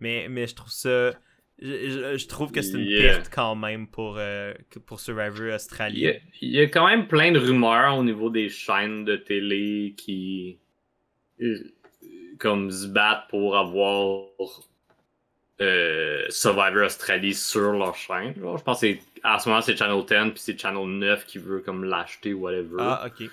[SPEAKER 2] mais je trouve ça... Je trouve que c'est une perte quand même pour Survivor Australie.
[SPEAKER 1] Il y a quand même plein de rumeurs au niveau des chaînes de télé qui comme se battent pour avoir Survivor Australie sur leur chaîne. Je pense que à ce moment c'est Channel 10 puis c'est Channel 9 qui veut comme l'acheter ou whatever.
[SPEAKER 2] Ah, ok.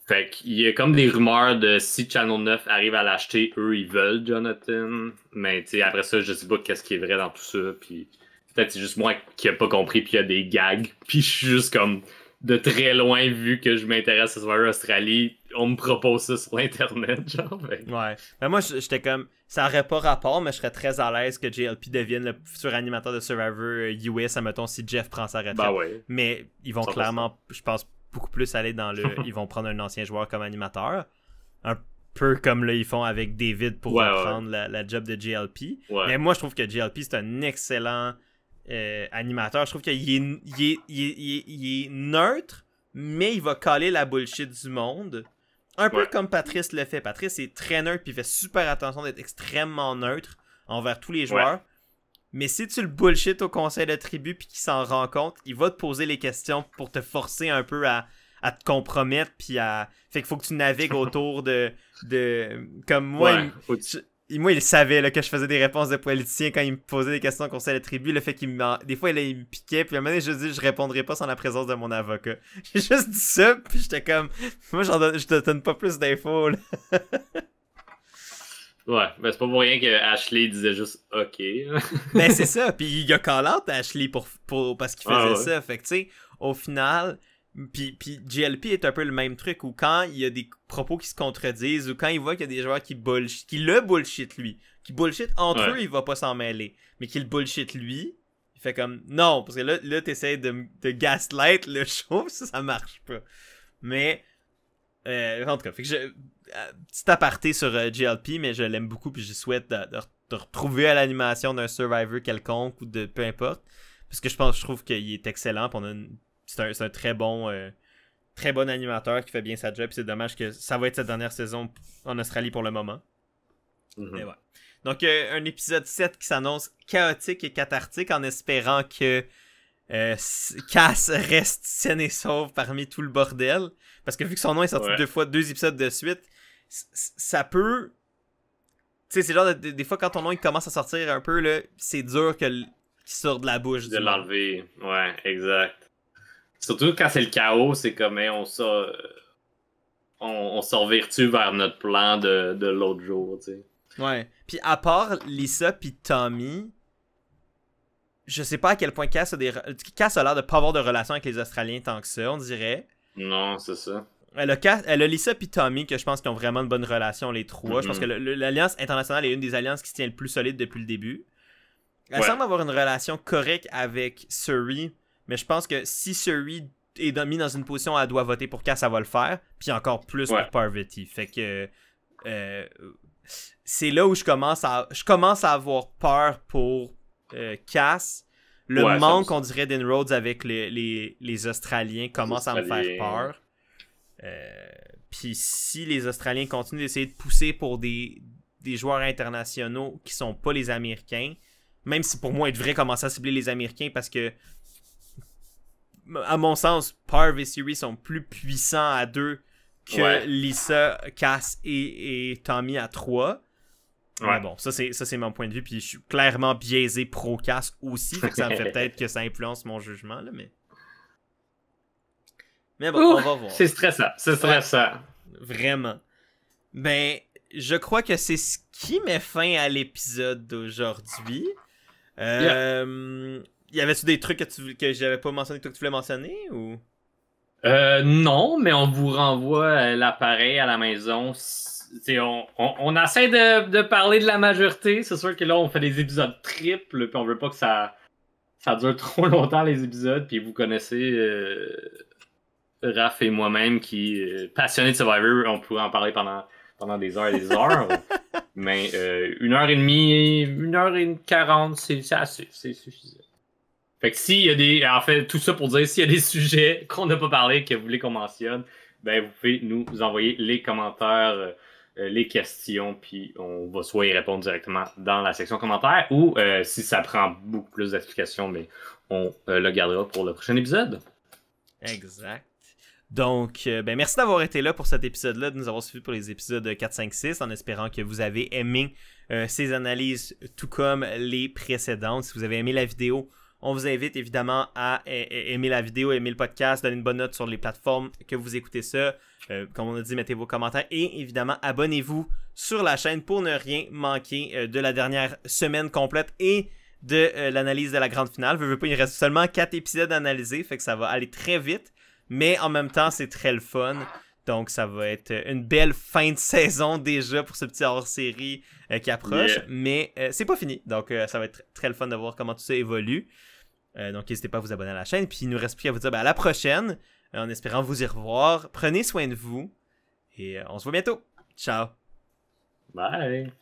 [SPEAKER 1] Fait qu'il y a comme des rumeurs de si Channel 9 arrive à l'acheter, eux ils veulent Jonathan. Mais tu sais, après ça, je sais pas qu'est-ce qui est vrai dans tout ça. Puis peut-être c'est juste moi qui a pas compris puis il y a des gags. Puis je suis juste comme de très loin vu que je m'intéresse à Survivor Australie. On me propose ça sur internet, genre.
[SPEAKER 2] Ouais. Ben moi, j'étais comme... Ça aurait pas rapport, mais je serais très à l'aise que JLP devienne le futur animateur de Survivor US, admettons, si Jeff prend sa retraite.
[SPEAKER 1] Ben ouais.
[SPEAKER 2] Mais ils vont clairement, je pense, beaucoup plus aller dans le... ils vont prendre un ancien joueur comme animateur. Un peu comme là, ils font avec David pour reprendre la job de JLP.
[SPEAKER 1] Ouais.
[SPEAKER 2] Mais moi, je trouve que JLP, c'est un excellent animateur. Je trouve qu'il est neutre, mais il va caler la bullshit du monde. Un peu comme Patrice le fait. Patrice est très neutre puis il fait super attention d'être extrêmement neutre envers tous les joueurs. Ouais. Mais si tu le bullshit au conseil de tribu puis qu'il s'en rend compte, il va te poser les questions pour te forcer un peu à te compromettre puis à... Fait qu'il faut que tu navigues autour de... Comme moi, moi, il savait là, que je faisais des réponses de politiciens quand il me posait des questions au conseil de tribu. Le fait qu'il des fois, il me piquait. Puis à un moment donné, je dis, je répondrai pas sans la présence de mon avocat. J'ai juste dit ça. Puis j'étais comme, moi, je te donne pas plus d'infos. Là.
[SPEAKER 1] Ouais, mais c'est pas pour rien que Ashley disait juste OK.
[SPEAKER 2] Ben, c'est ça. Puis il a call out Ashley parce qu'il faisait ça. Fait que, tu sais, au final... Puis GLP est un peu le même truc où quand il y a des propos qui se contredisent ou quand il voit qu'il y a des joueurs qui le bullshit lui, qui bullshit entre eux, il va pas s'en mêler, mais qui le bullshit lui, il fait comme non, parce que là t'essayes de gaslight le show, ça marche pas. Mais en tout cas, fait que petit aparté sur GLP, mais je l'aime beaucoup puis je souhaite de retrouver à l'animation d'un Survivor quelconque ou de peu importe, parce que je trouve qu'il est excellent, puis on a c'est un très bon animateur qui fait bien sa job. C'est dommage que ça va être sa dernière saison en Australie pour le moment. Mm-hmm. Mais ouais. Donc, un épisode 7 qui s'annonce chaotique et cathartique en espérant que Cass reste saine et sauve parmi tout le bordel. Parce que vu que son nom est sorti 2 épisodes de suite, ça peut sais, c'est genre des fois quand ton nom il commence à sortir un peu, là, c'est dur qu'il sorte de la bouche.
[SPEAKER 1] De l'enlever. Ouais, exact. Surtout quand c'est le chaos, c'est comme on s'en vertue vers notre plan de l'autre jour, tu sais.
[SPEAKER 2] Ouais. Puis à part Lisa puis Tommy, je sais pas à quel point Cass a l'air de pas avoir de relation avec les Australiens tant que ça, on dirait.
[SPEAKER 1] Non, c'est ça.
[SPEAKER 2] Elle a Lisa puis Tommy que je pense qu'ils ont vraiment une bonne relation les trois. Je pense que l'Alliance internationale est une des alliances qui se tient le plus solide depuis le début. Elle semble avoir une relation correcte avec Suri, mais je pense que si Suri est mis dans une position où elle doit voter pour Cass, ça va le faire. Puis encore plus pour Parvati. Fait que c'est là où je commence à avoir peur pour Cass. Le manque, on dirait, d'Inroads avec les Australiens commence à me faire peur. Puis si les Australiens continuent d'essayer de pousser pour des joueurs internationaux qui sont pas les Américains, même si pour moi ils devraient commencer à cibler les Américains parce que à mon sens Parv et Siri sont plus puissants à 2 que Lisa, Cass et Tommy à 3. Mais bon, ça c'est mon point de vue, puis je suis clairement biaisé pro-Cass aussi, fait que ça me fait peut-être que ça influence mon jugement là, mais bon, on va voir.
[SPEAKER 1] C'est stressant.
[SPEAKER 2] Vraiment. Ben, je crois que c'est ce qui met fin à l'épisode d'aujourd'hui. Y avait-tu des trucs que j'avais pas mentionné que tu voulais mentionner ou?
[SPEAKER 1] Non, mais on vous renvoie l'appareil à la maison. On essaie de parler de la majorité. C'est sûr que là, on fait des épisodes triples, puis on veut pas que ça dure trop longtemps, les épisodes. Puis vous connaissez Raph et moi-même qui passionnés de Survivor, on pourrait en parler pendant des heures et des heures. Mais 1h30, 1h40, c'est assez, c'est suffisant. Fait que s'il y a en fait, tout ça pour dire, s'il y a des sujets qu'on n'a pas parlé, que vous voulez qu'on mentionne, ben vous pouvez nous envoyer les commentaires, les questions, puis on va soit y répondre directement dans la section commentaires, ou si ça prend beaucoup plus d'explications, mais on le gardera pour le prochain épisode.
[SPEAKER 2] Exact. Donc, merci d'avoir été là pour cet épisode-là, de nous avoir suivis pour les épisodes 4, 5, 6, en espérant que vous avez aimé ces analyses, tout comme les précédentes. Si vous avez aimé la vidéo, on vous invite évidemment à aimer la vidéo, aimer le podcast, donner une bonne note sur les plateformes que vous écoutez ça. Comme on a dit, mettez vos commentaires et évidemment, abonnez-vous sur la chaîne pour ne rien manquer de la dernière semaine complète et de l'analyse de la grande finale. Il reste seulement 4 épisodes à analyser, fait que ça va aller très vite. Mais en même temps, c'est très le fun. Donc, ça va être une belle fin de saison déjà pour ce petit hors-série qui approche. Yeah. Mais c'est pas fini. Donc, ça va être très le fun de voir comment tout ça évolue. Donc, n'hésitez pas à vous abonner à la chaîne. Puis, il nous reste plus à vous dire à la prochaine. En espérant vous y revoir. Prenez soin de vous. Et on se voit bientôt. Ciao.
[SPEAKER 1] Bye.